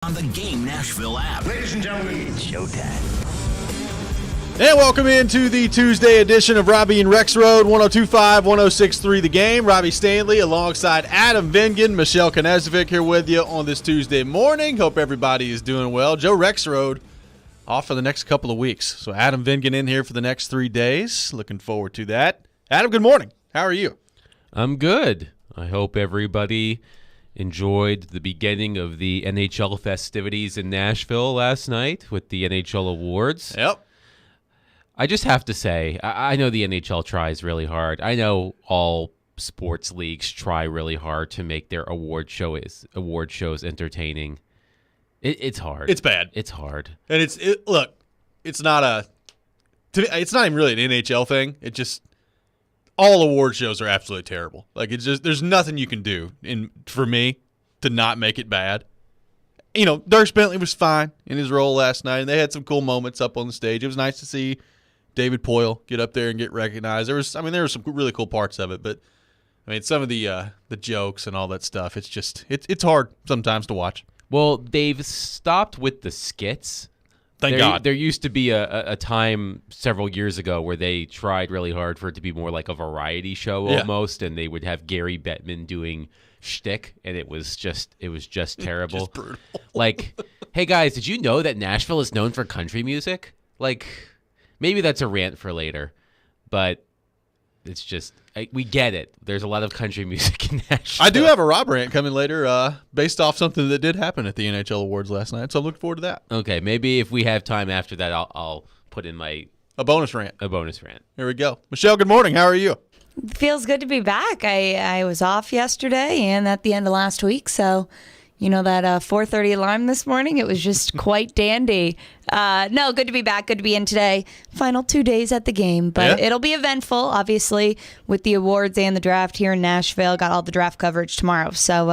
On the Game Nashville app. Ladies and gentlemen, it's showtime. And welcome into the Tuesday edition of Robby and Rexrode, 102.5, 106.3 The Game. Robbie Stanley alongside Adam Vingan, Michelle Knezovic here with you on this Tuesday morning. Hope everybody is doing well. Joe Rexrode off for the next couple of weeks. So Adam Vingan in here for the next 3 days. Looking forward to that. Adam, good morning. How are you? I'm good. I hope everybody enjoyed the beginning of the NHL festivities in Nashville last night with the NHL awards. Yep. I just have to say, I know the NHL tries really hard. I know all sports leagues try really hard to make their award shows entertaining. It's hard. It's bad. It's hard. And look, it's not it's not even really an NHL thing. It just, all award shows are absolutely terrible. Like, it's just, there's nothing you can do for me to not make it bad. You know, Dirk Bentley was fine in his role last night, and they had some cool moments up on the stage. It was nice to see David Poile get up there and get recognized. There were some really cool parts of it, but I mean, some of the jokes and all that stuff, it's just, it's hard sometimes to watch. Well, they've stopped with the skits. Thank God. There used to be a time several years ago where they tried really hard for it to be more like a variety show almost, and they would have Gary Bettman doing shtick, and it was just terrible. Just brutal. Like, hey guys, did you know that Nashville is known for country music? Like, maybe that's a rant for later, but it's just, we get it. There's a lot of country music in Nashville. I do have a Rob rant coming later based off something that did happen at the NHL Awards last night, so I'm looking forward to that. Okay, maybe if we have time after that, I'll put in a bonus rant. Here we go. Michelle, good morning. How are you? Feels good to be back. I was off yesterday and at the end of last week, so you know that 4:30 alarm this morning, it was just quite dandy. No, good to be back, good to be in today. Final 2 days at the game, but It'll be eventful, obviously, with the awards and the draft here in Nashville. Got all the draft coverage tomorrow, so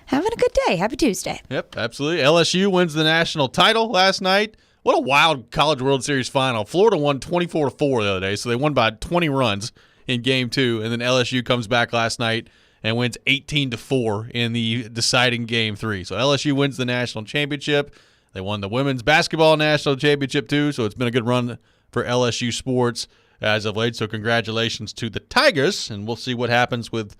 having a good day. Happy Tuesday. Yep, absolutely. LSU wins the national title last night. What a wild College World Series final. Florida won 24-4 the other day, so they won by 20 runs in Game 2, and then LSU comes back last night and wins 18-4 in the deciding Game 3. So LSU wins the national championship. They won the women's basketball national championship too, so it's been a good run for LSU sports as of late. So congratulations to the Tigers, and we'll see what happens with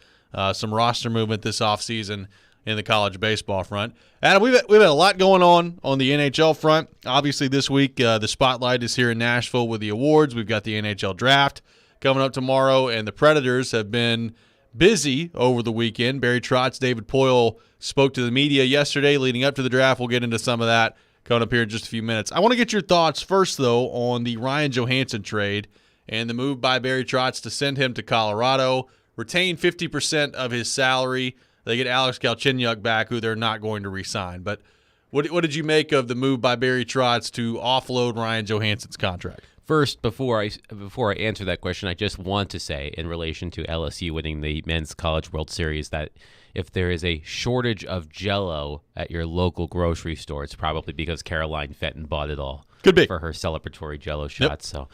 some roster movement this offseason in the college baseball front. Adam, we've had a lot going on the NHL front. Obviously this week the spotlight is here in Nashville with the awards. We've got the NHL draft coming up tomorrow, and the Predators have been busy over the weekend. Barry Trotz, David Poile spoke to the media yesterday leading up to the draft. We'll get into some of that coming up here in just a few minutes. I want to get your thoughts first, though, on the Ryan Johansson trade and the move by Barry Trotz to send him to Colorado, retain 50% of his salary. They get Alex Galchenyuk back, who they're not going to re-sign. But what did you make of the move by Barry Trotz to offload Ryan Johansson's contract? First, before I answer that question, I just want to say in relation to LSU winning the Men's College World Series that if there is a shortage of Jell-O at your local grocery store, it's probably because Caroline Fenton bought it all. Could be. For her celebratory Jell-O shots. Yep. So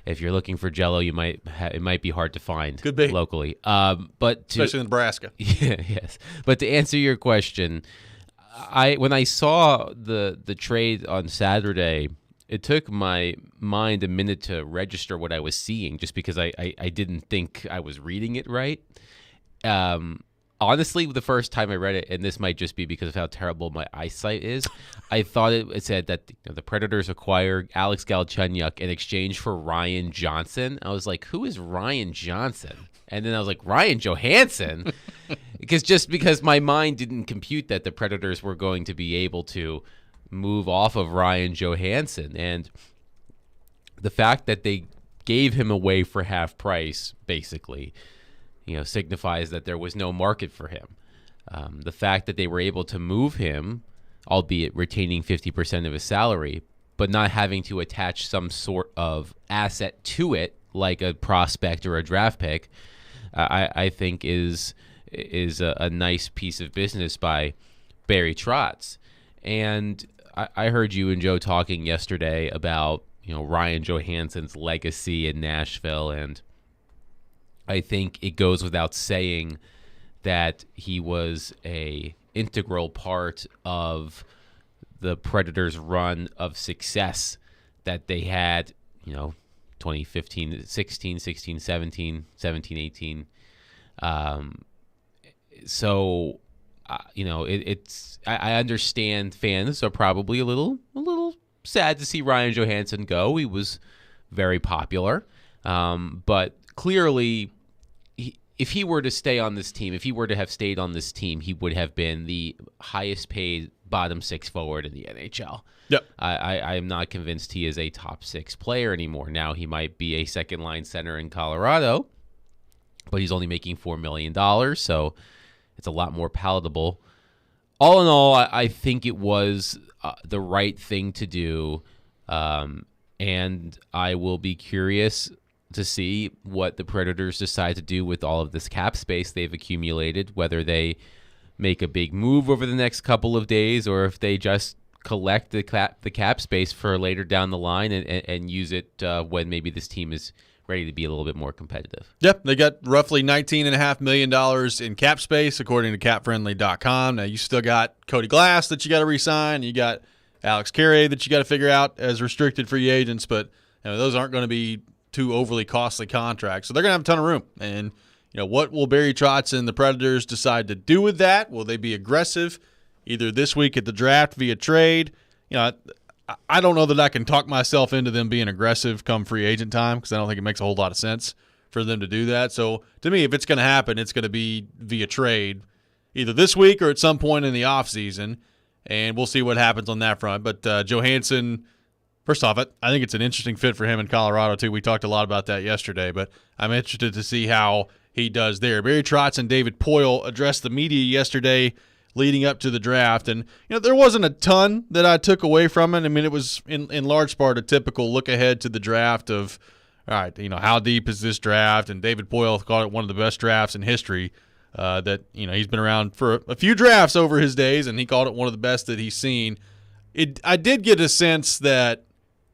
if you're looking for Jell-O, it might be hard to find. Could be. Locally. Especially in Nebraska. Yes. But to answer your question, when I saw the trade on Saturday, it took my mind a minute to register what I was seeing just because I didn't think I was reading it right. Honestly, the first time I read it, and this might just be because of how terrible my eyesight is, I thought it said that the Predators acquired Alex Galchenyuk in exchange for Ryan Johnson. I was like, who is Ryan Johnson? And then I was like, Ryan Johansson? because my mind didn't compute that the Predators were going to be able to move off of Ryan Johansson, and the fact that they gave him away for half price basically, signifies that there was no market for him. The fact that they were able to move him, albeit retaining 50% of his salary, but not having to attach some sort of asset to it, like a prospect or a draft pick, I think is a nice piece of business by Barry Trotz. And I heard you and Joe talking yesterday about Ryan Johansson's legacy in Nashville, and I think it goes without saying that he was a integral part of the Predators' run of success that they had, 2015, 16, 16, 17, 17, 18. So, I understand fans are probably a little sad to see Ryan Johansson go. He was very popular, but clearly, if he were to stay on this team, if he were to have stayed on this team, he would have been the highest paid bottom six forward in the NHL. Yep. I am not convinced he is a top six player anymore. Now he might be a second line center in Colorado, but he's only making $4 million, so it's a lot more palatable. All in all, I think it was the right thing to do, and I will be curious to see what the Predators decide to do with all of this cap space they've accumulated, whether they make a big move over the next couple of days or if they just collect the cap space for later down the line and use it when maybe this team is ready to be a little bit more competitive. Yep, they got roughly $19.5 million in cap space, according to capfriendly.com. Now, you still got Cody Glass that you got to re-sign. You got Alex Carrier that you got to figure out as restricted free agents, but those aren't going to be too overly costly contracts. So they're going to have a ton of room. And, what will Barry Trotz and the Predators decide to do with that? Will they be aggressive either this week at the draft via trade? I don't know that I can talk myself into them being aggressive come free agent time because I don't think it makes a whole lot of sense for them to do that. So to me, if it's going to happen, it's going to be via trade either this week or at some point in the offseason, and we'll see what happens on that front. But Johansson, first off, I think it's an interesting fit for him in Colorado too. We talked a lot about that yesterday, but I'm interested to see how he does there. Barry Trotz and David Poile addressed the media yesterday leading up to the draft. And, there wasn't a ton that I took away from it. I mean, it was in large part a typical look ahead to the draft of, all right, how deep is this draft? And David Poile called it one of the best drafts in history that, he's been around for a few drafts over his days, and he called it one of the best that he's seen. I did get a sense that,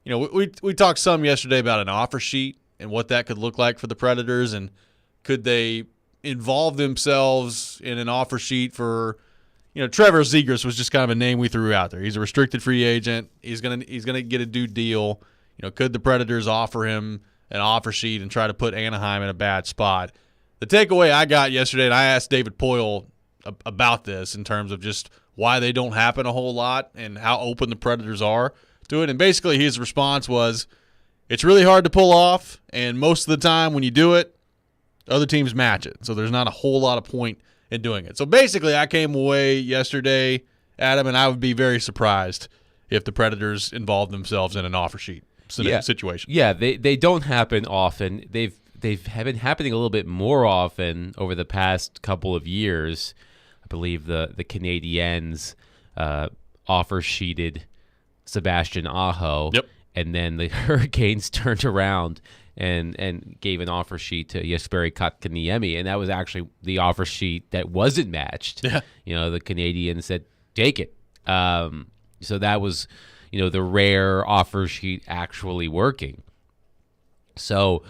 we talked some yesterday about an offer sheet and what that could look like for the Predators, and could they involve themselves in an offer sheet for – Trevor Zegras was just kind of a name we threw out there. He's a restricted free agent. He's gonna get a due deal. Could the Predators offer him an offer sheet and try to put Anaheim in a bad spot? The takeaway I got yesterday, and I asked David Poile about this in terms of just why they don't happen a whole lot and how open the Predators are to it. And basically his response was, it's really hard to pull off, and most of the time when you do it, other teams match it. So there's not a whole lot of point in doing it. So basically, I came away yesterday, Adam, and I would be very surprised if the Predators involved themselves in an offer sheet situation. Yeah, they don't happen often. They've been happening a little bit more often over the past couple of years. I believe the Canadiens offer sheeted Sebastian Aho, yep. And then the Hurricanes turned around and gave an offer sheet to Jesperi Kotkaniemi, and that was actually the offer sheet that wasn't matched. Yeah. The Canadians said, take it. So that was, the rare offer sheet actually working. So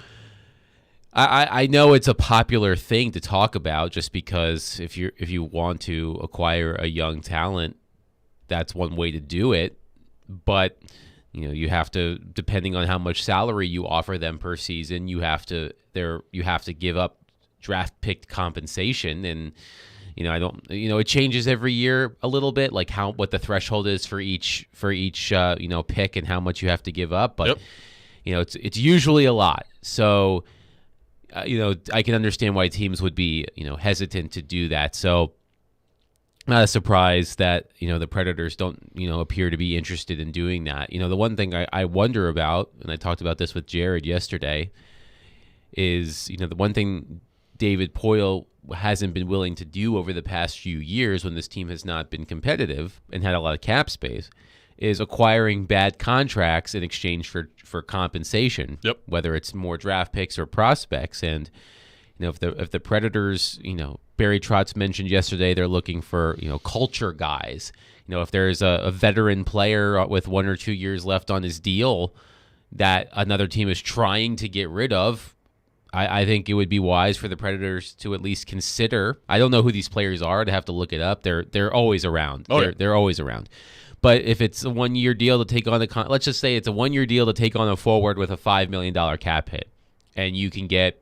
I know it's a popular thing to talk about just because if you want to acquire a young talent, that's one way to do it. But you have to, depending on how much salary you offer them per season, you have to give up draft pick compensation, and it changes every year a little bit, like what the threshold is for each pick and how much you have to give up. But yep. It's usually a lot. So I can understand why teams would be hesitant to do that. So not a surprise that the Predators don't appear to be interested in doing that. The one thing I wonder about, and I talked about this with Jared yesterday, is the one thing David Poile hasn't been willing to do over the past few years when this team has not been competitive and had a lot of cap space is acquiring bad contracts in exchange for compensation. Yep. Whether it's more draft picks or prospects. And if the Predators, Barry Trotz mentioned yesterday they're looking for, culture guys. If there's a veteran player with 1 or 2 years left on his deal that another team is trying to get rid of, I think it would be wise for the Predators to at least consider. I don't know who these players are. I'd have to look it up. They're always around. They're always around. But if it's a 1-year deal to take on let's just say it's a 1-year deal to take on a forward with a $5 million cap hit, and you can get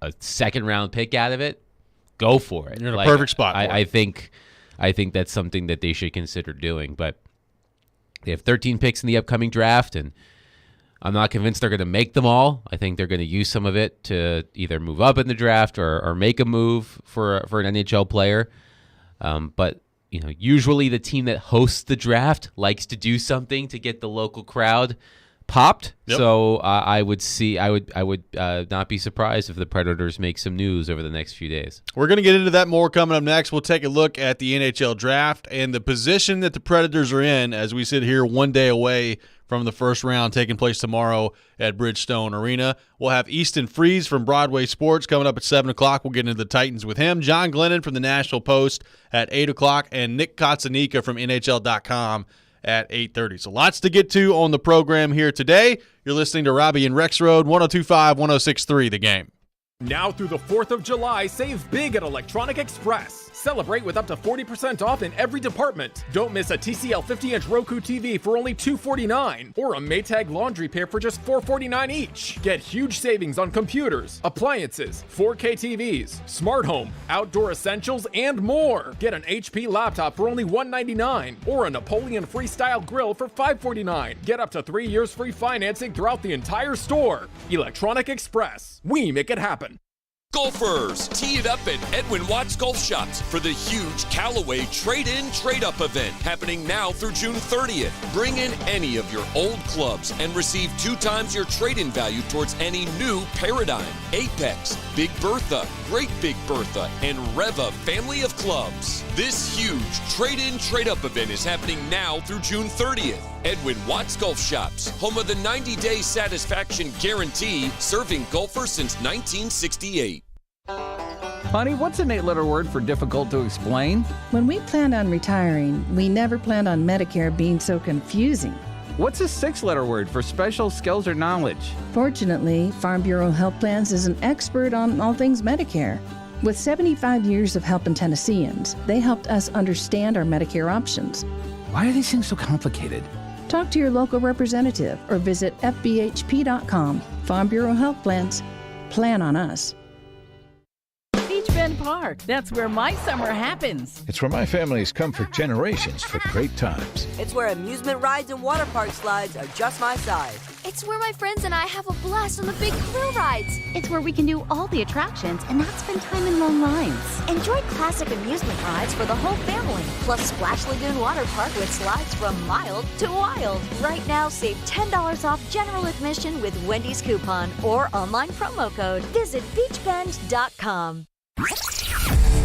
a second-round pick out of it, go for it. You're in a perfect spot. I think that's something that they should consider doing. But they have 13 picks in the upcoming draft, and I'm not convinced they're going to make them all. I think they're going to use some of it to either move up in the draft or make a move for an NHL player. But usually the team that hosts the draft likes to do something to get the local crowd popped. Yep. So I would not be surprised if the Predators make some news over the next few days. We're going to get into that more coming up next. We'll take a look at the NHL draft and the position that the Predators are in as we sit here one day away from the first round taking place tomorrow at Bridgestone Arena. We'll have Easton Freeze from Broadway Sports coming up at 7 o'clock. We'll get into the Titans with him. John Glennon from the Nashville Post at 8 o'clock, and Nick Kotzanika from NHL.com at 8:30. So lots to get to on the program here today. You're listening to Robby and Rexrode, 102.5, 106.3 The Game. Now through the 4th of July, save big at Electronic Express. Celebrate with up to 40% off in every department. Don't miss a TCL 50-inch Roku TV for only $249 or a Maytag laundry pair for just $449 each. Get huge savings on computers, appliances, 4K TVs, smart home, outdoor essentials, and more. Get an HP laptop for only $199 or a Napoleon Freestyle grill for $549. Get up to 3 years free financing throughout the entire store. Electronic Express. We make it happen. Golfers, tee it up at Edwin Watts Golf Shops for the huge Callaway Trade-In Trade-Up event happening now through June 30th. Bring in any of your old clubs and receive 2 times your trade-in value towards any new Paradigm, Apex, Big Bertha, Great Big Bertha, and Reva family of clubs. This huge Trade-In Trade-Up event is happening now through June 30th. Edwin Watts Golf Shops, home of the 90-day satisfaction guarantee, serving golfers since 1968. Honey, what's an 8-letter word for difficult to explain? When we planned on retiring, we never planned on Medicare being so confusing. What's a 6-letter word for special skills or knowledge? Fortunately, Farm Bureau Health Plans is an expert on all things Medicare. With 75 years of helping Tennesseans, they helped us understand our Medicare options. Why are these things so complicated? Talk to your local representative or visit fbhp.com. Farm Bureau Health Plans. Plan on us. Beach Bend Park. That's where my summer happens. It's where my family's come for generations for great times. It's where amusement rides and water park slides are just my size. It's where my friends and I have a blast on the big thrill rides. It's where we can do all the attractions and not spend time in long lines. Enjoy classic amusement rides for the whole family. Plus Splash Lagoon Water Park with slides from mild to wild. Right now, save $10 off general admission with Wendy's coupon or online promo code. Visit beachbend.com.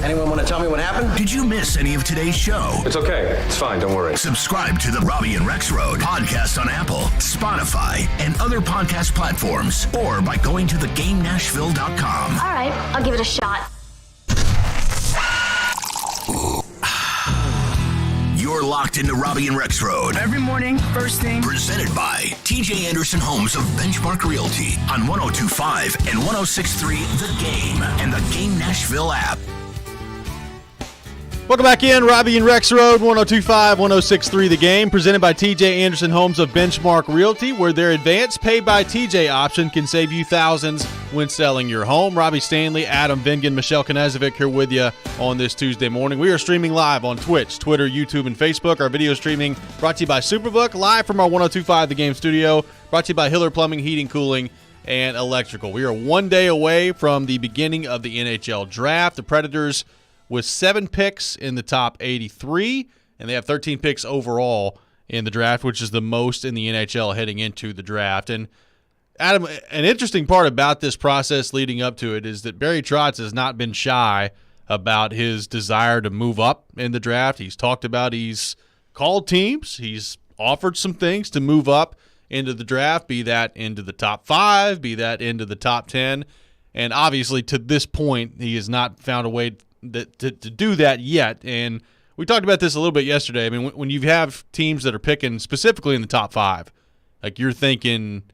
Anyone want to tell me what happened? Did you miss any of today's show? It's okay. It's fine. Don't worry. Subscribe to the Robby and Rexrode podcast on Apple, Spotify, and other podcast platforms, or by going to thegamenashville.com. All right, I'll give it a shot. You're locked into Robby and Rexrode. Every morning, first thing. Presented by TJ Anderson Homes of Benchmark Realty on 102.5 and 106.3 The Game and the Game Nashville app. Welcome back in, Robby and Rexrode, 102.5, 106.3 The Game, presented by TJ Anderson Homes of Benchmark Realty, where their advanced pay-by-TJ option can save you thousands when selling your home. Robbie Stanley, Adam Vingan, Michelle Knezovic here with you on this Tuesday morning. We are streaming live on Twitch, Twitter, YouTube, and Facebook. Our video streaming brought to you by Superbook, live from our 102.5 The Game studio, brought to you by Hiller Plumbing, Heating, Cooling, and Electrical. We are one day away from the beginning of the NHL Draft. The Predators with 7 picks in the top 83, and they have 13 picks overall in the draft, which is the most in the NHL heading into the draft. And Adam, an interesting part about this process leading up to it is that Barry Trotz has not been shy about his desire to move up in the draft. He's talked about he's called teams. He's offered some things to move up into the draft, be that into the top 5, be that into the top 10. And obviously to this point, he has not found a way to do that yet. And we talked about this a little bit yesterday. I mean, when you have teams that are picking specifically in the top 5, like you're thinking,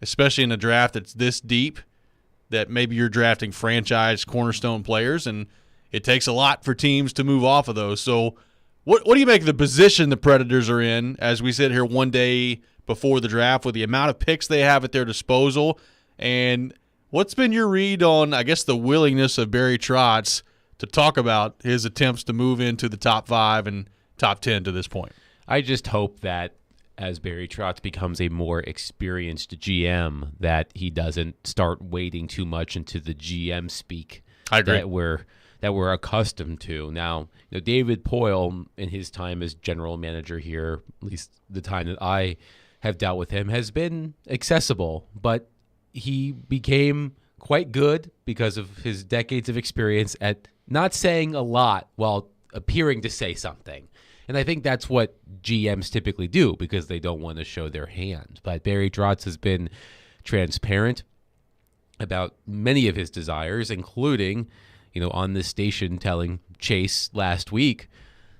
especially in a draft that's this deep, that maybe you're drafting franchise cornerstone players, and it takes a lot for teams to move off of those. So What do you make of the position the Predators are in as we sit here one day before the draft with the amount of picks they have at their disposal? And what's been your read on, I guess, the willingness of Barry Trotz to talk about his attempts to move into the top 5 and top 10 to this point? I just hope that as Barry Trotz becomes a more experienced GM, that he doesn't start wading too much into the GM speak I agree. that we're accustomed to. Now, David Poyle, in his time as general manager here, at least the time that I have dealt with him, has been accessible, but he became quite good because of his decades of experience at not saying a lot while appearing to say something. And I think that's what GMs typically do because they don't want to show their hand. But Barry Trotz has been transparent about many of his desires, including, on this station telling Chase last week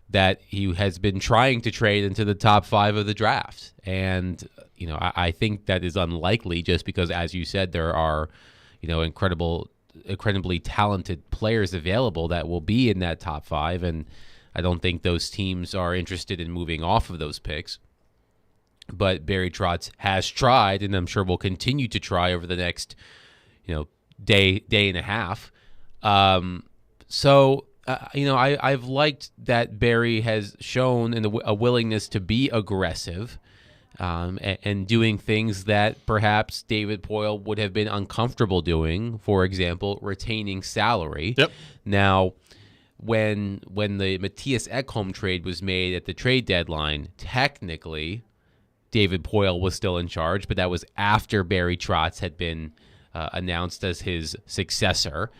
that he has been trying to trade into the top 5 of the draft. And, I think that is unlikely just because, as you said, there are, incredibly talented players available that will be in that top 5. And I don't think those teams are interested in moving off of those picks. But Barry Trotz has tried, and I'm sure will continue to try over the next, day and a half. I've liked that Barry has shown a willingness to be aggressive and doing things that perhaps David Poyle would have been uncomfortable doing. For example, retaining salary. Yep. Now, when the Matthias Ekholm trade was made at the trade deadline, technically David Poyle was still in charge, but that was after Barry Trotz had been announced as his successor.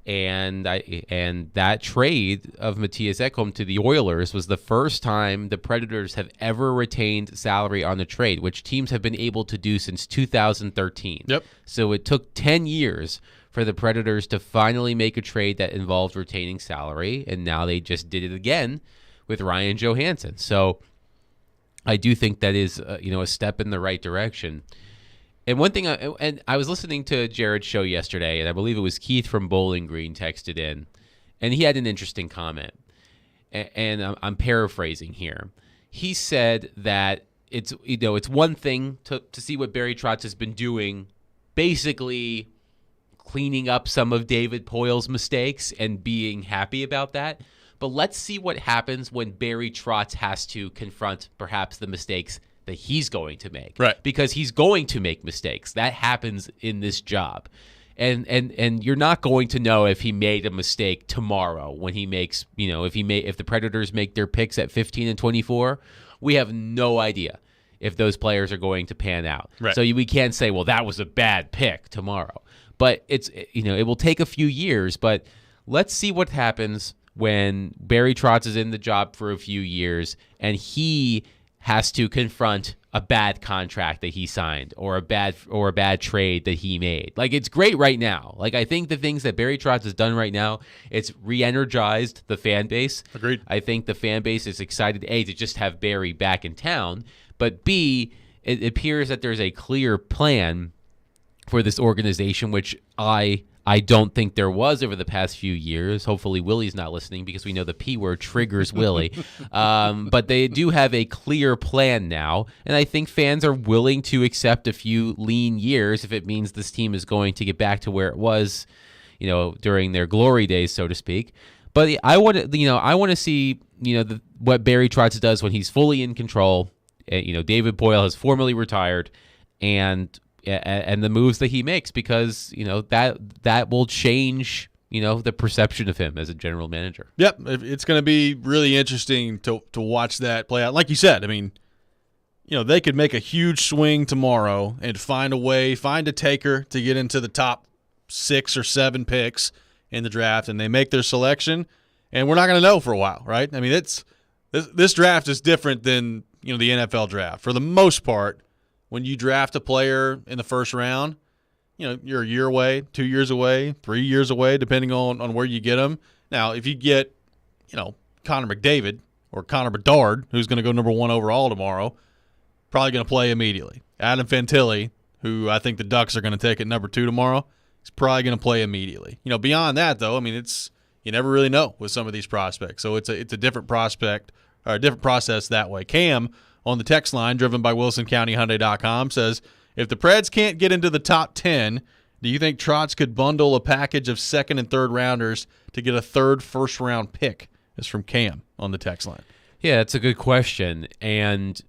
And that trade of Matthias Ekholm to the Oilers was the first time the Predators have ever retained salary on a trade, which teams have been able to do since 2013. Yep. So it took 10 years for the Predators to finally make a trade that involved retaining salary, and now they just did it again with Ryan Johansson. So I do think that is a step in the right direction. And one thing, I was listening to Jared's show yesterday, and I believe it was Keith from Bowling Green texted in, and he had an interesting comment. And I'm paraphrasing here. He said that it's one thing to see what Barry Trotz has been doing, basically cleaning up some of David Poyle's mistakes and being happy about that. But let's see what happens when Barry Trotz has to confront perhaps the mistakes that he's going to make. Right. Because he's going to make mistakes. That happens in this job. And you're not going to know if he made a mistake tomorrow when he makes, if the Predators make their picks at 15 and 24, we have no idea if those players are going to pan out. Right. So we can't say, well, that was a bad pick tomorrow. But it will take a few years, but let's see what happens when Barry Trotz is in the job for a few years and he has to confront a bad contract that he signed or a bad trade that he made. Like, it's great right now. Like, I think the things that Barry Trotz has done right now, it's re-energized the fan base. Agreed. I think the fan base is excited, A, to just have Barry back in town, but B, it appears that there's a clear plan for this organization, which I don't think there was over the past few years. Hopefully Willie's not listening because we know the P word triggers Willie. But they do have a clear plan now, and I think fans are willing to accept a few lean years if it means this team is going to get back to where it was, during their glory days, so to speak. But I want to see, what Barry Trotz does when he's fully in control. David Poyle has formally retired, and the moves that he makes, because that will change the perception of him as a general manager. Yep, it's going to be really interesting to watch that play out. Like you said, I mean, they could make a huge swing tomorrow and find a taker to get into the top 6 or 7 picks in the draft, and they make their selection, and we're not going to know for a while, right? I mean, this draft is different than the NFL draft for the most part. When you draft a player in the first round, you're a year away, 2 years away, 3 years away, depending on where you get them. Now, if you get, Connor McDavid or Connor Bedard, who's going to go number 1 overall tomorrow, probably going to play immediately. Adam Fantilli, who I think the Ducks are going to take at number 2 tomorrow, he's probably going to play immediately. Beyond that, though, I mean, you never really know with some of these prospects. So it's a different prospect or a different process that way. Cam on the text line, driven by WilsonCountyHyundai.com, says, if the Preds can't get into the top 10, do you think Trotz could bundle a package of second and third rounders to get a third first-round pick? Is from Cam on the text line. Yeah, that's a good question. And,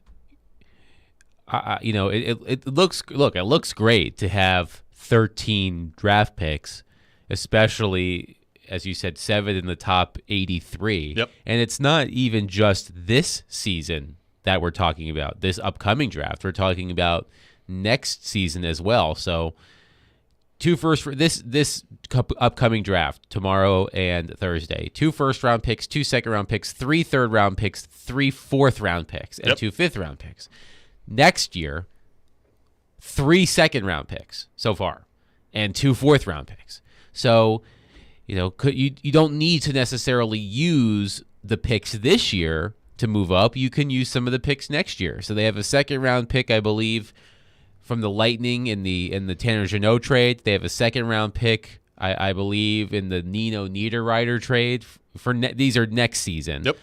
it looks great to have 13 draft picks, especially, as you said, 7 in the top 83. Yep. And it's not even just this season that we're talking about, this upcoming draft. We're talking about next season as well. So this upcoming draft, tomorrow and Thursday, 2 first-round picks, 2 second-round picks, 3 third-round picks, 3 fourth-round picks, and 2 fifth-round picks. Next year, 3 second-round picks so far, and 2 fourth-round picks. So, you don't need to necessarily use the picks this year to move up. You can use some of the picks next year. So they have a second-round pick, I believe, from the Lightning in the Tanner Jeannot trade. They have a second-round pick, I believe, in the Nino Niederreiter trade. These are next season. Yep.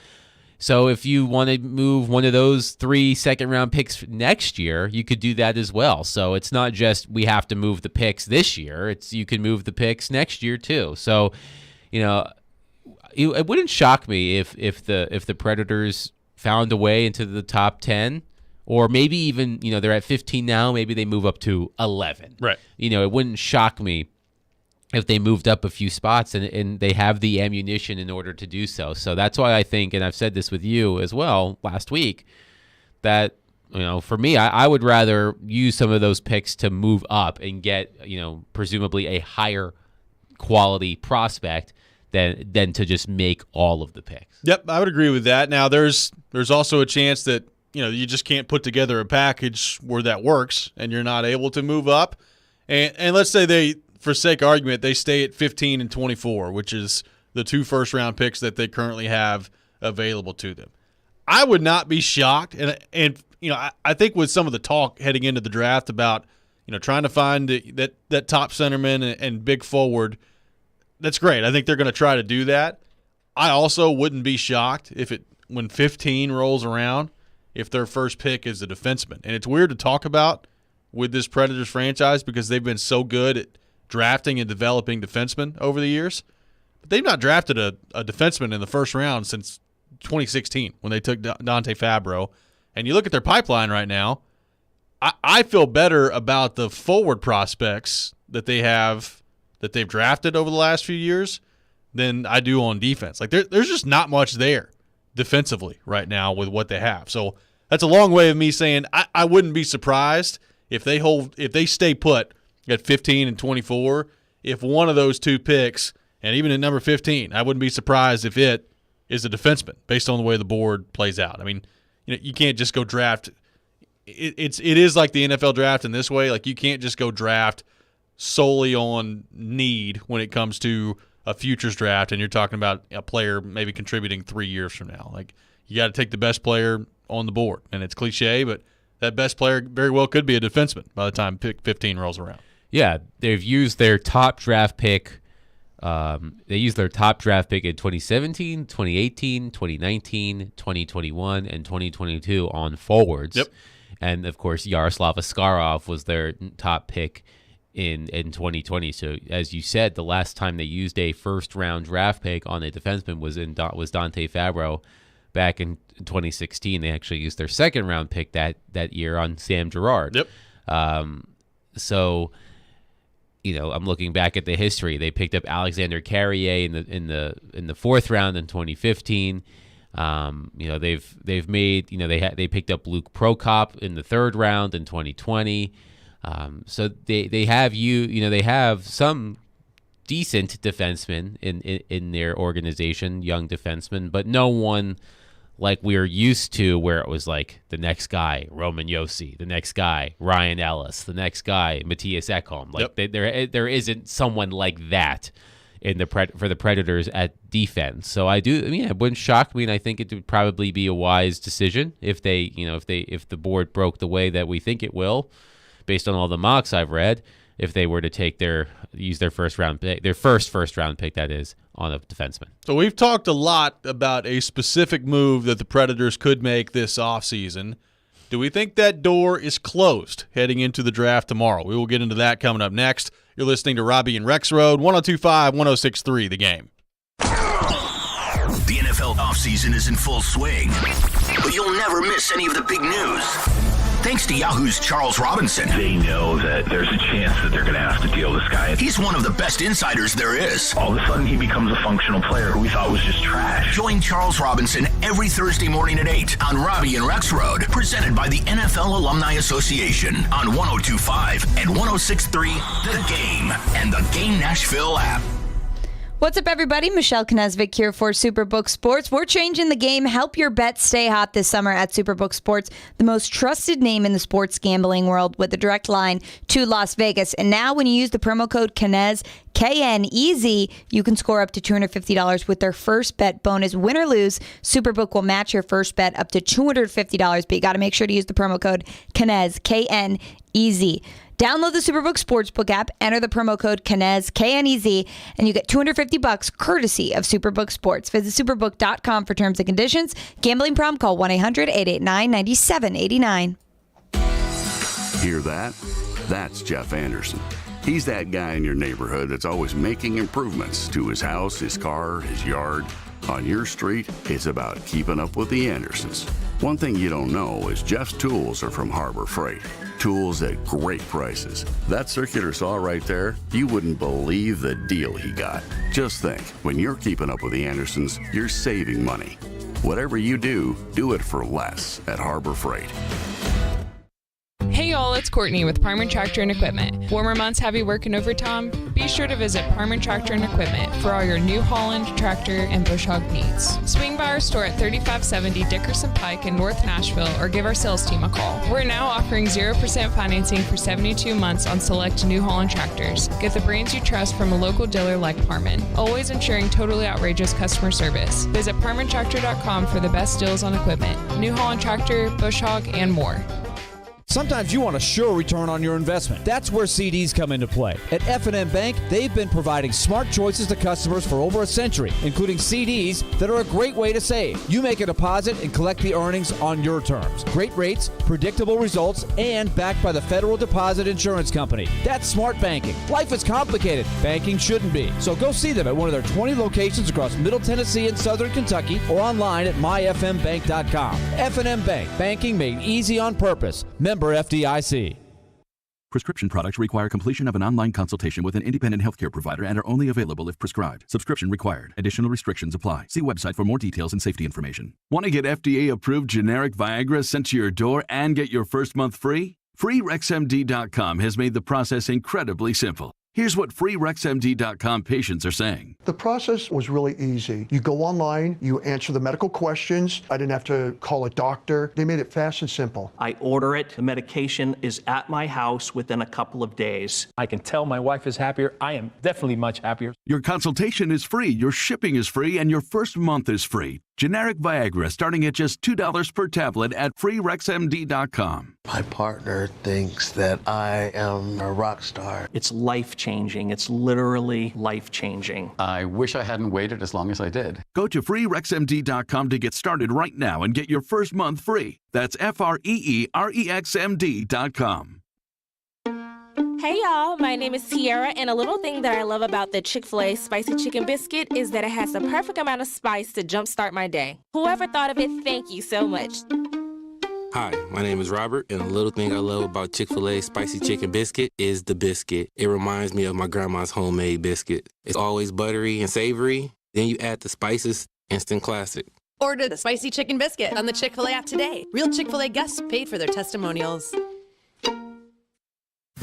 So if you want to move one of those 3 second-round picks next year, you could do that as well. So it's not just we have to move the picks this year. It's you can move the picks next year too. So, it wouldn't shock me if the Predators found a way into the top 10, or maybe even they're at 15 now. Maybe they move up to 11. Right. It wouldn't shock me if they moved up a few spots and they have the ammunition in order to do so. So that's why I think, and I've said this with you as well last week, that, for me, I would rather use some of those picks to move up and get, presumably a higher quality prospect than to just make all of the picks. Yep, I would agree with that. Now, there's also a chance that, you just can't put together a package where that works and you're not able to move up. And let's say for sake of argument, they stay at 15 and 24, which is the 2 first-round picks that they currently have available to them. I would not be shocked, and I think with some of the talk heading into the draft about trying to find that top centerman and big forward, that's great. I think they're going to try to do that. I also wouldn't be shocked when 15 rolls around, if their first pick is a defenseman. And it's weird to talk about with this Predators franchise because they've been so good at drafting and developing defensemen over the years. But they've not drafted a defenseman in the first round since 2016 when they took Dante Fabro. And you look at their pipeline right now, I feel better about the forward prospects that they've drafted over the last few years than I do on defense. Like there's just not much there defensively right now with what they have. So that's a long way of me saying I wouldn't be surprised if they stay put at 15 and 24, if one of those 2 picks, and even at number 15, I wouldn't be surprised if it is a defenseman based on the way the board plays out. I mean, you can't just go draft. It is like the NFL draft in this way. Like you can't just go draft solely on need when it comes to a futures draft, and you're talking about a player maybe contributing 3 years from now. Like you got to take the best player on the board, and it's cliche, but that best player very well could be a defenseman by the time pick 15 rolls around. Yeah, they've used their top draft pick. They used their top draft pick in 2017, 2018, 2019, 2021, and 2022 on forwards. Yep. And, of course, Yaroslav Askarov was their top pick in 2020. So, as you said, the last time they used a first-round draft pick on a defenseman was Dante Fabro back in 2016. They actually used their second-round pick that year on Sam Girard. Yep. So, I'm looking back at the history. They picked up Alexander Carrier in the 4th round in 2015. They've made they picked up Luke Prokop in the 3rd round in 2020. So they have some decent defensemen in their organization, young defensemen, but no one like we were used to, where it was like the next guy, Roman Josi, the next guy, Ryan Ellis, the next guy, Matthias Ekholm. Like there isn't someone like that for the Predators at defense. So it wouldn't shock me, and I think it would probably be a wise decision if the board broke the way that we think it will, based on all the mocks I've read. if they were to use their first round pick, their first round pick, that is, on a defenseman. So we've talked a lot about a specific move that the Predators could make this offseason. Do we think that door is closed heading into the draft tomorrow? We will get into that coming up next. You're listening to Robby and Rexrode, 102.5, 106.3, The Game. The NFL offseason is in full swing, but you'll never miss any of the big news. Thanks to Yahoo's Charles Robinson. They know that there's a chance that they're going to have to deal this guy. He's one of the best insiders there is. All of a sudden, he becomes a functional player who we thought was just trash. Join Charles Robinson every Thursday morning at 8 on Robby and Rexrode, presented by the NFL Alumni Association on 102.5 and 106.3 The Game and the Game Nashville app. What's up, everybody? Michelle Knesvik here for Superbook Sports. We're changing the game. Help your bets stay hot this summer at Superbook Sports, the most trusted name in the sports gambling world, with a direct line to Las Vegas. And now when you use the promo code KNEZ, K-N-E-Z, you can score up to $250 with their first bet bonus. Win or lose, Superbook will match your first bet up to $250, but you got to make sure to use the promo code KNEZ, K-N-E-Z. Download the Superbook Sportsbook app, enter the promo code KNEZ, K-N-E-Z, and you get $250 courtesy of Superbook Sports. Visit superbook.com for terms and conditions. Gambling problem? Call 1-800-889-9789. Hear that? That's Jeff Anderson. He's that guy in your neighborhood that's always making improvements to his house, his car, his yard. On your street, it's about keeping up with the Andersons. One thing you don't know is Jeff's tools are from Harbor Freight. Tools at great prices. That circular saw right there, you wouldn't believe the deal he got. Just think, when you're keeping up with the Andersons, you're saving money. Whatever you do it for less at Harbor Freight. Hey y'all, it's Courtney with Parman Tractor and Equipment. Warmer months have you working overtime? Be sure to visit Parman Tractor and Equipment for all your New Holland tractor and bush hog needs. Swing by our store at 3570 Dickerson Pike in North Nashville or give our sales team a call. We're now offering 0% financing for 72 months on select New Holland tractors. Get the brands you trust from a local dealer like Parman, always ensuring totally outrageous customer service. Visit ParmanTractor.com for the best deals on equipment, New Holland tractor, bush hog, and more. Sometimes you want a sure return on your investment. That's where CDs come into play. At F&M Bank, they've been providing smart choices to customers for over a century, including CDs that are a great way to save. You make a deposit and collect the earnings on your terms. Great rates, predictable results, and backed by the Federal Deposit Insurance Company. That's smart banking. Life is complicated. Banking shouldn't be. So go see them at one of their 20 locations across Middle Tennessee and Southern Kentucky or online at myfmbank.com. F&M Bank. Banking made easy on purpose. Member FDIC. Prescription products require completion of an online consultation with an independent healthcare provider and are only available if prescribed. Subscription required. Additional restrictions apply. See website for more details and safety information. Want to get FDA-approved generic Viagra sent to your door and get your first month free? FreeRexMD.com has made the process incredibly simple. Here's what FreeRexMD.com patients are saying. The process was really easy. You go online, you answer the medical questions. I didn't have to call a doctor. They made it fast and simple. I order it. The medication is at my house within a couple of days. I can tell my wife is happier. I am definitely much happier. Your consultation is free, your shipping is free, and your first month is free. Generic Viagra starting at just $2 per tablet at FreeRexMD.com. My partner thinks that I am a rock star. It's life-changing. It's literally life-changing. I wish I hadn't waited as long as I did. Go to FreeRexMD.com to get started right now and get your first month free. That's FreeRexMD.com. Hey y'all, my name is Tiara, and a little thing that I love about the Chick-fil-A Spicy Chicken Biscuit is that it has the perfect amount of spice to jumpstart my day. Whoever thought of it, thank you so much. Hi, my name is Robert, and a little thing I love about Chick-fil-A Spicy Chicken Biscuit is the biscuit. It reminds me of my grandma's homemade biscuit. It's always buttery and savory. Then you add the spices, instant classic. Order the Spicy Chicken Biscuit on the Chick-fil-A app today. Real Chick-fil-A guests paid for their testimonials.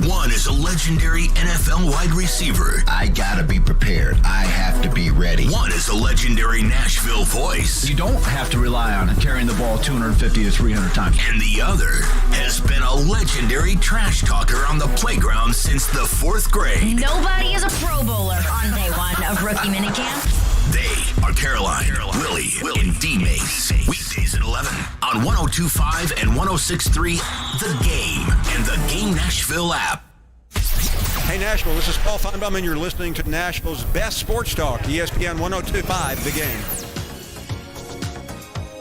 One is a legendary NFL wide receiver. I gotta be prepared. I have to be ready. One is a legendary Nashville voice. You don't have to rely on carrying the ball 250 to 300 times. And the other has been a legendary trash talker on the playground since the 4th grade. Nobody is a Pro Bowler on day one of rookie minicamp. They are Caroline, Willie, and D-Mace. Weekdays at 11 on 102.5 and 106.3 The Game and the Game Nashville app. Hey, Nashville, this is Paul Feinbaum, and you're listening to Nashville's best sports talk, ESPN 102.5, The Game.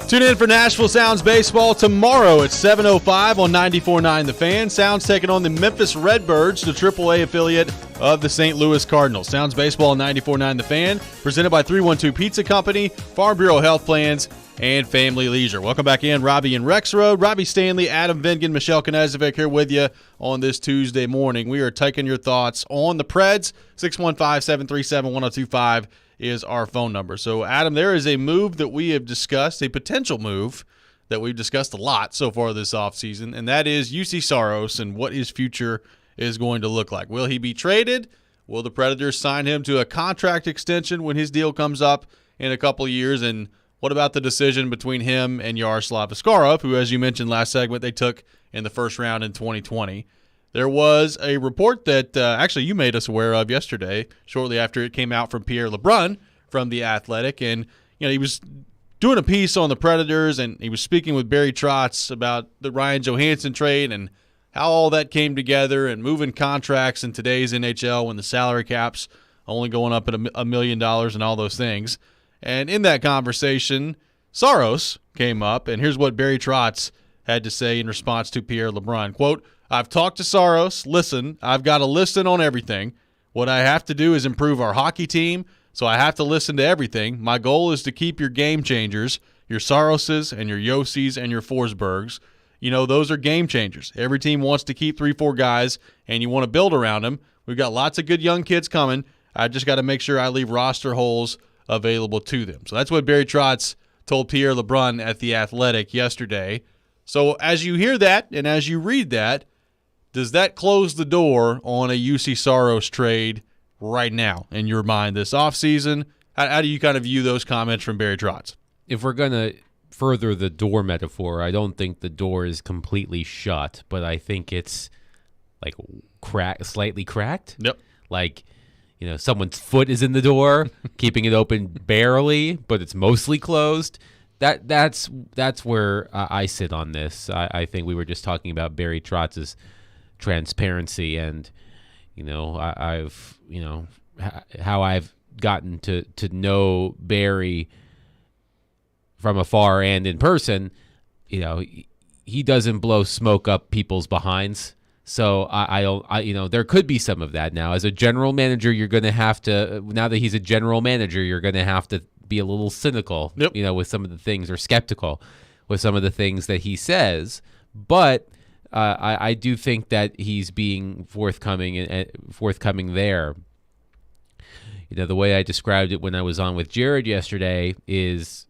Tune in for Nashville Sounds Baseball tomorrow at 7:05 on 94.9 The Fan. Sounds taking on the Memphis Redbirds, the AAA affiliate of the St. Louis Cardinals. Sounds Baseball on 94.9 The Fan, presented by 312 Pizza Company, Farm Bureau Health Plans, and Family Leisure. Welcome back in, Robby and Rexrode. Robbie Stanley, Adam Vingan, Michelle Knezovic here with you on this Tuesday morning. We are taking your thoughts on the Preds. 615-737-1025 is our phone number. So, Adam, there is a move that we have discussed, a potential move that we've discussed a lot so far this offseason, and that is UC Saros and what his future is going to look like. Will he be traded? Will the Predators sign him to a contract extension when his deal comes up in a couple of years? And what about the decision between him and Yaroslav Askarov, who, as you mentioned last segment, they took in the first round in 2020? There was a report that actually you made us aware of yesterday, shortly after it came out from Pierre LeBrun from The Athletic. And he was doing a piece on the Predators, and he was speaking with Barry Trotz about the Ryan Johansson trade and how all that came together and moving contracts in today's NHL when the salary cap's only going up at $1 million and all those things. And in that conversation, Saros came up, and here's what Barry Trotz had to say in response to Pierre LeBrun. Quote, "I've talked to Saros. Listen, I've got to listen on everything. What I have to do is improve our hockey team, so I have to listen to everything. My goal is to keep your game changers, your Saroses and your Yossis and your Forsbergs. Those are game changers. Every team wants to keep 3-4 guys, and you want to build around them. We've got lots of good young kids coming. I just got to make sure I leave roster holes available to them." So that's what Barry Trotz told Pierre LeBrun at The Athletic yesterday. So as you hear that and as you read that, does that close the door on a UC Saros trade right now in your mind this offseason? How do you kind of view those comments from Barry Trotz? If we're going to further the door metaphor, I don't think the door is completely shut, but I think it's like slightly cracked. Yep. Like, someone's foot is in the door, keeping it open barely, but it's mostly closed. That's where I sit on this. I think we were just talking about Barry Trotz's transparency, and I've how I've gotten to know Barry from afar and in person. He doesn't blow smoke up people's behinds. So I there could be some of that now. As a general manager, you're going to have to, now that he's a general manager, you're going to have to be a little cynical, with some of the things, or skeptical with some of the things that he says. But I do think that he's being forthcoming there. The way I described it when I was on with Jared yesterday is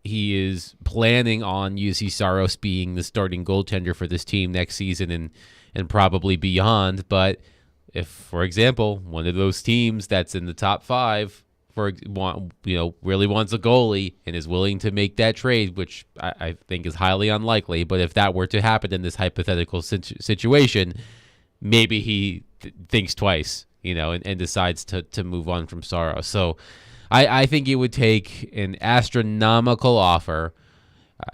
he is planning on UC Saros being the starting goaltender for this team next season and probably beyond. But if, for example, one of those teams that's in the top 5 really wants a goalie and is willing to make that trade, which I think is highly unlikely, but if that were to happen in this hypothetical situation, maybe he thinks twice, and decides to move on from Saros. So I think it would take an astronomical offer.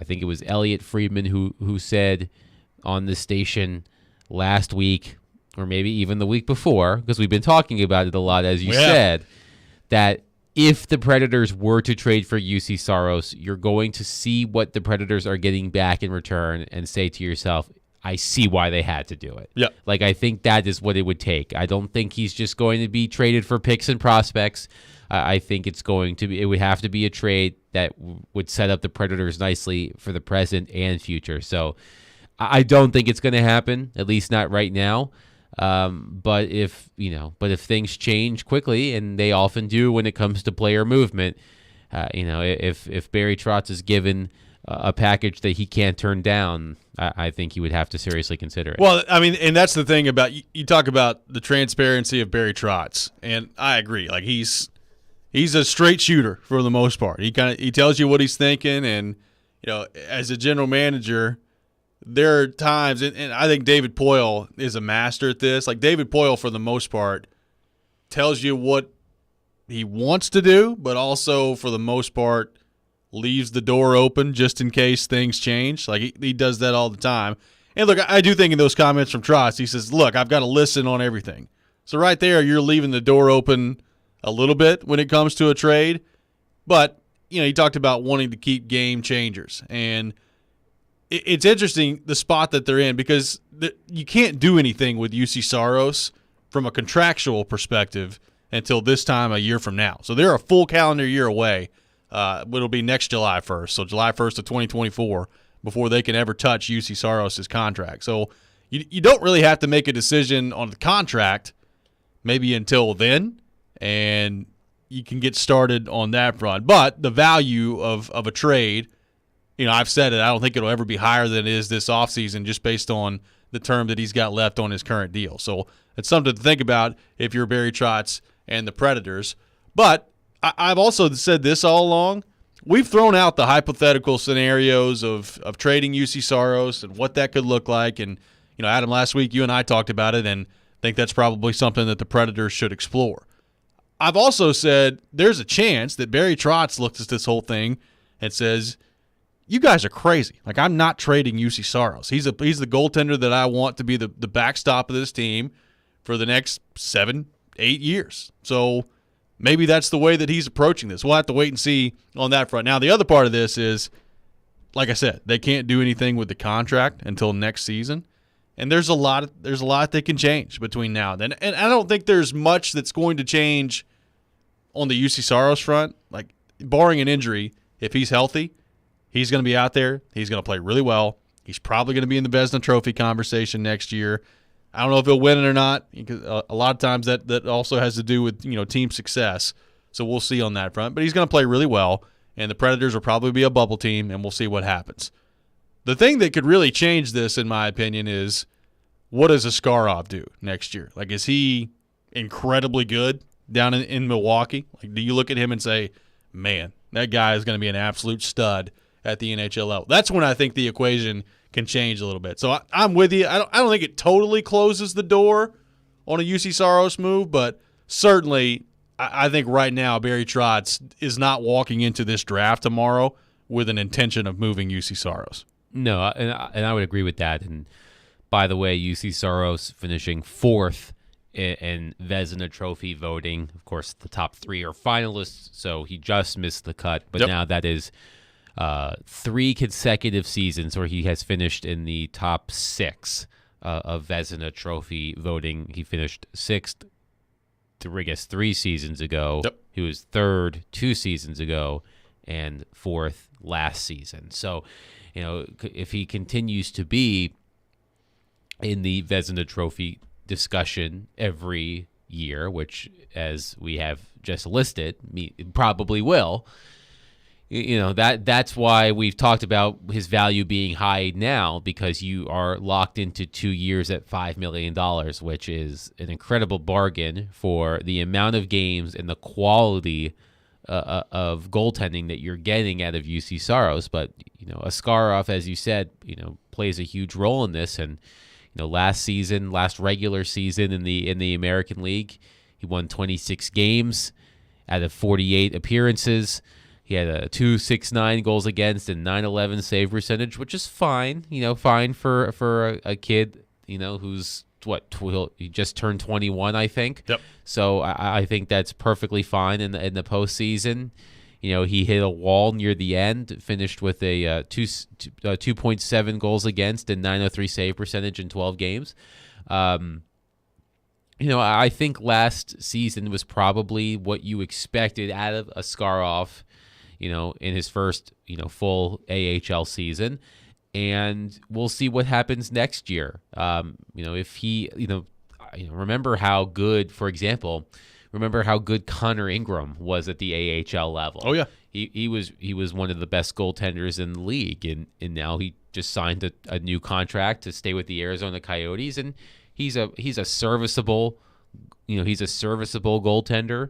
I think it was Elliot Friedman who said on the station last week, or maybe even the week before, because we've been talking about it a lot, as you said, that if the Predators were to trade for UC Saros, you're going to see what the Predators are getting back in return and say to yourself, I see why they had to do it. Yeah. Like, I think that is what it would take. I don't think he's just going to be traded for picks and prospects. I think it would have to be a trade that would set up the Predators nicely for the present and future. So I don't think it's going to happen, at least not right now. But if things change quickly, and they often do when it comes to player movement, if Barry Trotz is given a package that he can't turn down, I think he would have to seriously consider it. Well, I mean, and that's the thing about, you talk about the transparency of Barry Trotz, and I agree. Like, he's a straight shooter for the most part. He tells you what he's thinking, and as a general manager, there are times, and I think David Poile is a master at this. Like, David Poile, for the most part, tells you what he wants to do, but also, for the most part, leaves the door open just in case things change. Like, he does that all the time. And look, I do think in those comments from Trotz, he says, look, I've got to listen on everything. So right there, you're leaving the door open a little bit when it comes to a trade. But, you talked about wanting to keep game changers. And it's interesting the spot that they're in because you can't do anything with UC Saros from a contractual perspective until this time a year from now. So they're a full calendar year away. It'll be next July 1st, so July 1st of 2024, before they can ever touch UC Saros' contract. So you don't really have to make a decision on the contract maybe until then, and you can get started on that front. But the value of a trade, I've said it, I don't think it'll ever be higher than it is this offseason just based on the term that he's got left on his current deal. So it's something to think about if you're Barry Trotz and the Predators. But I've also said this all along. We've thrown out the hypothetical scenarios of trading UC Saros and what that could look like. And, Adam, last week you and I talked about it and think that's probably something that the Predators should explore. I've also said there's a chance that Barry Trotz looks at this whole thing and says, you guys are crazy. Like, I'm not trading UC Saros. He's the goaltender that I want to be the backstop of this team for the next 7-8 years. So maybe that's the way that he's approaching this. We'll have to wait and see on that front. Now, the other part of this is, like I said, they can't do anything with the contract until next season. And there's a lot that can change between now and then. And I don't think there's much that's going to change on the UC Saros front. Like, barring an injury, if he's healthy, he's going to be out there. He's going to play really well. He's probably going to be in the Vezina Trophy conversation next year. I don't know if he'll win it or not, because a lot of times that also has to do with team success. So we'll see on that front. But he's going to play really well, and the Predators will probably be a bubble team, and we'll see what happens. The thing that could really change this, in my opinion, is what does Askarov do next year? Like, is he incredibly good down in Milwaukee? Like, do you look at him and say, man, that guy is going to be an absolute stud at the NHL level? That's when I think the equation can change a little bit. So I'm with you. I don't think it totally closes the door on a UC Saros move, but certainly I think right now Barry Trotz is not walking into this draft tomorrow with an intention of moving UC Saros. No, and I would agree with that. And by the way, UC Saros finishing fourth in Vezina Trophy voting. Of course, the top three are finalists, so he just missed the cut. But now that is 3 consecutive seasons where he has finished in the top 6 of Vezina Trophy voting. He finished 6th, I guess, 3 seasons ago. He was 3rd 2 seasons ago, and 4th last season. So, if he continues to be in the Vezina Trophy discussion every year, which, as we have just listed, probably will, that's why we've talked about his value being high now, because you are locked into 2 years at $5 million, which is an incredible bargain for the amount of games and the quality of goaltending that you're getting out of UC Saros. But Askarov, as you said, plays a huge role in this. And last regular season in the American League, he won 26 games out of 48 appearances. He had a 2.69 goals against and 9.11 save percentage, which is fine. Fine for a kid. Who's he just turned 21, I think. Yep. So I think that's perfectly fine in the postseason. He hit a wall near the end, finished with a 2.7 goals against and 9.03 save percentage in 12 games. I think last season was probably what you expected out of Askarov, in his first, full AHL season. And we'll see what happens next year. If he, remember how good, for example, how good Connor Ingram was at the AHL level. Oh yeah, he was one of the best goaltenders in the league, and now he just signed a new contract to stay with the Arizona Coyotes, and he's a serviceable, goaltender.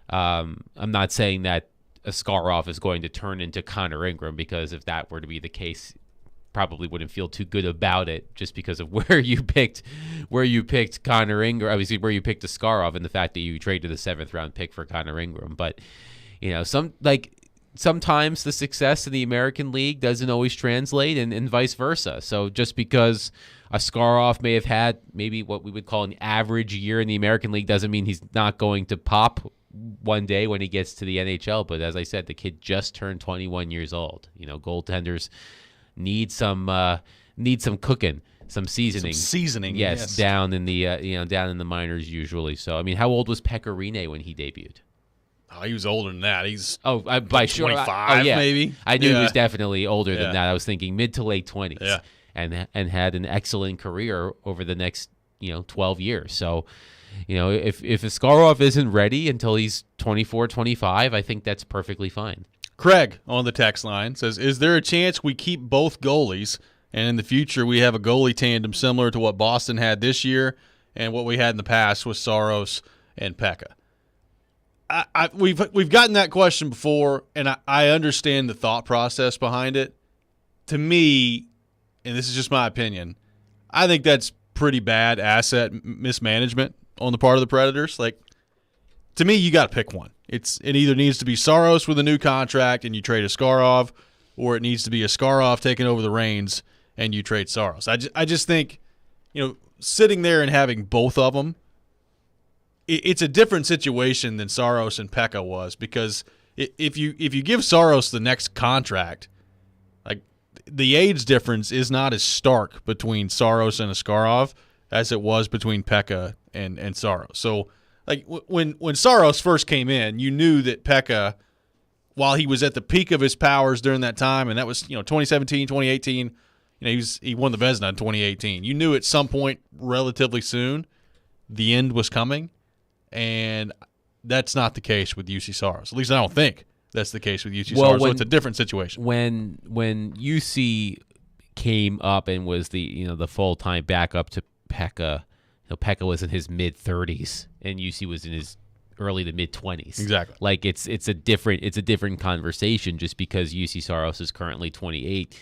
I'm not saying that Askarov is going to turn into Connor Ingram, because if that were to be the case, probably wouldn't feel too good about it, just because of where you picked Connor Ingram, obviously where you picked Askarov, and the fact that you traded the 7th round pick for Connor Ingram. But sometimes the success in the American League doesn't always translate, and vice versa. So just because Askarov may have had maybe what we would call an average year in the American League. Doesn't mean he's not going to pop one day when he gets to the NHL. But as I said, the kid just turned 21 years old. Goaltenders need some cooking, some seasoning. Some seasoning, yes. Down in the down in the minors usually. So I mean, how old was Pekka Rinne when he debuted? Oh, he was older than that. He's by sure 25 maybe. I knew he was definitely older than that. I was thinking mid to late 20s. Yeah. And had an excellent career over the next 12 years. So, if Askarov isn't ready until he's 24, 25, I think that's perfectly fine. Craig on the text line says, is there a chance we keep both goalies and in the future we have a goalie tandem similar to what Boston had this year and what we had in the past with Saros and Pekka? We've gotten that question before, and I understand the thought process behind it. To me, and this is just my opinion, I think that's pretty bad asset mismanagement on the part of the Predators. Like, to me, you got to pick one. It either needs to be Saros with a new contract and you trade Askarov, or it needs to be Askarov taking over the reins and you trade Saros. I just think, sitting there and having both of them, it's a different situation than Saros and Pekka was, because if you give Saros the next contract, like, the age difference is not as stark between Saros and Askarov as it was between Pekka and Saros. So, like, when Saros first came in, you knew that Pekka, while he was at the peak of his powers during that time, and that was 2017, 2018, he won the Vezina in 2018. You knew at some point relatively soon the end was coming, and that's not the case with UC Saros. At least I don't think that's the case with UC Saros. So it's a different situation. When UC came up and was the full-time backup to Pekka, Pekka was in his mid-30s and UC was in his early to mid-20s. Exactly. Like, it's a different conversation, just because UC Saros is currently 28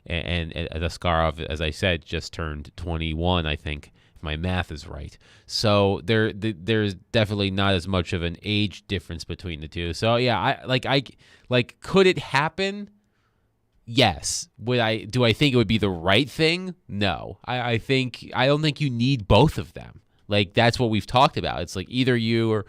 and Askarov, as I said, just turned 21, I think, if my math is right. So there's definitely not as much of an age difference between the two. So yeah, could it happen? Yes. Do I think it would be the right thing? No. I don't think you need both of them. Like, that's what we've talked about. It's like either you're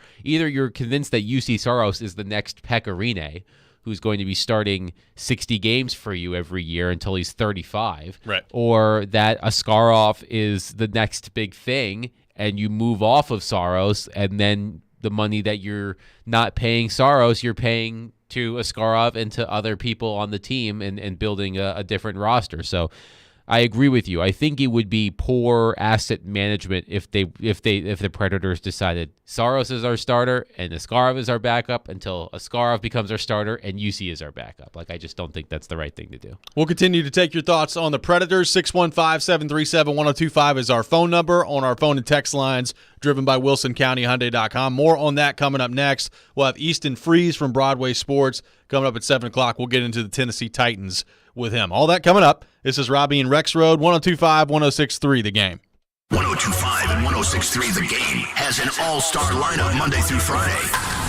convinced that UC Saros is the next Pekka Rinne, who's going to be starting 60 games for you every year until he's 35, right? Or that Askarov is the next big thing, and you move off of Saros, and then the money that you're not paying Saros, you're paying to Askarov and to other people on the team, and building a different roster. So I agree with you. I think it would be poor asset management if the Predators decided Saros is our starter and Askarov is our backup until Askarov becomes our starter and UC is our backup. Like, I just don't think that's the right thing to do. We'll continue to take your thoughts on the Predators. 615-737-1025 is our phone number on our phone and text lines, driven by WilsonCountyHyundai.com. More on that coming up next. We'll have Easton Freeze from Broadway Sports coming up at 7 o'clock. We'll get into the Tennessee Titans with him. All that coming up. This is Robby and Rexrode, 102.5, 106.3 The Game. 102.5 and 106.3 The Game has an all-star lineup Monday through Friday.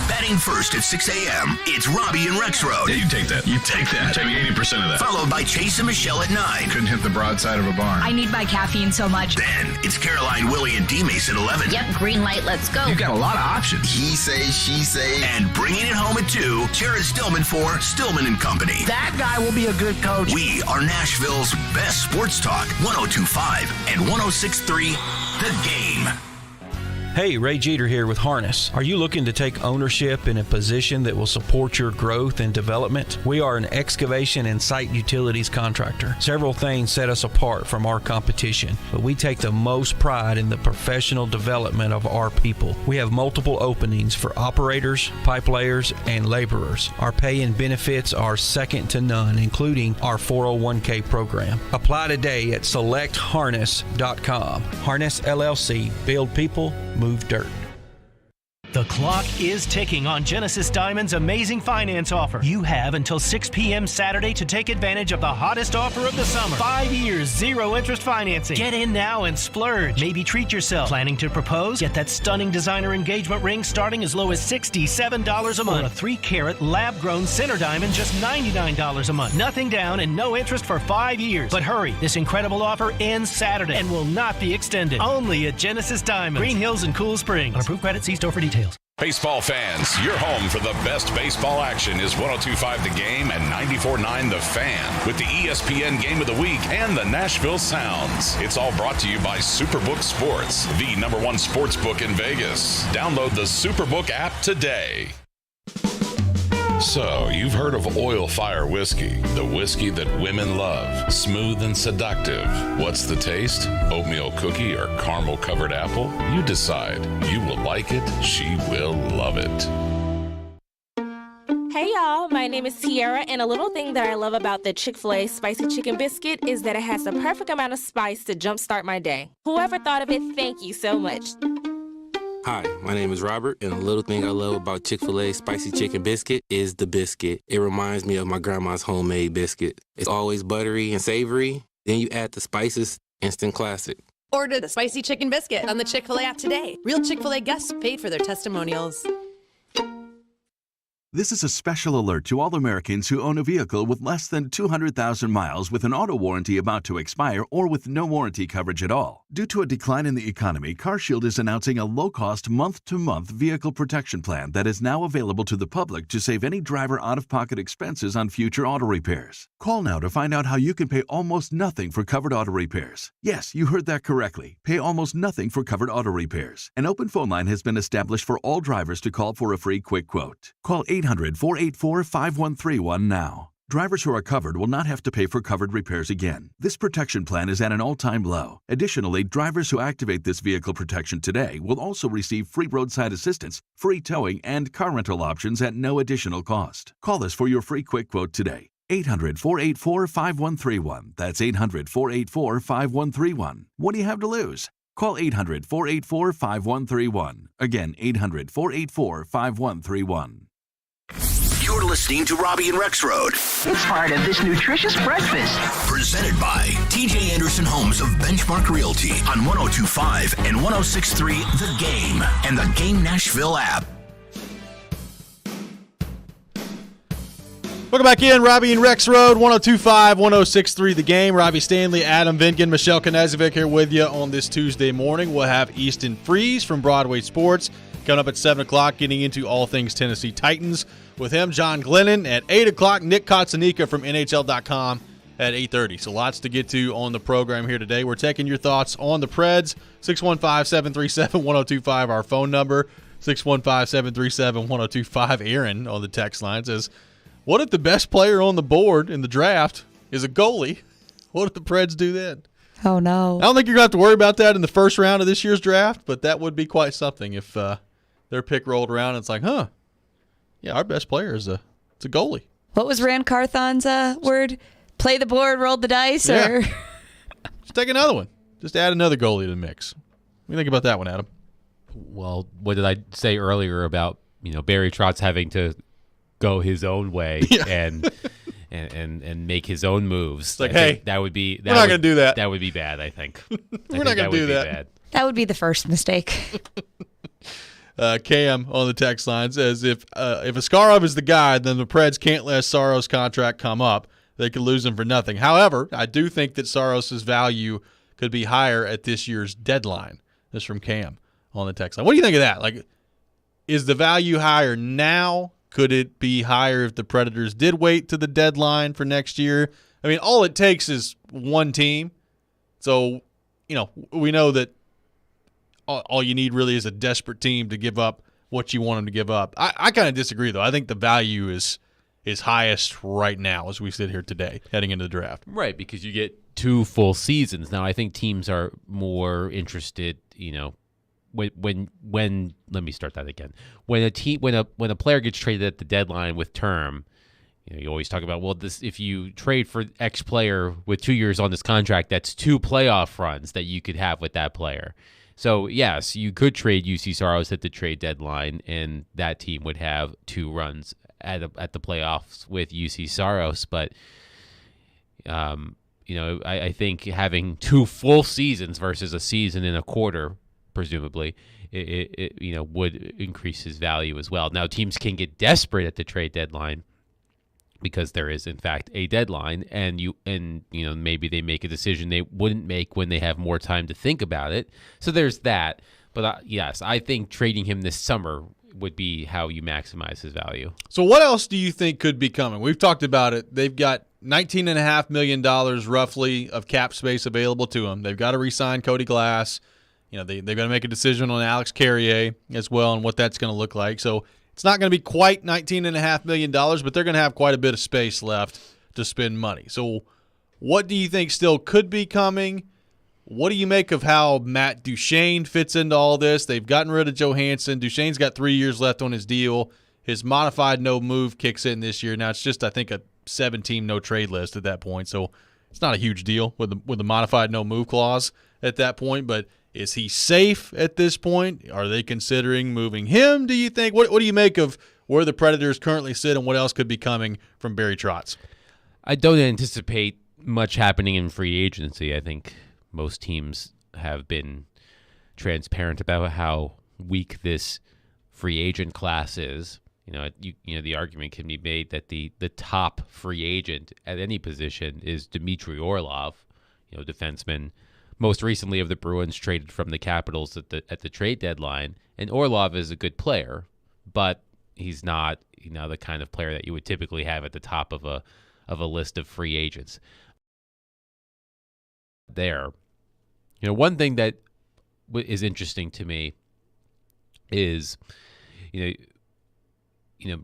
Batting first at 6 a.m., it's Robby and Rexrode. Yeah, you take that. You take that. Take 80% of that. Followed by Chase and Michelle at 9. Couldn't hit the broadside of a barn. I need my caffeine so much. Then it's Caroline, Willie, and D-Mace at 11. Yep, green light, let's go. You've got a lot of options. He say, she say. And bringing it home at 2, Jared Stillman for Stillman and Company. That guy will be a good coach. We are Nashville's best sports talk, 102.5 and 106.3 The Game. Hey, Ray Jeter here with Harness. Are you looking to take ownership in a position that will support your growth and development? We are an excavation and site utilities contractor. Several things set us apart from our competition, but we take the most pride in the professional development of our people. We have multiple openings for operators, pipe layers, and laborers. Our pay and benefits are second to none, including our 401k program. Apply today at selectharness.com. Harness LLC. Build people, move dirt. The clock is ticking on Genesis Diamond's amazing finance offer. You have until 6 p.m. Saturday to take advantage of the hottest offer of the summer. 5 years, 0 interest financing. Get in now and splurge. Maybe treat yourself. Planning to propose? Get that stunning designer engagement ring starting as low as $67 a month. Or a 3-carat lab-grown center diamond just $99 a month. Nothing down and no interest for 5 years. But hurry, this incredible offer ends Saturday and will not be extended. Only at Genesis Diamond, Green Hills and Cool Springs. On approved credit, see store for details. Baseball fans, your home for the best baseball action is 102.5 The Game and 94.9 The Fan with the ESPN Game of the Week and the Nashville Sounds. It's all brought to you by Superbook Sports, the #1 sports book in Vegas. Download the Superbook app today. So, you've heard of Oil Fire Whiskey, the whiskey that women love. Smooth and seductive. What's the taste? Oatmeal cookie or caramel covered apple? You decide. You will like it. She will love it. Hey y'all, my name is Tiara, and a little thing that I love about the Chick-fil-A Spicy Chicken Biscuit is that it has the perfect amount of spice to jumpstart my day. Whoever thought of it, thank you so much. Hi, my name is Robert, and a little thing I love about Chick-fil-A Spicy Chicken Biscuit is the biscuit. It reminds me of my grandma's homemade biscuit. It's always buttery and savory. Then you add the spices, instant classic. Order the Spicy Chicken Biscuit on the Chick-fil-A app today. Real Chick-fil-A guests paid for their testimonials. This is a special alert to all Americans who own a vehicle with less than 200,000 miles with an auto warranty about to expire or with no warranty coverage at all. Due to a decline in the economy, CarShield is announcing a low-cost month-to-month vehicle protection plan that is now available to the public to save any driver out-of-pocket expenses on future auto repairs. Call now to find out how you can pay almost nothing for covered auto repairs. Yes, you heard that correctly. Pay almost nothing for covered auto repairs. An open phone line has been established for all drivers to call for a free quick quote. Call 800-484-5131 now. Drivers who are covered will not have to pay for covered repairs again. This protection plan is at an all-time low. Additionally, drivers who activate this vehicle protection today will also receive free roadside assistance, free towing, and car rental options at no additional cost. Call us for your free quick quote today. 800-484-5131. That's 800-484-5131. What do you have to lose? Call 800-484-5131. Again, 800-484-5131. You're listening to Robby and Rexrode. It's part of this nutritious breakfast. Presented by TJ Anderson Homes of Benchmark Realty on 102.5 and 106.3 The Game and the Game Nashville app. Welcome back in, Robby and Rexrode, 102.5, 106.3 The Game. Robbie Stanley, Adam Vinkin, Michelle Knezovic here with you on this Tuesday morning. We'll have Easton Freeze from Broadway Sports coming up at 7 o'clock, getting into all things Tennessee Titans. With him, John Glennon at 8 o'clock, Nick Kotzanika from NHL.com at 8:30. So lots to get to on the program here today. We're taking your thoughts on the Preds, 615-737-1025, our phone number, 615-737-1025. Aaron on the text line says, what if the best player on the board in the draft is a goalie? What if the Preds do then? Oh, no. I don't think you're going to have to worry about that in the first round of this year's draft, but that would be quite something if their pick rolled around and it's like, yeah, our best player is a goalie. What was Rand Carthon's word? Play the board, roll the dice? Yeah. Or Just take another one. Just add another goalie to the mix. What do you think about that one, Adam? Well, what did I say earlier about, Barry Trotz having to go his own way and make his own moves? Like, hey, that would be we're not going to do that. That would be bad, I think. We're not going to do that. Bad. That would be the first mistake. Cam on the text line says if Askarov is the guy, then the Preds can't let Saros' contract come up. They could lose him for nothing. However, I do think that Saros' value could be higher at this year's deadline. This is from Cam on the text line. What do you think of that? Like, is the value higher now? Could it be higher if the Predators did wait to the deadline for next year? I mean, all it takes is one team. So, we know that all you need really is a desperate team to give up what you want them to give up. I kind of disagree, though. I think the value is highest right now as we sit here today, heading into the draft. Right, because you get 2 full seasons. Now, I think teams are more interested, when let me start that again. When a player gets traded at the deadline with term, you always talk about, if you trade for X player with 2 years on this contract, that's 2 playoff runs that you could have with that player. So, yes, you could trade UC Saros at the trade deadline, and that team would have 2 runs at the playoffs with UC Saros. But, I think having 2 full seasons versus a season and a quarter, presumably, it would increase his value as well. Now, teams can get desperate at the trade deadline because there is, in fact, a deadline, and maybe they make a decision they wouldn't make when they have more time to think about it. So there's that. But yes, I think trading him this summer would be how you maximize his value. So what else do you think could be coming? We've talked about it. They've got $19.5 million roughly of cap space available to them. They've got to re-sign Cody Glass. They're going to make a decision on Alex Carrier as well and what that's going to look like. So it's not going to be quite $19.5 million, but they're going to have quite a bit of space left to spend money. So what do you think still could be coming? What do you make of how Matt Duchene fits into all this? They've gotten rid of Johansson. Duchene's got 3 years left on his deal. His modified no-move kicks in this year. Now, it's just, I think, a 7-team no-trade list at that point, so it's not a huge deal with the modified no-move clause at that point, but is he safe at this point? Are they considering moving him, do you think? What do you make of where the Predators currently sit and what else could be coming from Barry Trotz? I don't anticipate much happening in free agency. I think most teams have been transparent about how weak this free agent class is. The argument can be made that the top free agent at any position is Dmitry Orlov, defenseman, most recently of the Bruins, traded from the Capitals at the trade deadline. And Orlov is a good player, but he's not the kind of player that you would typically have at the top of a list of free agents. There, one thing that is interesting to me is,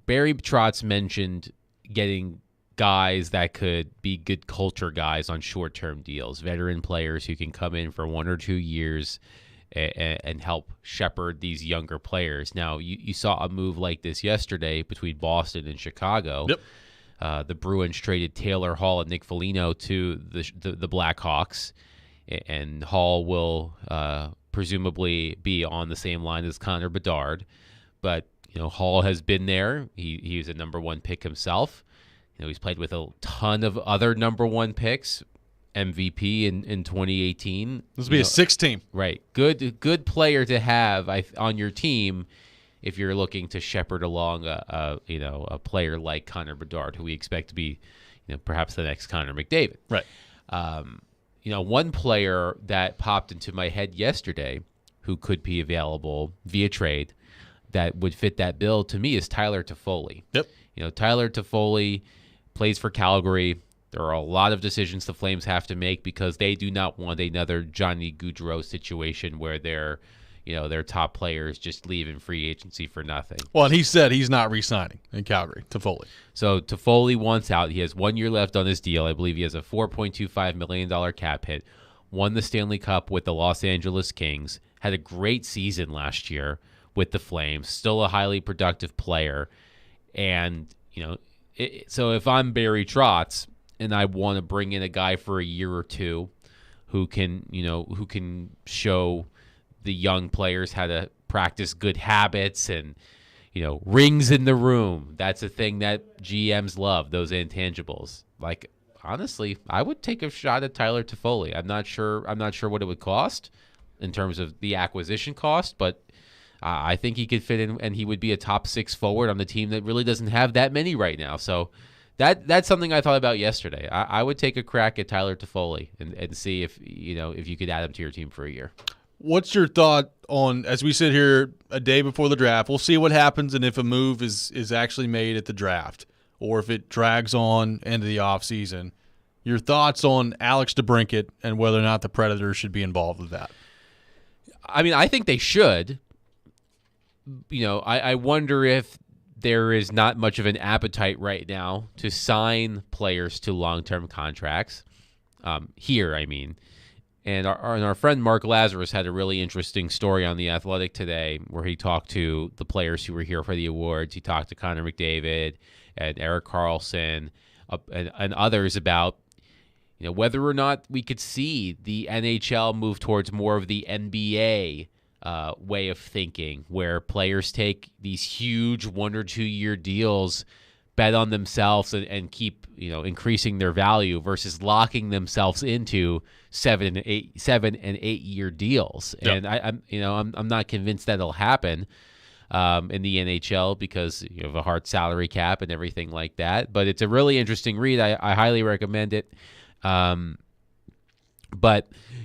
Barry Trotz mentioned getting guys that could be good culture guys on short-term deals, veteran players who can come in for 1 or 2 years and help shepherd these younger players. Now, you saw a move like this yesterday between Boston and Chicago. Yep. The Bruins traded Taylor Hall and Nick Foligno to the Blackhawks, and Hall will presumably be on the same line as Connor Bedard. But Hall has been there. He was a number 1 pick himself. He's played with a ton of other number 1 picks, MVP in 2018. This will be a 6 team. Right. Good player to have on your team if you're looking to shepherd along a player like Connor Bedard, who we expect to be perhaps the next Connor McDavid. Right. One player that popped into my head yesterday who could be available via trade that would fit that bill to me is Tyler Toffoli. Yep. Tyler Toffoli plays for Calgary. There are a lot of decisions the Flames have to make because they do not want another Johnny Gaudreau situation where their top players just leave in free agency for nothing. Well, and he said he's not re-signing in Calgary, Toffoli. So Toffoli wants out. He has 1 year left on his deal. I believe he has a $4.25 million cap hit. Won the Stanley Cup with the Los Angeles Kings. Had a great season last year with the Flames. Still a highly productive player. And, so if I'm Barry Trotz and I want to bring in a guy for a year or two who can show the young players how to practice good habits and, rings in the room. That's a thing that GMs love, those intangibles. Like, honestly, I would take a shot at Tyler Toffoli. I'm not sure what it would cost in terms of the acquisition cost, but I think he could fit in, and he would be a top 6 forward on the team that really doesn't have that many right now. So that's something I thought about yesterday. I would take a crack at Tyler Toffoli and see if you could add him to your team for a year. What's your thought on, as we sit here a day before the draft, we'll see what happens and if a move is actually made at the draft or if it drags on into the offseason. Your thoughts on Alex DeBrincat and whether or not the Predators should be involved with that? I mean, I think they should. I wonder if there is not much of an appetite right now to sign players to long-term contracts. Here, I mean. And our friend Mark Lazarus had a really interesting story on The Athletic today where he talked to the players who were here for the awards. He talked to Connor McDavid and Erik Karlsson and others about whether or not we could see the NHL move towards more of the NBA way of thinking, where players take these huge 1 or 2 year deals, bet on themselves, and keep increasing their value versus locking themselves into 7 and 8 year deals. Yep. And I'm not convinced that'll happen in the NHL because you have a hard salary cap and everything like that. But it's a really interesting read. I highly recommend it. But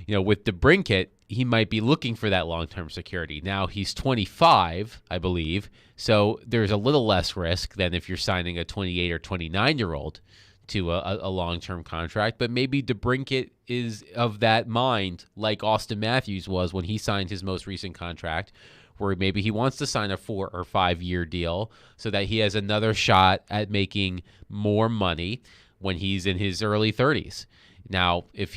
with DeBrincat, he might be looking for that long-term security. Now he's 25, I believe, so there's a little less risk than if you're signing a 28 or 29-year-old to a long-term contract. But maybe DeBrincat is of that mind, like Austin Matthews was when he signed his most recent contract, where maybe he wants to sign a 4 or 5 year deal so that he has another shot at making more money when he's in his early 30s. Now, if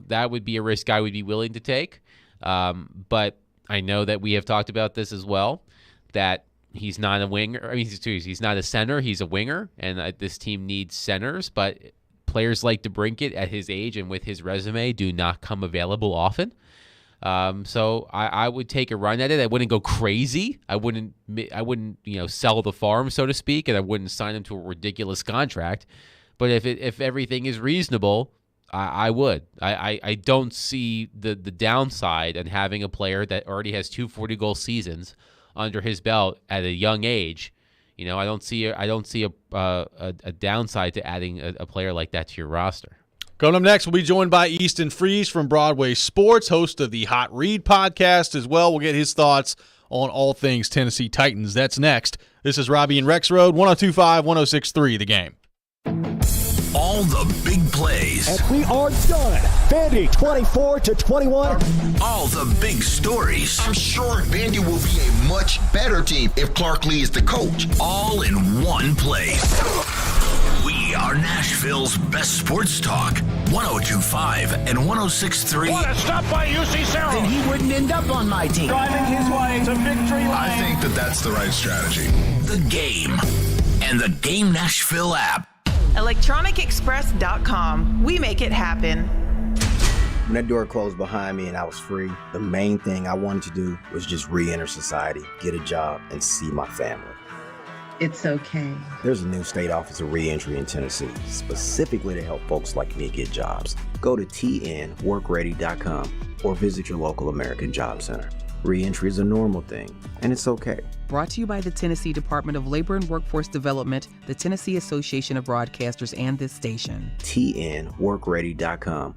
that would be a risk I would be willing to take. But I know that we have talked about this as well, that he's not a winger. He's not a center. He's a winger, and this team needs centers. But players like DeBrincat at his age and with his resume do not come available often. So I would take a run at it. I wouldn't go crazy. I wouldn't sell the farm, so to speak, and I wouldn't sign him to a ridiculous contract. But if everything is reasonable, I would. I don't see the downside in having a player that already has 2 40-goal seasons under his belt at a young age. I don't see a downside to adding a player like that to your roster. Coming up next, we'll be joined by Easton Freeze from Broadway Sports, host of the Hot Read podcast as well. We'll get his thoughts on all things Tennessee Titans. That's next. This is Robby and Rexrode, 102.5, 106.3 The Game. All the big plays. And we are done. Vandy 24-21. All the big stories. I'm sure Vandy will be a much better team if Clark Lee is the coach. All in one place. We are Nashville's best sports talk. 102.5 and 106.3. What a stop by UC Sarah. Then he wouldn't end up on my team. Driving his way to victory lane. I think that's the right strategy. The Game and the Game Nashville app. ElectronicExpress.com. We make it happen. When that door closed behind me and I was free, the main thing I wanted to do was just re-enter society, get a job, and see my family. It's okay. There's a new state office of re-entry in Tennessee, specifically to help folks like me get jobs. Go to tnworkready.com or visit your local American Job Center. Re-entry is a normal thing, and it's okay. Brought to you by the Tennessee Department of Labor and Workforce Development, the Tennessee Association of Broadcasters, and this station. tnworkready.com.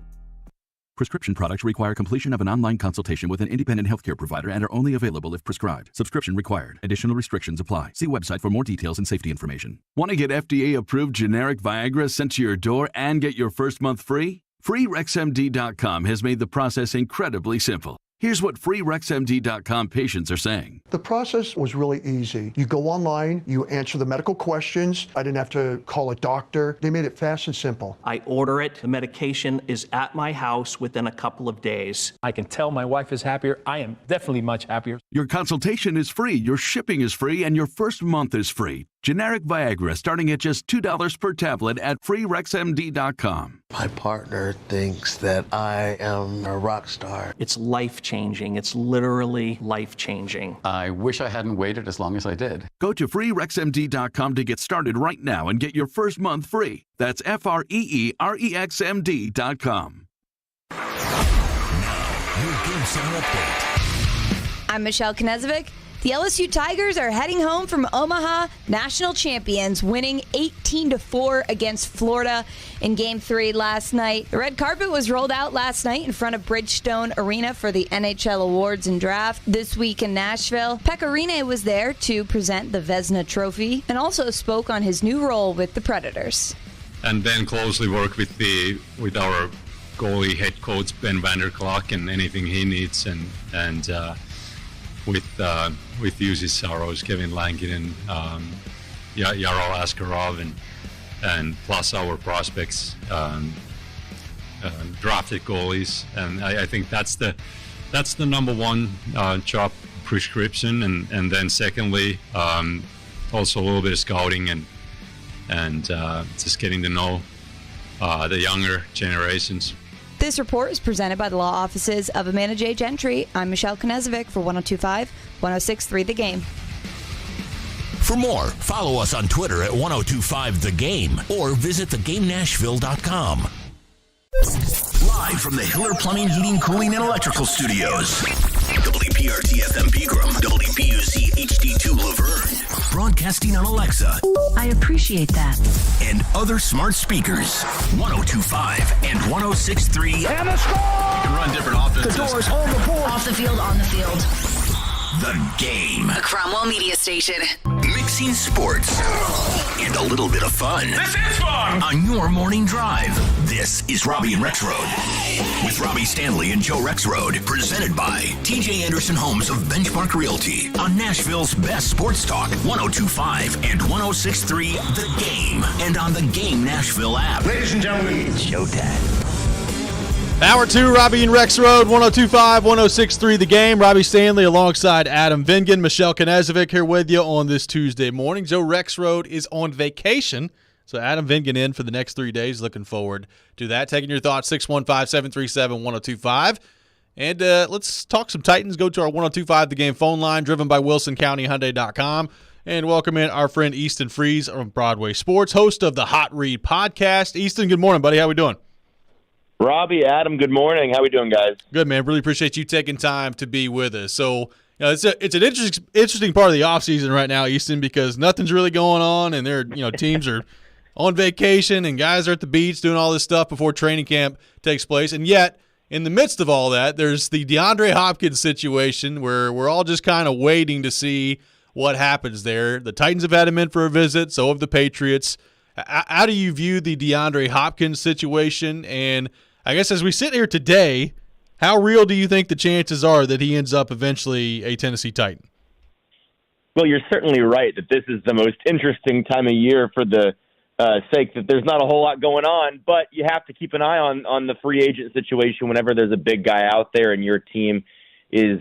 Prescription products require completion of an online consultation with an independent healthcare provider and are only available if prescribed. Subscription required. Additional restrictions apply. See website for more details and safety information. Want to get FDA-approved generic Viagra sent to your door and get your first month free? FreeRexMD.com has made the process incredibly simple. Here's what FreeRexMD.com patients are saying. The process was really easy. You go online, you answer the medical questions. I didn't have to call a doctor. They made it fast and simple. I order it. The medication is at my house within a couple of days. I can tell my wife is happier. I am definitely much happier. Your consultation is free, your shipping is free, and your first month is free. Generic Viagra starting at just $2 per tablet at FreeRexMD.com. My partner thinks that I am a rock star. It's life-changing. It's literally life-changing. I wish I hadn't waited as long as I did. Go to FreeRexMD.com to get started right now and get your first month free. That's FreeRexMD.com. Now, your Game Center update. I'm Michelle Knezovic. The LSU Tigers are heading home from Omaha, national champions, winning 18-4 against Florida in Game 3 last night. The red carpet was rolled out last night in front of Bridgestone Arena for the NHL Awards and Draft. This week in Nashville, Pekka Rinne was there to present the Vezina Trophy and also spoke on his new role with the Predators. And then closely work with our goalie head coach Ben Vanderklok and anything he needs, and with Jussi Saros, Kevin Lankinen, Yaro Askarov, and plus our prospects, drafted goalies, and I think that's the number one job prescription, and then secondly, also a little bit of scouting and just getting to know the younger generations. This report is presented by the law offices of Amanda J. Gentry. I'm Michelle Konezovic for 102.5, 106.3 The Game. For more, follow us on Twitter at 1025thegame or visit thegamenashville.com. Live from the Hiller Plumbing, Heating, Cooling, and Electrical Studios. WPRT FM Pegram, WPUC HD2 Laverne. Broadcasting on Alexa. I appreciate that. And other smart speakers. 1025 and 1063. And the score! You can run different offenses. The doors on the board. Off the field, on the field. The Game. A Cromwell Media Station. Mixing sports and a little bit of fun. This is fun! On your morning drive. This is Robby and Rexrode. With Robby Stanley and Joe Rexrode. Presented by TJ Anderson Homes of Benchmark Realty. On Nashville's best sports talk. 1025 and 1063 The Game. And on the Game Nashville app. Ladies and gentlemen, it's showtime. Hour 2, Robby and Rexrode, 102.5, 106.3 The Game. Robby Stanley alongside Adam Vingan. Michelle Konezovic here with you on this Tuesday morning. Joe Rexrode is on vacation, so Adam Vingan in for the next 3 days. Looking forward to that. Taking your thoughts, 615-737-1025. And let's talk some Titans. Go to our 102.5 The Game phone line, driven by WilsonCountyHyundai.com. And welcome in our friend Easton Freeze from Broadway Sports, host of the Hot Read podcast. Easton, good morning, buddy. How we doing? Robby, Adam, good morning. How we doing, guys? Good, man. Really appreciate you taking time to be with us. So, it's an interesting part of the offseason right now, Easton, because nothing's really going on, and teams are on vacation, and guys are at the beach doing all this stuff before training camp takes place. And yet, in the midst of all that, there's the DeAndre Hopkins situation where we're all just kind of waiting to see what happens there. The Titans have had him in for a visit, so have the Patriots. How do you view the DeAndre Hopkins situation? And I guess as we sit here today, how real do you think the chances are that he ends up eventually a Tennessee Titan? Well, you're certainly right that this is the most interesting time of year for the sake that there's not a whole lot going on, but you have to keep an eye on the free agent situation whenever there's a big guy out there and your team is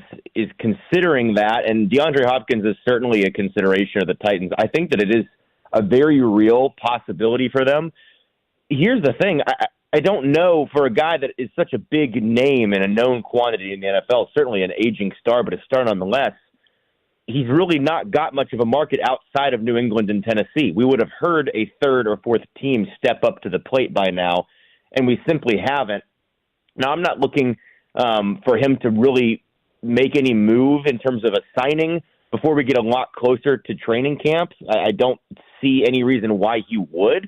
considering that. And DeAndre Hopkins is certainly a consideration of the Titans. I think that it is a very real possibility for them. Here's the thing. I don't know, for a guy that is such a big name and a known quantity in the NFL, certainly an aging star, but a star nonetheless, he's really not got much of a market outside of New England and Tennessee. We would have heard a third or fourth team step up to the plate by now, and we simply haven't. Now, I'm not looking for him to really make any move in terms of a signing before we get a lot closer to training camp. I don't see any reason why he would.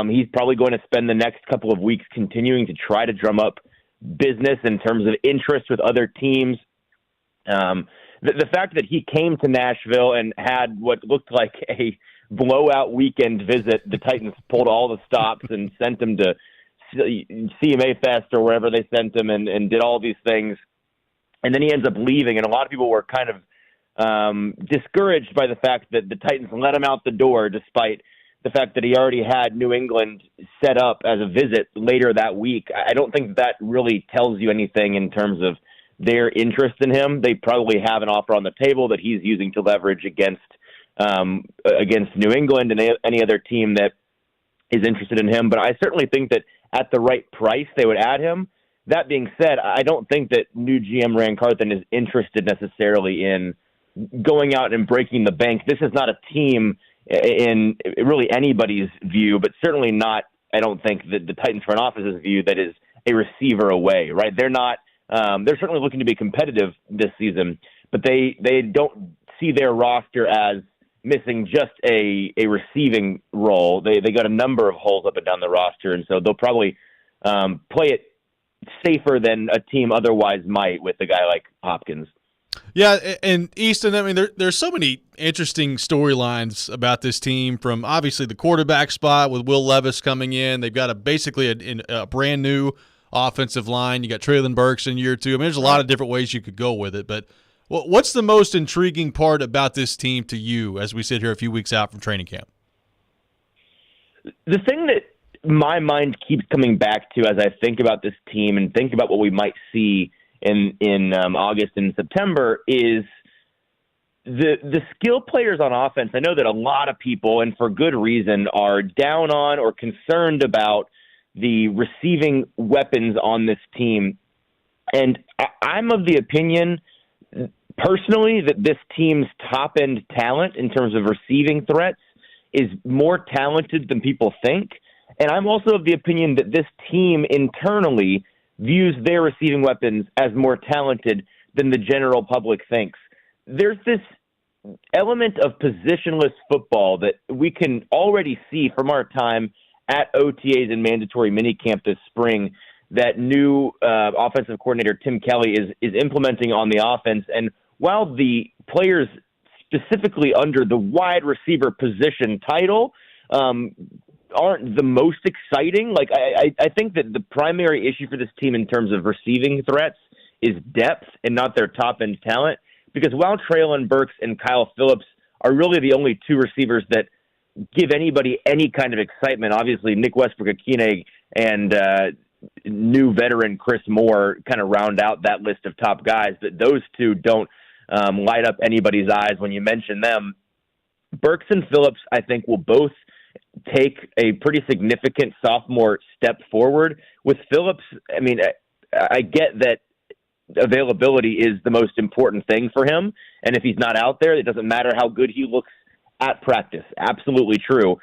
He's probably going to spend the next couple of weeks continuing to try to drum up business in terms of interest with other teams. The fact that he came to Nashville and had what looked like a blowout weekend visit, the Titans pulled all the stops and sent him to CMA Fest or wherever they sent him and did all these things. And then he ends up leaving, and a lot of people were kind of discouraged by the fact that the Titans let him out the door despite the fact that he already had New England set up as a visit later that week. I don't think that really tells you anything in terms of their interest in him. They probably have an offer on the table that he's using to leverage against New England and any other team that is interested in him. But I certainly think that at the right price, they would add him. That being said, I don't think that new GM Ran Carthon is interested necessarily in going out and breaking the bank. This is not a team in really anybody's view, but certainly not, I don't think, that the Titans front office's view that is a receiver away, right? They're not, they're certainly looking to be competitive this season, but they don't see their roster as missing just a receiving role. They got a number of holes up and down the roster, and so they'll probably play it safer than a team otherwise might with a guy like Hopkins. Yeah, and Easton, I mean, there's so many interesting storylines about this team, from obviously the quarterback spot with Will Levis coming in. They've got basically a brand new offensive line. You got Treylon Burks in year two. I mean, there's a lot of different ways you could go with it. But what's the most intriguing part about this team to you as we sit here a few weeks out from training camp? The thing that my mind keeps coming back to as I think about this team and think about what we might see in August and September is the skill players on offense. I know that a lot of people, and for good reason, are down on or concerned about the receiving weapons on this team. And I'm of the opinion, personally, that this team's top-end talent in terms of receiving threats is more talented than people think. And I'm also of the opinion that this team internally views their receiving weapons as more talented than the general public thinks. There's this element of positionless football that we can already see from our time at OTAs and mandatory minicamp this spring that new offensive coordinator Tim Kelly is implementing on the offense. And while the players specifically under the wide receiver position title aren't the most exciting, like I think that the primary issue for this team in terms of receiving threats is depth and not their top-end talent. Because while Treylon Burks and Kyle Phillips are really the only two receivers that give anybody any kind of excitement, obviously Nick Westbrook-Akine and new veteran Chris Moore kind of round out that list of top guys, but those two don't light up anybody's eyes when you mention them. Burks and Phillips, I think, will both take a pretty significant sophomore step forward. With Phillips, I mean, I get that availability is the most important thing for him, and if he's not out there, it doesn't matter how good he looks at practice. Absolutely true.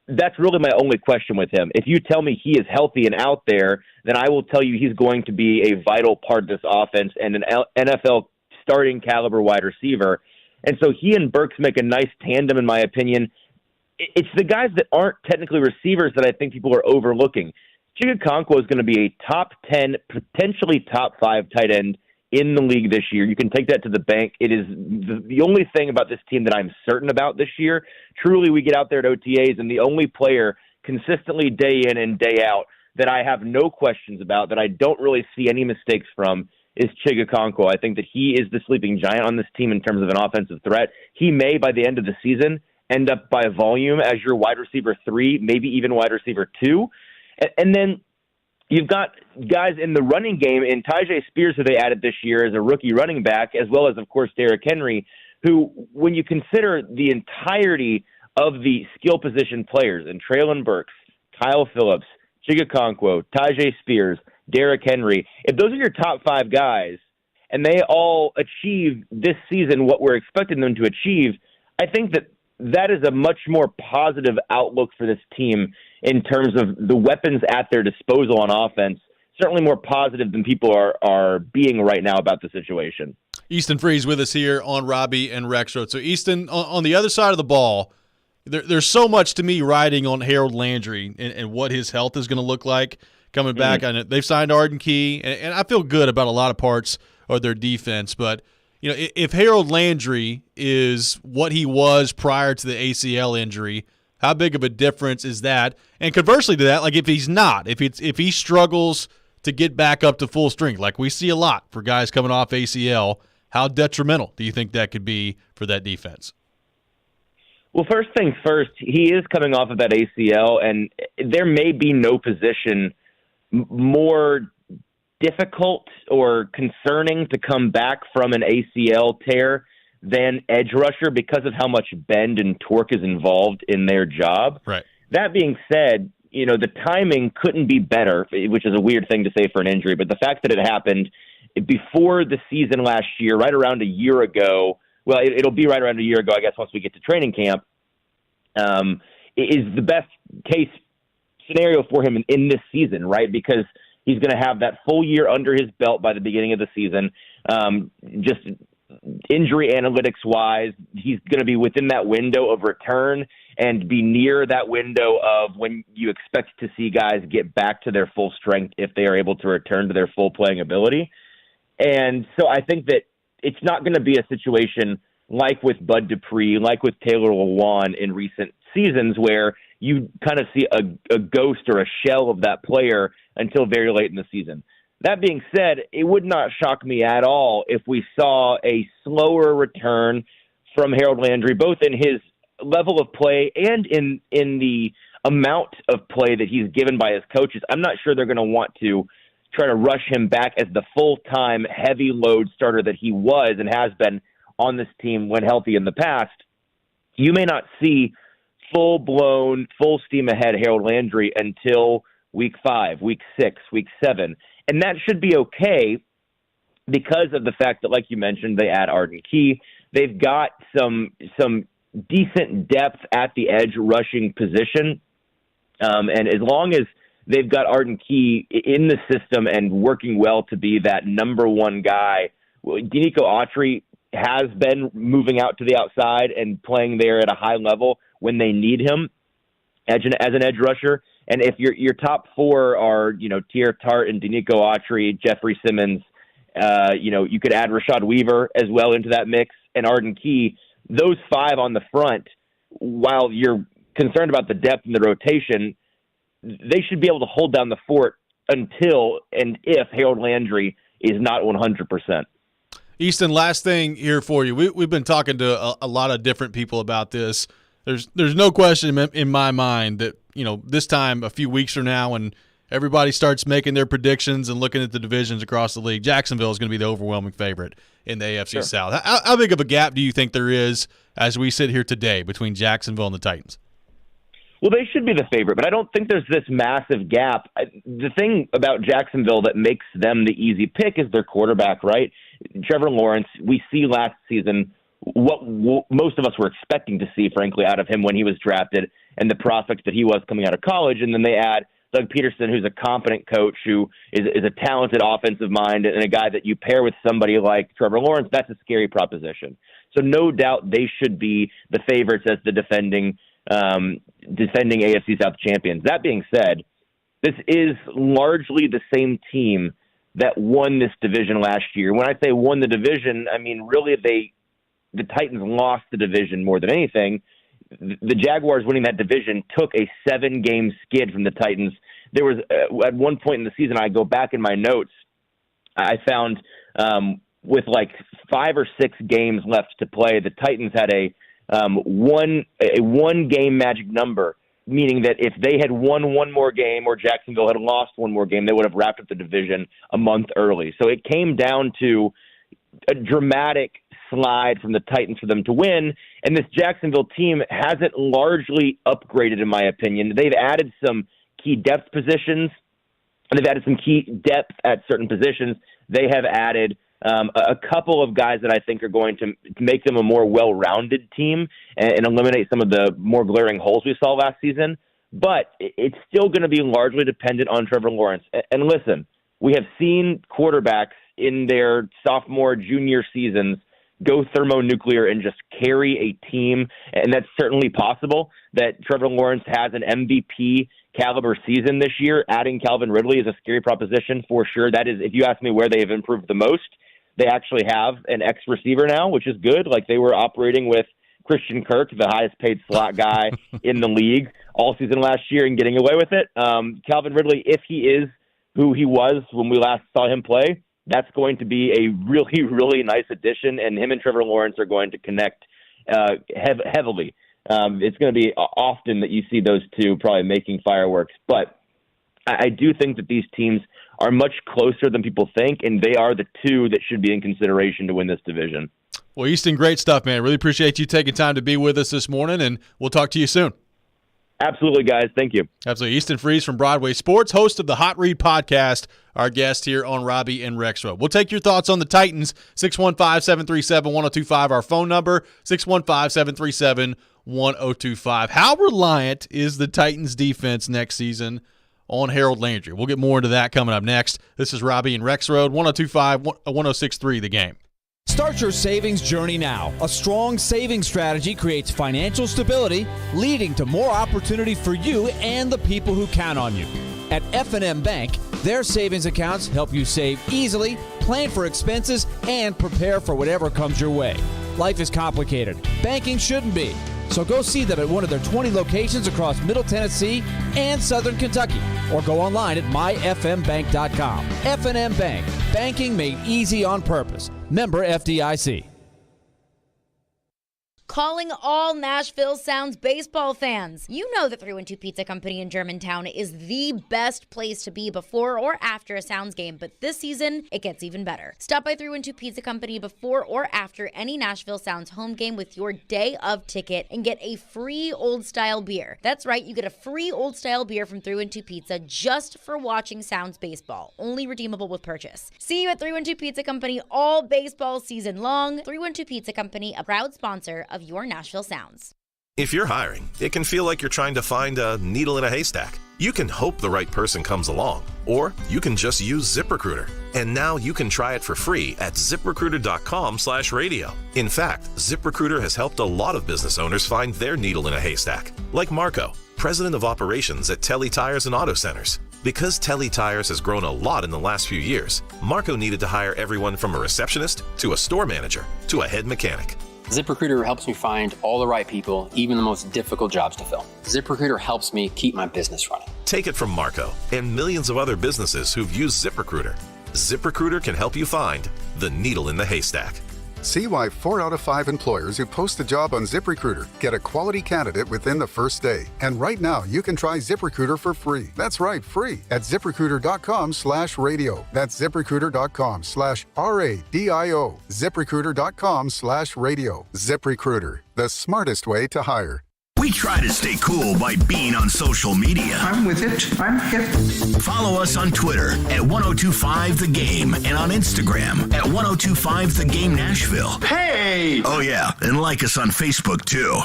That's really my only question with him. If you tell me he is healthy and out there, then I will tell you he's going to be a vital part of this offense and an NFL starting caliber wide receiver. And so he and Burks make a nice tandem, in my opinion. It's the guys that aren't technically receivers that I think people are overlooking. Chigakonkwo is going to be a top 10, potentially top 5 tight end in the league this year. You can take that to the bank. It is the only thing about this team that I'm certain about this year. Truly, we get out there at OTAs, and the only player consistently day in and day out that I have no questions about, that I don't really see any mistakes from, is Chigakonkwo. I think that he is the sleeping giant on this team in terms of an offensive threat. He may, by the end of the season, end up by volume as your wide receiver 3, maybe even wide receiver 2. And then you've got guys in the running game in Tyjae Spears, who they added this year as a rookie running back, as well as, of course, Derrick Henry, who, when you consider the entirety of the skill position players, and Treylon Burks, Kyle Phillips, Chigakonkwo, Tyjae Spears, Derrick Henry, if those are your top 5 guys and they all achieve this season what we're expecting them to achieve, I think that is a much more positive outlook for this team in terms of the weapons at their disposal on offense. Certainly more positive than people are being right now about the situation. Easton Freeze with us here on Robby and Rexrode. So, Easton, on the other side of the ball, there's so much to me riding on Harold Landry and what his health is going to look like coming back. I know they've signed Arden Key, and I feel good about a lot of parts of their defense. But, you know, if Harold Landry is what he was prior to the ACL injury, how big of a difference is that? And conversely to that, like if he's not, if he struggles to get back up to full strength, like we see a lot for guys coming off ACL, how detrimental do you think that could be for that defense? Well, first things first, he is coming off of that ACL, and there may be no position more difficult or concerning to come back from an ACL tear than edge rusher because of how much bend and torque is involved in their job. Right. That being said, you know, the timing couldn't be better, which is a weird thing to say for an injury, but the fact that it happened before the season last year, right around a year ago, well, it'll be right around a year ago, I guess, once we get to training camp, is the best case scenario for him in this season, right? Because he's going to have that full year under his belt by the beginning of the season. Just injury analytics-wise, he's going to be within that window of return and be near that window of when you expect to see guys get back to their full strength if they are able to return to their full playing ability. And so I think that it's not going to be a situation like with Bud Dupree, like with Taylor Lewan in recent seasons, where you kind of see a ghost or a shell of that player until very late in the season. That being said, it would not shock me at all if we saw a slower return from Harold Landry, both in his level of play and in the amount of play that he's given by his coaches. I'm not sure they're going to want to try to rush him back as the full-time heavy load starter that he was and has been on this team when healthy in the past. You may not see full-blown, full steam ahead Harold Landry until week 5, week 6, week 7. And that should be okay because of the fact that, like you mentioned, they add Arden Key. They've got some decent depth at the edge rushing position. And as long as they've got Arden Key in the system and working well to be that number one guy, Denico Autry has been moving out to the outside and playing there at a high level when they need him as an edge rusher. And if your top 4 are, Tier Tart and Denico Autry, Jeffrey Simmons, you could add Rashad Weaver as well into that mix and Arden Key. Those 5 on the front, while you're concerned about the depth in the rotation, they should be able to hold down the fort until and if Harold Landry is not 100%. Easton, last thing here for you. We've been talking to a lot of different people about this. There's no question in my mind that, this time a few weeks from now when everybody starts making their predictions and looking at the divisions across the league, Jacksonville is going to be the overwhelming favorite in the AFC South. How big of a gap do you think there is as we sit here today between Jacksonville and the Titans? Well, they should be the favorite, but I don't think there's this massive gap. The thing about Jacksonville that makes them the easy pick is their quarterback, right? Trevor Lawrence, we see last season what most of us were expecting to see, frankly, out of him when he was drafted and the prospect that he was coming out of college. And then they add Doug Peterson, who's a competent coach, who is a talented offensive mind and a guy that you pair with somebody like Trevor Lawrence. That's a scary proposition. So no doubt they should be the favorites as the defending AFC South champions. That being said, this is largely the same team that won this division last year. When I say won the division, I mean really the Titans lost the division more than anything. The Jaguars winning that division took a 7-game skid from the Titans. There was at one point in the season, I go back in my notes, I found with like 5 or 6 games left to play, the Titans had a one game magic number, meaning that if they had won one more game or Jacksonville had lost one more game, they would have wrapped up the division a month early. So it came down to a dramatic slide from the Titans for them to win. And this Jacksonville team hasn't largely upgraded, in my opinion. They've added some key depth positions, and they've added some key depth at certain positions. They have added a couple of guys that I think are going to make them a more well-rounded team and eliminate some of the more glaring holes we saw last season. But it's still going to be largely dependent on Trevor Lawrence. And listen, we have seen quarterbacks in their sophomore, junior seasons go thermonuclear and just carry a team, and that's certainly possible. That Trevor Lawrence has an MVP caliber season this year. Adding Calvin Ridley is a scary proposition for sure. That is, if you ask me where they have improved the most, they actually have an ex-receiver now, which is good. Like they were operating with Christian Kirk, the highest paid slot guy in the league all season last year, and getting away with it. Calvin Ridley, if he is who he was when we last saw him play, that's going to be a really, really nice addition, and him and Trevor Lawrence are going to connect heavily. It's going to be often that you see those two probably making fireworks, but I do think that these teams are much closer than people think, and they are the two that should be in consideration to win this division. Well, Easton, great stuff, man. Really appreciate you taking time to be with us this morning, and we'll talk to you soon. Absolutely, guys. Thank you. Absolutely. Easton Freeze from Broadway Sports, host of the Hot Read podcast, our guest here on Robby and Rexrode. We'll take your thoughts on the Titans, 615-737-1025, our phone number, 615-737-1025. How reliant is the Titans defense next season on Harold Landry? We'll get more into that coming up next. This is Robby and Rexrode, 102.5-106.3 The Game. Start your savings journey now. A strong savings strategy creates financial stability, leading to more opportunity for you and the people who count on you. At F&M Bank, their savings accounts help you save easily, plan for expenses, and prepare for whatever comes your way. Life is complicated. Banking shouldn't be. So go see them at one of their 20 locations across Middle Tennessee and Southern Kentucky, or go online at myfmbank.com. F&M Bank, banking made easy on purpose. Member FDIC. Calling all Nashville Sounds baseball fans. You know the 312 Pizza Company in Germantown is the best place to be before or after a Sounds game, but this season, it gets even better. Stop by 312 Pizza Company before or after any Nashville Sounds home game with your day of ticket and get a free old-style beer. That's right, you get a free old-style beer from 312 Pizza just for watching Sounds baseball. Only redeemable with purchase. See you at 312 Pizza Company all baseball season long. 312 Pizza Company, a proud sponsor of your Nashville Sounds. If you're hiring, it can feel like you're trying to find a needle in a haystack. You can hope the right person comes along, or you can just use ZipRecruiter. And now you can try it for free at ZipRecruiter.com/radio. In fact, ZipRecruiter has helped a lot of business owners find their needle in a haystack, like Marco, president of operations at Telly Tires and Auto Centers. Because Telly Tires has grown a lot in the last few years, Marco needed to hire everyone from a receptionist to a store manager to a head mechanic. ZipRecruiter helps me find all the right people, even the most difficult jobs to fill. ZipRecruiter helps me keep my business running. Take it from Marco and millions of other businesses who've used ZipRecruiter. ZipRecruiter can help you find the needle in the haystack. See why 4 out of 5 employers who post a job on ZipRecruiter get a quality candidate within the first day. And right now, you can try ZipRecruiter for free. That's right, free at ZipRecruiter.com/radio. That's ZipRecruiter.com/RADIO. ZipRecruiter.com/radio. ZipRecruiter, the smartest way to hire. We try to stay cool by being on social media. I'm with it. I'm hip. Follow us on Twitter at 1025 The Game and on Instagram at 1025 The Game Nashville. Hey! Oh, yeah. And like us on Facebook, too.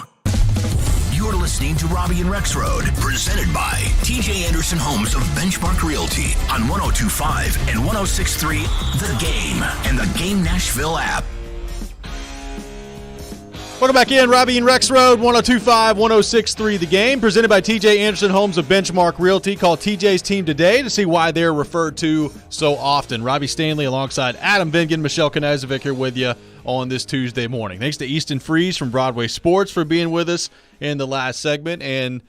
You're listening to Robby and Rexrode, presented by TJ Anderson Homes of Benchmark Realty on 1025 and 1063 The Game and the Game Nashville app. Welcome back in, Robby and Rexrode, 1025, 1063 The Game, presented by TJ Anderson Homes of Benchmark Realty. Call TJ's team today to see why they're referred to so often. Robbie Stanley alongside Adam Vingan, Michelle Knezovic here with you on this Tuesday morning. Thanks to Easton Freeze from Broadway Sports for being with us in the last segment. And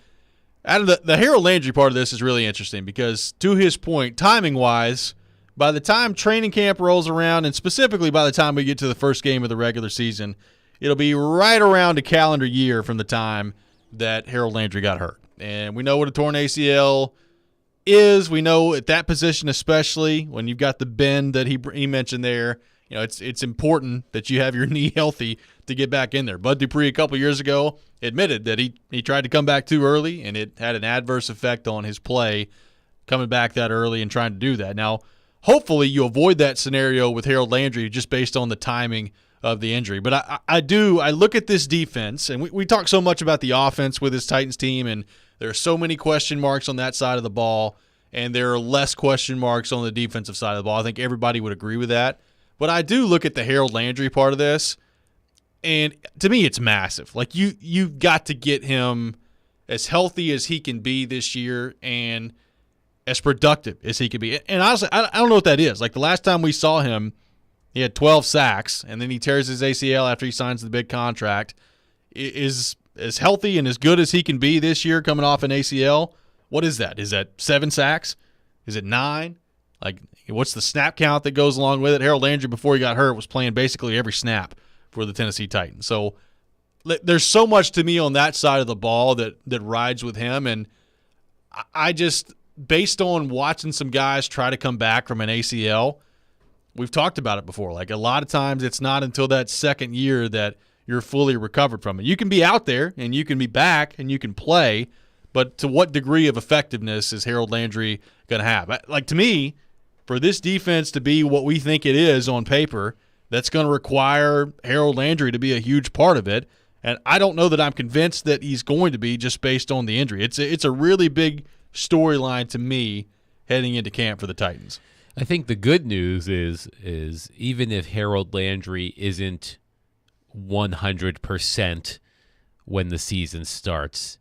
Adam, the Harold Landry part of this is really interesting because, to his point, timing-wise, by the time training camp rolls around, and specifically by the time we get to the first game of the regular season, it'll be right around a calendar year from the time that Harold Landry got hurt. And we know what a torn ACL is. We know at that position, especially when you've got the bend that he mentioned there, you know, it's important that you have your knee healthy to get back in there. Bud Dupree a couple years ago admitted that he tried to come back too early, and it had an adverse effect on his play coming back that early and trying to do that. Now, hopefully you avoid that scenario with Harold Landry just based on the timing of the injury. But I look at this defense, and we talk so much about the offense with this Titans team, and there are so many question marks on that side of the ball, and there are less question marks on the defensive side of the ball. I think everybody would agree with that. But I do look at the Harold Landry part of this, and to me it's massive. Like, you've got to get him as healthy as he can be this year and as productive as he can be. And honestly, I don't know what that is. Like, the last time we saw him, he had 12 sacks, and then he tears his ACL after he signs the big contract. Is as healthy and as good as he can be this year coming off an ACL. What is that? Is that 7 sacks? Is it 9? Like, what's the snap count that goes along with it? Harold Landry, before he got hurt, was playing basically every snap for the Tennessee Titans. So there's so much to me on that side of the ball that rides with him, and I just, based on watching some guys try to come back from an ACL, we've talked about it before. Like, a lot of times it's not until that second year that you're fully recovered from it. You can be out there and you can be back and you can play, but to what degree of effectiveness is Harold Landry going to have? Like, to me, for this defense to be what we think it is on paper, that's going to require Harold Landry to be a huge part of it. And I don't know that I'm convinced that he's going to be just based on the injury. It's a really big storyline to me heading into camp for the Titans. I think the good news is even if Harold Landry isn't 100% when the season starts,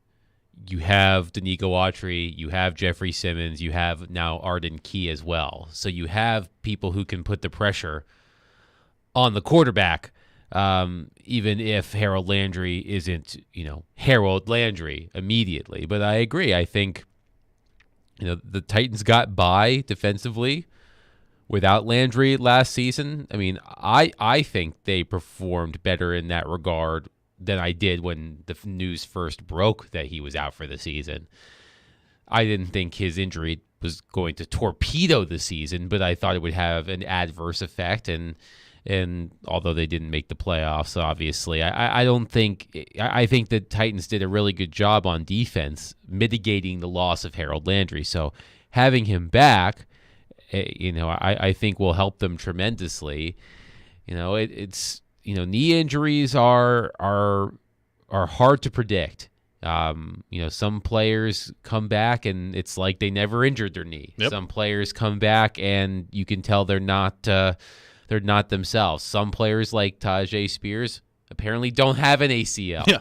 you have Danico Autry, you have Jeffrey Simmons, you have now Arden Key as well. So you have people who can put the pressure on the quarterback, even if Harold Landry isn't, Harold Landry immediately. But I agree. I think, the Titans got by defensively without Landry last season. I mean, I think they performed better in that regard than I did when the news first broke that he was out for the season. I didn't think his injury was going to torpedo the season, but I thought it would have an adverse effect. And although they didn't make the playoffs, obviously, I think the Titans did a really good job on defense mitigating the loss of Harold Landry. So having him back, I think will help them tremendously. It's knee injuries are hard to predict. Some players come back and it's like they never injured their knee. Yep. Some players come back and you can tell they're not themselves. Some players like Tajay Spears apparently don't have an ACL. Yeah,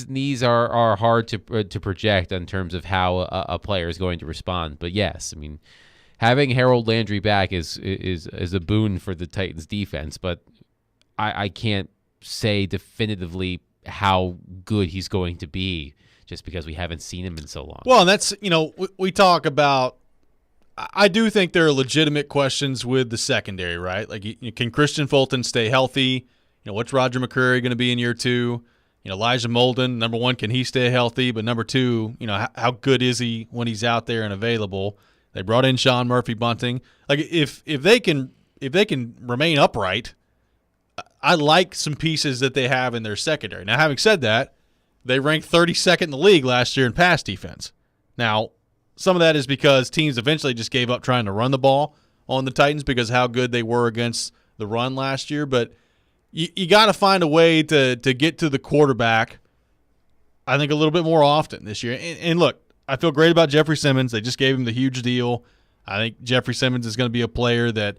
knees are hard to project in terms of how a player is going to respond. But yes, I mean, having Harold Landry back is a boon for the Titans defense, but I can't say definitively how good he's going to be just because we haven't seen him in so long. Well, and that's, we talk about, I do think there are legitimate questions with the secondary, right? Like, can Christian Fulton stay healthy? What's Roger McCreary going to be in year 2? Elijah Molden, number 1, can he stay healthy? But number 2, how good is he when he's out there and available? They brought in Sean Murphy-Bunting. Like, if they can remain upright, I like some pieces that they have in their secondary. Now, having said that, they ranked 32nd in the league last year in pass defense. Now, some of that is because teams eventually just gave up trying to run the ball on the Titans because of how good they were against the run last year. But you got to find a way to get to the quarterback, I think, a little bit more often this year. And look, I feel great about Jeffrey Simmons. They just gave him the huge deal. I think Jeffrey Simmons is going to be a player that,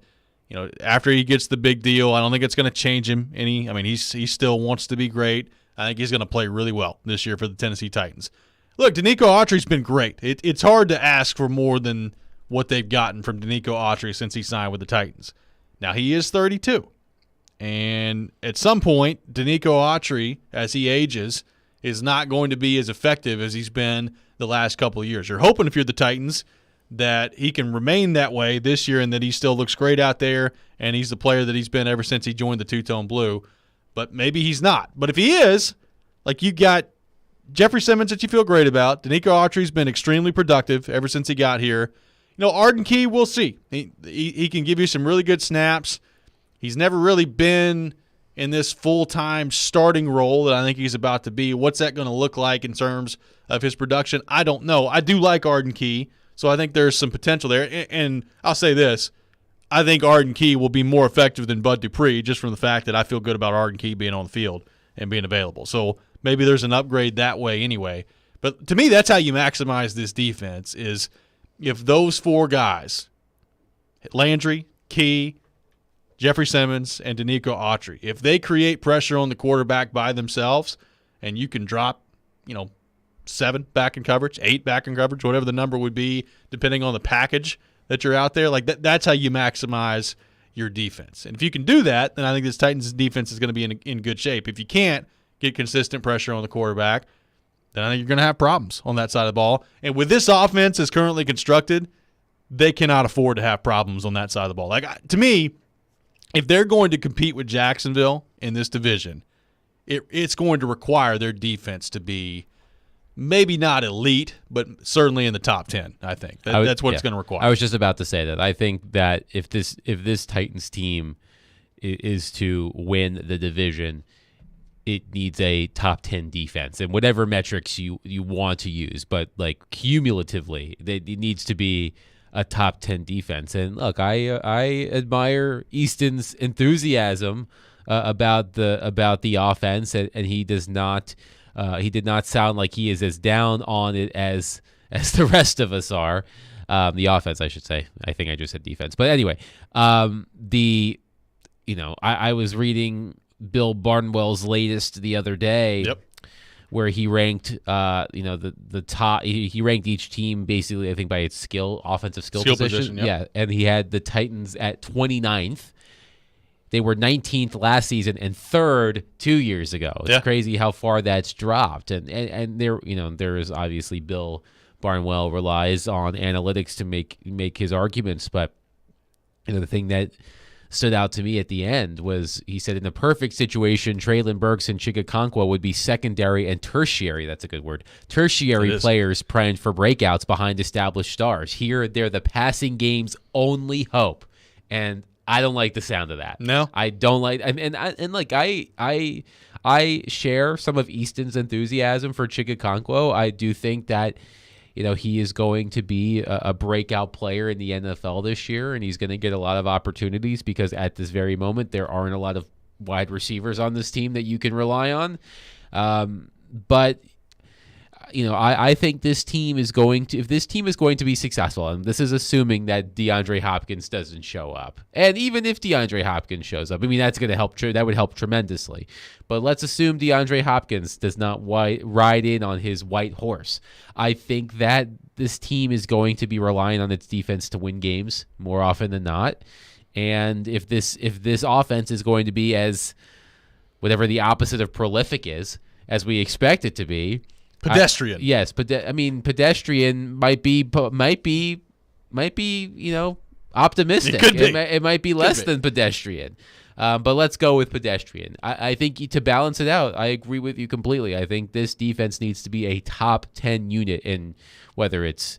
after he gets the big deal, I don't think it's going to change him any. I mean, he still wants to be great. I think he's going to play really well this year for the Tennessee Titans. Look, Danico Autry's been great. It's hard to ask for more than what they've gotten from Danico Autry since he signed with the Titans. Now, he is 32. And at some point, Danico Autry, as he ages, is not going to be as effective as he's been the last couple of years. You're hoping, if you're the Titans, that he can remain that way this year and that he still looks great out there and he's the player that he's been ever since he joined the Two-Tone Blue. But maybe he's not. But if he is, like, you got Jeffrey Simmons that you feel great about. Danico Autry's been extremely productive ever since he got here. Arden Key, we'll see. He can give you some really good snaps. He's never really been in this full-time starting role that I think he's about to be. What's that going to look like in terms of his production? I don't know. I do like Arden Key, so I think there's some potential there. And I'll say this. I think Arden Key will be more effective than Bud Dupree just from the fact that I feel good about Arden Key being on the field and being available. So maybe there's an upgrade that way anyway. But to me, that's how you maximize this defense is if those 4 guys, Landry, Key, Jeffrey Simmons, and Danico Autry, if they create pressure on the quarterback by themselves and you can drop, 7 back in coverage, 8 back in coverage, whatever the number would be, depending on the package that you're out there, like that's how you maximize your defense. And if you can do that, then I think this Titans defense is going to be in good shape. If you can't get consistent pressure on the quarterback, then I think you're going to have problems on that side of the ball. And with this offense as currently constructed, they cannot afford to have problems on that side of the ball. Like, to me, if they're going to compete with Jacksonville in this division, it's going to require their defense to be maybe not elite, but certainly in the top 10, I think. That's what it's going to require. I was just about to say that. I think that if this Titans team is to win the division, it needs a top 10 defense and whatever metrics you want to use. But, like, cumulatively, it needs to be a top 10 defense. And, look, I admire Easton's enthusiasm about the offense, and he does not he did not sound like he is as down on it as the rest of us are. The offense, I should say. I think I just said defense. But anyway, I was reading Bill Barnwell's latest the other day, where he ranked the top. He ranked each team basically, I think, by its offensive skill position. Yeah, and he had the Titans at 29th. They were 19th last season and 3rd 2 years ago. It's crazy how far that's dropped. And there is obviously Bill Barnwell relies on analytics to make his arguments, but the thing that stood out to me at the end was he said in the perfect situation, Traylon Burks and Chigakonkwo would be secondary and tertiary, that's a good word, tertiary players praying for breakouts behind established stars. Here, they're the passing game's only hope. And I don't like the sound of that. No, I don't like, I share some of Easton's enthusiasm for Chigakonkwo. I do think that, he is going to be a breakout player in the NFL this year, and he's going to get a lot of opportunities because at this very moment there aren't a lot of wide receivers on this team that you can rely on. But I think this team is going to, if this team is going to be successful, and this is assuming that DeAndre Hopkins doesn't show up, and even if DeAndre Hopkins shows up, I mean, that's going to help, that would help tremendously. But let's assume DeAndre Hopkins does not ride in on his white horse. I think that this team is going to be relying on its defense to win games more often than not. And if this offense is going to be as, whatever the opposite of prolific is, as we expect it to be, pedestrian. Yes, pedestrian might be optimistic. It might be less than pedestrian. But let's go with pedestrian. I think to balance it out, I agree with you completely. I think this defense needs to be a top 10 unit in whether it's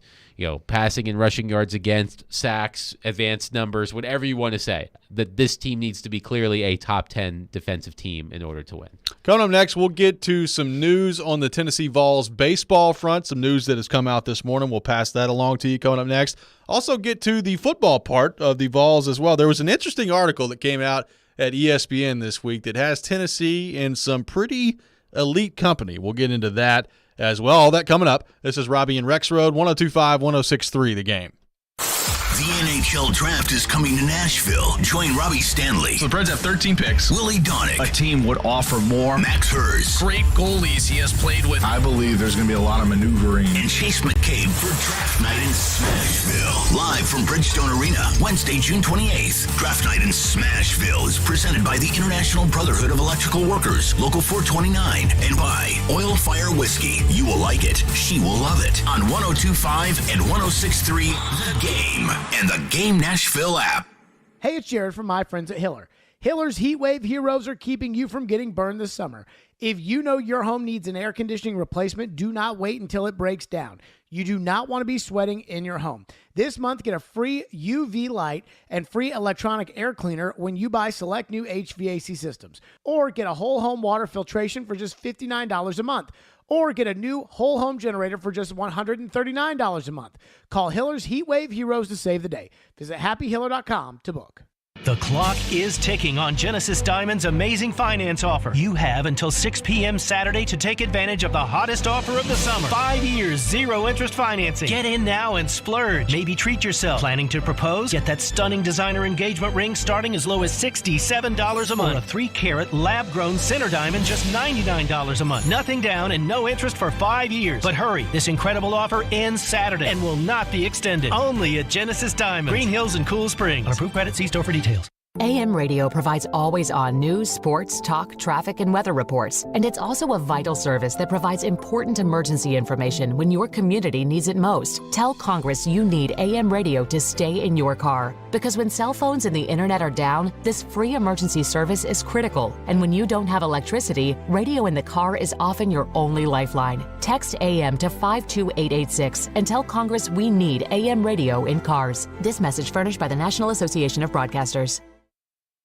passing and rushing yards against, sacks, advanced numbers, whatever you want to say. That this team needs to be clearly a top 10 defensive team in order to win. Coming up next, we'll get to some news on the Tennessee Vols baseball front, some news that has come out this morning. We'll pass that along to you coming up next. Also get to the football part of the Vols as well. There was an interesting article that came out at ESPN this week that has Tennessee in some pretty elite company. We'll get into that as well. All that coming up. This is Robby and Rexrode, 102.5, 106.3 The Game. The NHL Draft is coming to Nashville. Join Robbie Stanley. So the Preds have 13 picks. Willie Donick. A team would offer more. Max Hers. Great goalies he has played with. I believe there's going to be a lot of maneuvering. And Chase McCabe for Draft Night in Smashville. Live from Bridgestone Arena, Wednesday, June 28th. Draft Night in Smashville is presented by the International Brotherhood of Electrical Workers, Local 429, and by Oil Fire Whiskey. You will like it. She will love it. On 102.5 and 106.3 The Game. And the Game Nashville app. Hey, it's Jared from my friends at Hiller. Hiller's Heat Wave Heroes are keeping you from getting burned this summer. If you know your home needs an air conditioning replacement, do not wait until it breaks down. You do not want to be sweating in your home. This month, get a free UV light and free electronic air cleaner when you buy select new HVAC systems. Or get a whole home water filtration for just $59 a month. Or get a new whole home generator for just $139 a month. Call Hiller's Heat Wave Heroes to save the day. Visit happyhiller.com to book. The clock is ticking on Genesis Diamond's amazing finance offer. You have until 6 p.m. Saturday to take advantage of the hottest offer of the summer. 5 years, 0 interest financing. Get in now and splurge. Maybe treat yourself. Planning to propose? Get that stunning designer engagement ring starting as low as $67 a month. Or a 3-carat lab-grown center diamond just $99 a month. Nothing down and no interest for 5 years. But hurry, this incredible offer ends Saturday and will not be extended. Only at Genesis Diamond, Green Hills and Cool Springs. On approved credit, see store for details. AM radio provides always-on news, sports, talk, traffic, and weather reports. And it's also a vital service that provides important emergency information when your community needs it most. Tell Congress you need AM radio to stay in your car. Because when cell phones and the internet are down, this free emergency service is critical. And when you don't have electricity, radio in the car is often your only lifeline. Text AM to 52886 and tell Congress we need AM radio in cars. This message furnished by the National Association of Broadcasters.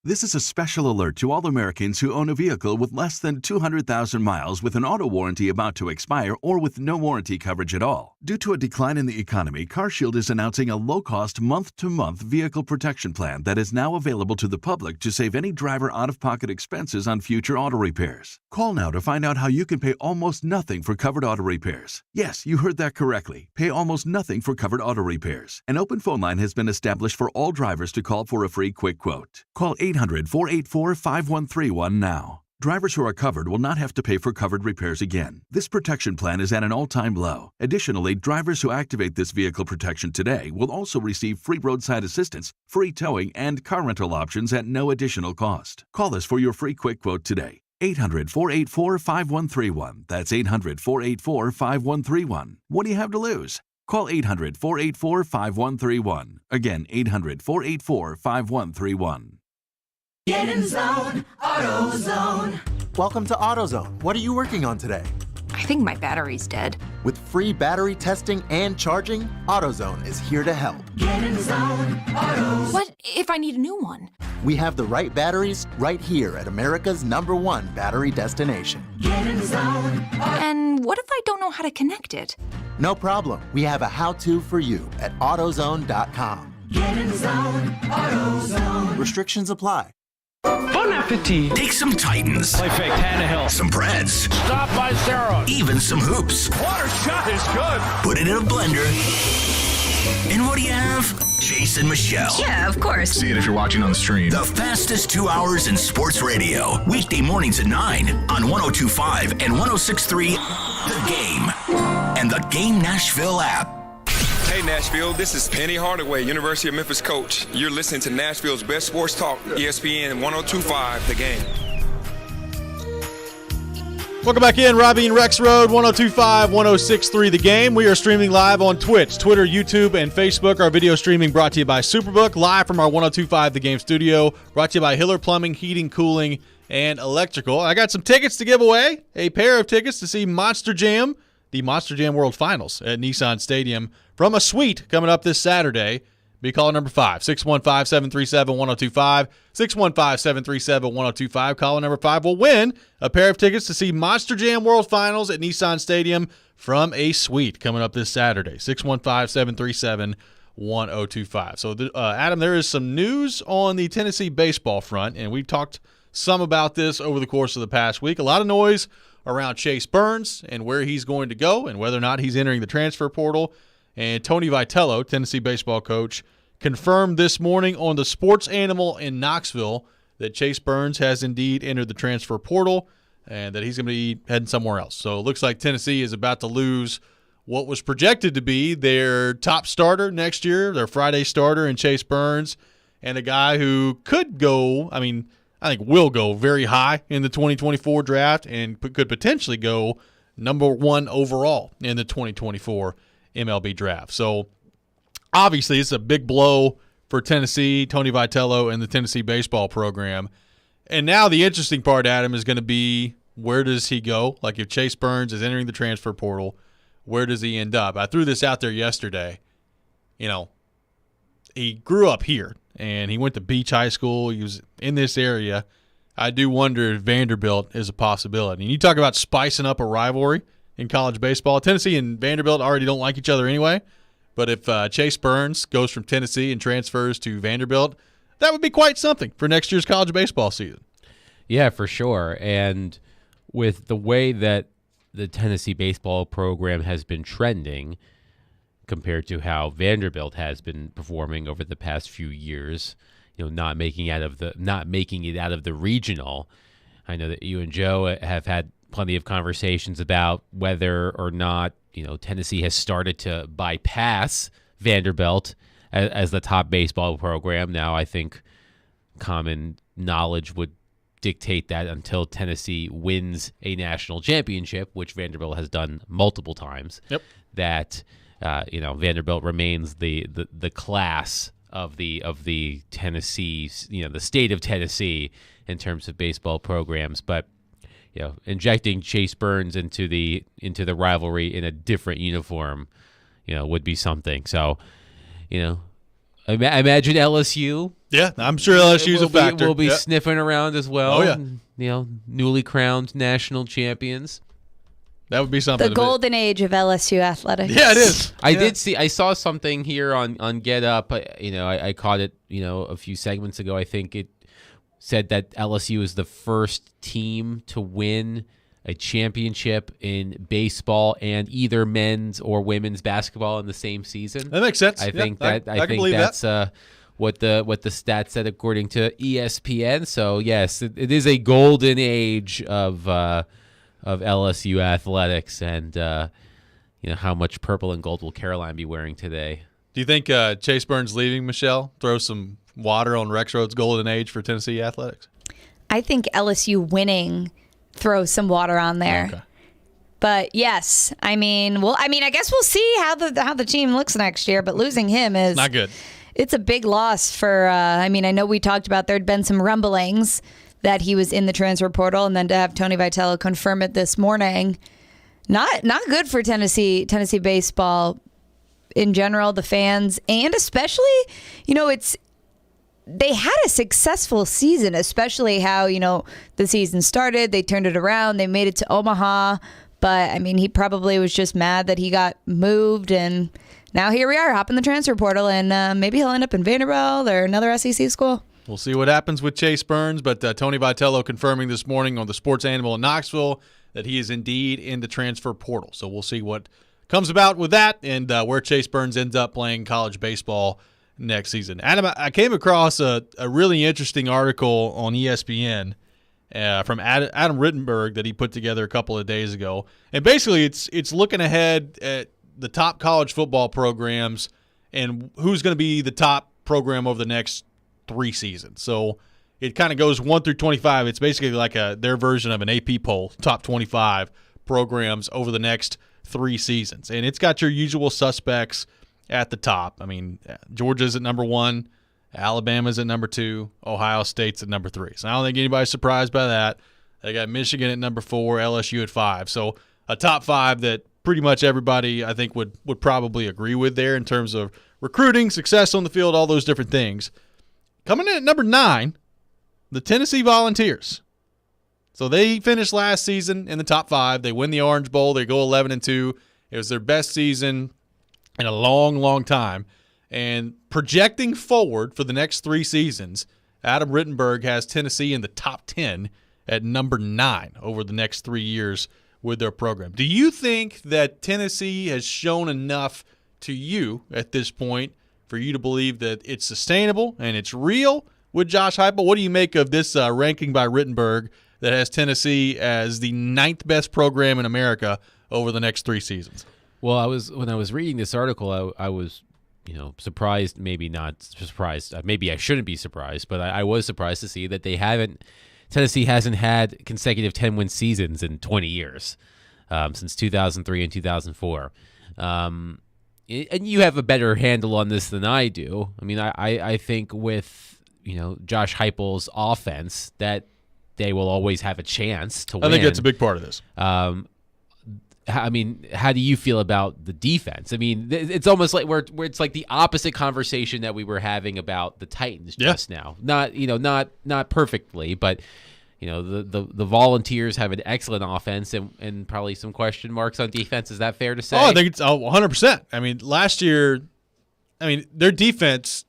This is a special alert to all Americans who own a vehicle with less than 200,000 miles with an auto warranty about to expire or with no warranty coverage at all. Due to a decline in the economy, CarShield is announcing a low-cost month-to-month vehicle protection plan that is now available to the public to save any driver out-of-pocket expenses on future auto repairs. Call now to find out how you can pay almost nothing for covered auto repairs. Yes, you heard that correctly. Pay almost nothing for covered auto repairs. An open phone line has been established for all drivers to call for a free quick quote. Call 800-484-5131 now. Drivers who are covered will not have to pay for covered repairs again. This protection plan is at an all-time low. Additionally, drivers who activate this vehicle protection today will also receive free roadside assistance, free towing, and car rental options at no additional cost. Call us for your free quick quote today. 800-484-5131. That's 800-484-5131. What do you have to lose? Call 800-484-5131. Again, 800-484-5131. Get in zone, AutoZone. Welcome to AutoZone. What are you working on today? I think my battery's dead. With free battery testing and charging, AutoZone is here to help. Get in zone, AutoZone. What if I need a new one? We have the right batteries right here at America's #1 battery destination. Get in zone, And what if I don't know how to connect it? No problem. We have a how-to for you at AutoZone.com. Get in zone, AutoZone. Restrictions apply. Bon appetit. Take some Titans. Play fake, Tannehill. Some Preds. Stop by steroids. Even some hoops. Water shot is good. Put it in a blender. And what do you have? Chase and Michelle. Yeah, of course. See it if you're watching on the stream. The fastest 2 hours in sports radio. Weekday mornings at 9 on 102.5 and 106.3 The Game. And the Game Nashville app. Hey Nashville, this is Penny Hardaway, University of Memphis coach. You're listening to Nashville's best sports talk, ESPN 102.5 The Game. Welcome back in, Robby and Rexrode, 102.5, 106.3 The Game. We are streaming live on Twitch, Twitter, YouTube, and Facebook. Our video streaming brought to you by Superbook, live from our 102.5 The Game studio, brought to you by Hiller Plumbing, Heating, Cooling, and Electrical. I got some tickets to give away, a pair of tickets to see Monster Jam, the Monster Jam World Finals at Nissan Stadium from a suite coming up this Saturday. Be caller number 5, 615-737-1025, 615-737-1025. Caller number 5 will win a pair of tickets to see Monster Jam World Finals at Nissan Stadium from a suite coming up this Saturday, 615-737-1025. So, Adam, there is some news on the Tennessee baseball front, and we've talked some about this over the course of the past week. A lot of noise around Chase Burns and where he's going to go and whether or not he's entering the transfer portal. And Tony Vitello, Tennessee baseball coach, confirmed this morning on the Sports Animal in Knoxville that Chase Burns has indeed entered the transfer portal and that he's going to be heading somewhere else. So it looks like Tennessee is about to lose what was projected to be their top starter next year, their Friday starter in Chase Burns, and a guy who could go, I think will go very high in the 2024 draft and could potentially go number 1 overall in the 2024 MLB draft. So obviously it's a big blow for Tennessee, Tony Vitello, and the Tennessee baseball program. And now the interesting part, Adam, is going to be where does he go? Like if Chase Burns is entering the transfer portal, where does he end up? I threw this out there yesterday. You know, he grew up here and he went to Beach High School. He was in this area. I do wonder if Vanderbilt is a possibility. And you talk about spicing up a rivalry in college baseball. Tennessee and Vanderbilt already don't like each other anyway. But if Chase Burns goes from Tennessee and transfers to Vanderbilt, that would be quite something for next year's college baseball season. Yeah, for sure. And with the way that the Tennessee baseball program has been trending compared to how Vanderbilt has been performing over the past few years, not making it out of the regional. I know that you and Joe have had plenty of conversations about whether or not Tennessee has started to bypass Vanderbilt as the top baseball program. Now I think common knowledge would dictate that until Tennessee wins a national championship, which Vanderbilt has done multiple times, that Vanderbilt remains the class of the Tennessee, the state of Tennessee in terms of baseball programs. But injecting Chase Burns into the rivalry in a different uniform, would be something. So, I imagine LSU. Yeah, I'm sure LSU's a factor. Will be sniffing around as well. Oh yeah, newly crowned national champions. That would be something. The golden age of LSU athletics. Yeah, it is. I saw something here on Get Up. I caught it. A few segments ago. I think it said that LSU is the first team to win a championship in baseball and either men's or women's basketball in the same season. That makes sense. I think that's what the stats said according to ESPN. So yes, it is a golden age of LSU athletics, and how much purple and gold will Caroline be wearing today? Do you think Chase Burns leaving, Michelle, throw some water on Rexrode's golden age for Tennessee athletics? I think LSU winning throws some water on there. Okay. But yes, I guess we'll see how the team looks next year. But losing him is not good. It's a big loss for, I know we talked about there'd been some rumblings that he was in the transfer portal, and then to have Tony Vitello confirm it this morning, not good for Tennessee baseball in general, the fans, and especially, they had a successful season, especially how, the season started. They turned it around. They made it to Omaha. But, he probably was just mad that he got moved. And now here we are, hop in the transfer portal. And maybe he'll end up in Vanderbilt or another SEC school. We'll see what happens with Chase Burns. But Tony Vitello confirming this morning on the Sports Animal in Knoxville that he is indeed in the transfer portal. So we'll see what comes about with that and where Chase Burns ends up playing college baseball next season. Adam, I came across a really interesting article on ESPN from Adam Rittenberg that he put together a couple of days ago. And basically it's looking ahead at the top college football programs and who's going to be the top program over the next 3 seasons. So it kind of goes 1 through 25. It's basically like their version of an AP poll, top 25 programs over the next 3 seasons. And it's got your usual suspects at the top. Georgia's at number 1, Alabama's at number 2, Ohio State's at number 3. So I don't think anybody's surprised by that. They got Michigan at number 4, LSU at 5. So a top 5 that pretty much everybody I think would probably agree with there in terms of recruiting, success on the field, all those different things. Coming in at number 9, the Tennessee Volunteers. So they finished last season in the top 5. They win the Orange Bowl. They go 11-2. It was their best season in a long, long time. And projecting forward for the next 3 seasons, Adam Rittenberg has Tennessee in the top 10 at number 9 over the next 3 years with their program. Do you think that Tennessee has shown enough to you at this point for you to believe that it's sustainable and it's real with Josh Heupel? What do you make of this ranking by Rittenberg that has Tennessee as the 9th best program in America over the next 3 seasons? Well, when I was reading this article, I was, surprised, maybe not surprised. Maybe I shouldn't be surprised, but I was surprised to see that Tennessee hasn't had consecutive 10-win seasons in 20 years, since 2003 and 2004. And you have a better handle on this than I do. I think with, Josh Heupel's offense that they will always have a chance to win. I think that's a big part of this. How do you feel about the defense? It's almost like where it's like the opposite conversation that we were having about the Titans just now. Not perfectly, but the Volunteers have an excellent offense and probably some question marks on defense. Is that fair to say? Oh, I think it's 100%. Last year, their defense,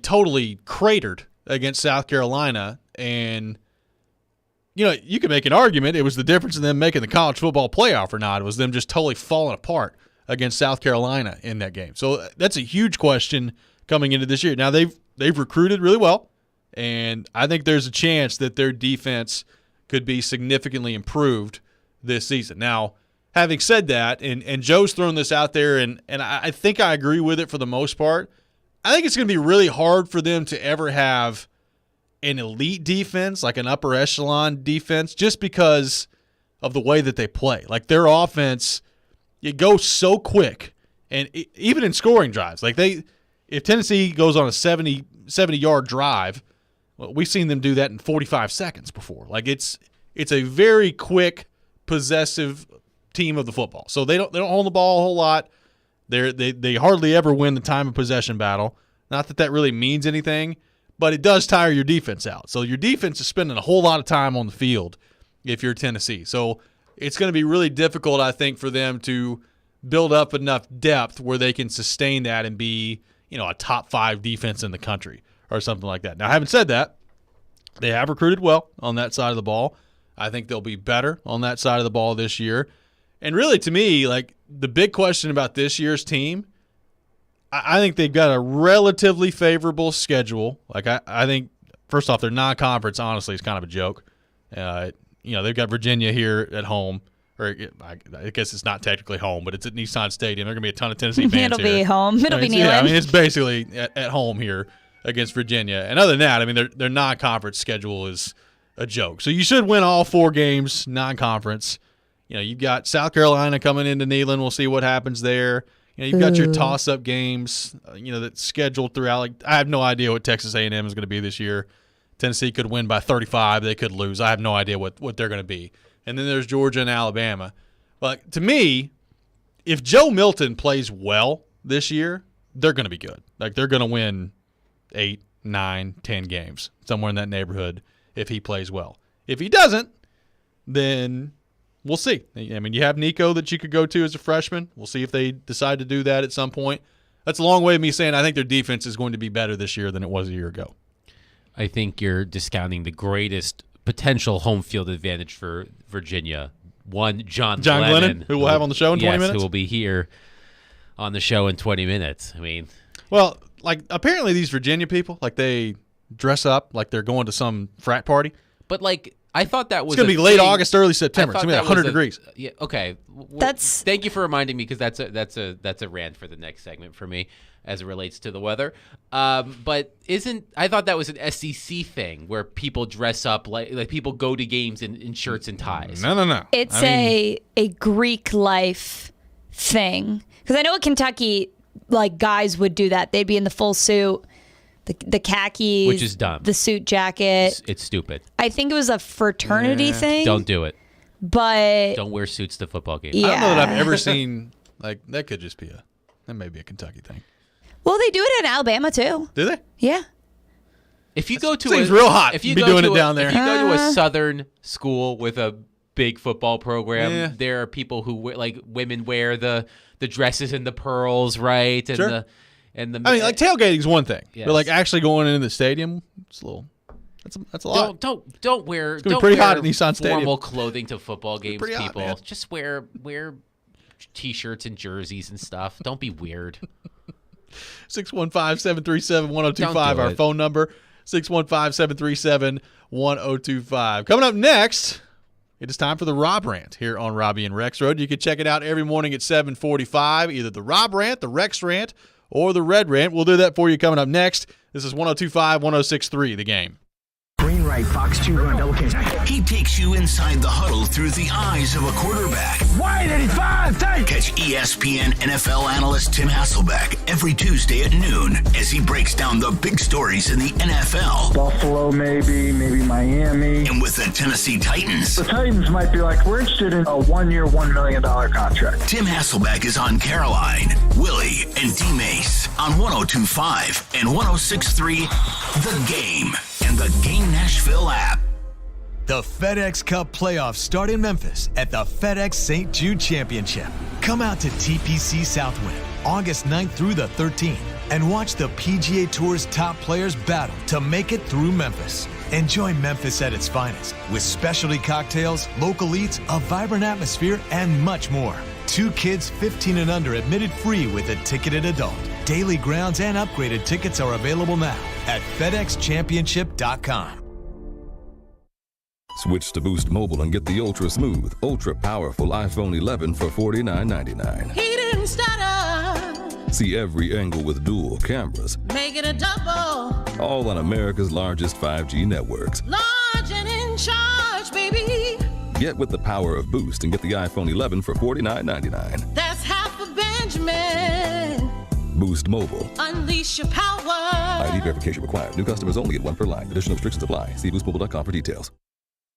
totally cratered against South Carolina, and you could make an argument it was the difference in them making the college football playoff or not. It was them just totally falling apart against South Carolina in that game. So that's a huge question coming into this year. Now they've recruited really well, and I think there's a chance that their defense could be significantly improved this season. Now, having said that, and Joe's thrown this out there, and I think I agree with it for the most part, I think it's going to be really hard for them to ever have an elite defense, like an upper echelon defense, just because of the way that they play. Like their offense, it goes so quick, and even in scoring drives, if Tennessee goes on a 70-yard drive, well, we've seen them do that in 45 seconds before. It's a very quick, possessive team of the football. So they don't hold the ball a whole lot. They hardly ever win the time of possession battle. Not that really means anything, but it does tire your defense out. So your defense is spending a whole lot of time on the field if you're Tennessee. So it's going to be really difficult, I think, for them to build up enough depth where they can sustain that and be, a top 5 defense in the country or something like that. Now, having said that, they have recruited well on that side of the ball. I think they'll be better on that side of the ball this year. And really, to me, the big question about this year's team, I think they've got a relatively favorable schedule. I think, first off, their non-conference, honestly, is kind of a joke. They've got Virginia here at home. Or I guess it's not technically home, but it's at Nissan Stadium. There are going to be a ton of Tennessee fans It'll here. be home. It'll be Neyland. Yeah, it's basically at home here against Virginia. And other than that, their non-conference schedule is a joke. So you should win all 4 games non-conference. You've got South Carolina coming into Neyland. We'll see what happens there. You've got your toss-up games, that's scheduled throughout. Like, I have no idea what Texas A&M is going to be this year. Tennessee could win by 35. They could lose. I have no idea what they're going to be. And then there's Georgia and Alabama. But to me, if Joe Milton plays well this year, they're going to be good. Like, they're going to win 8, 9, 10 games, somewhere in that neighborhood if he plays well. If he doesn't, then we'll see. I mean, you have Nico that you could go to as a freshman. We'll see if they decide to do that at some point. That's a long way of me saying I think their defense is going to be better this year than it was a year ago. I think you're discounting the greatest potential home field advantage for Virginia. One, John Glennon, who we'll have on the show in 20 minutes. Who will be here on the show in 20 minutes. I mean, well, like apparently these Virginia people, like they dress up like they're going to some frat party. But like I thought that was it's going to be late August, early September. It's going to be 100 degrees. Yeah. Okay. That's. Thank you for reminding me because that's a rant for the next segment for me as it relates to the weather. But I thought that was an SEC thing where people dress up like people go to games in shirts and ties. No. It's a Greek life thing because I know at Kentucky, like guys would do that. They'd be in the full suit. The khakis, which is dumb. The suit jacket. It's stupid. I think it was a fraternity thing. Don't do it. But don't wear suits to football games. Yeah. I don't know that I've ever seen like that. Could just be that may be a Kentucky thing. Well, they do it in Alabama too. Do they? Yeah. If you go to seems real hot. If you be go doing to it down there. If you go to a southern school with a big football program, there are people who women wear the dresses and the pearls, right? And sure. I mean, like tailgating is one thing, yes. but like actually going into the stadium, it's a little. That's a lot. Don't wear. It's gonna be pretty hot at Nissan Stadium. Formal clothing to football games, people. Hot, just wear t-shirts and jerseys and stuff. Don't be weird. 615-737-1025, our phone number. 615-737-1025. Coming up next, it is time for the Rob Rant here on Robby and Rexrode. You can check it out every morning at 7:45, either the Rob Rant, the Rex Rant, or the Red Rant. We'll do that for you coming up next. This is 102.5, 106.3, The Game. Green right, Fox 2 run, double catch. He takes you inside the huddle through the eyes of a quarterback. Wide 85, take! Catch ESPN NFL analyst Tim Hasselbeck every Tuesday at noon as he breaks down the big stories in the NFL. Buffalo, maybe Miami. And with the Tennessee Titans. The Titans might be like, we're interested in a 1-year, $1 million contract. Tim Hasselbeck is on Caroline, Willie, and D-Mace on 102.5 and 106.3 The Game and the Game Nashville app. The FedEx Cup playoffs start in Memphis at the FedEx St. Jude Championship. Come out to TPC Southwind August 9th through the 13th and watch the PGA Tour's top players battle to make it through Memphis. Enjoy Memphis at its finest with specialty cocktails, local eats, a vibrant atmosphere, and much more. 2 kids 15 and under admitted free with a ticketed adult. Daily grounds and upgraded tickets are available now at FedExChampionship.com. Switch to Boost Mobile and get the ultra smooth, ultra powerful iPhone 11 for $49.99. He didn't stutter. See every angle with dual cameras. Make it a double. All on America's largest 5G networks. Large and in charge, baby. Get with the power of Boost and get the iPhone 11 for $49.99. That's half a Benjamin. Boost Mobile. Unleash your power. ID verification required. New customers only at 1 per line. Additional restrictions apply. See boostmobile.com for details.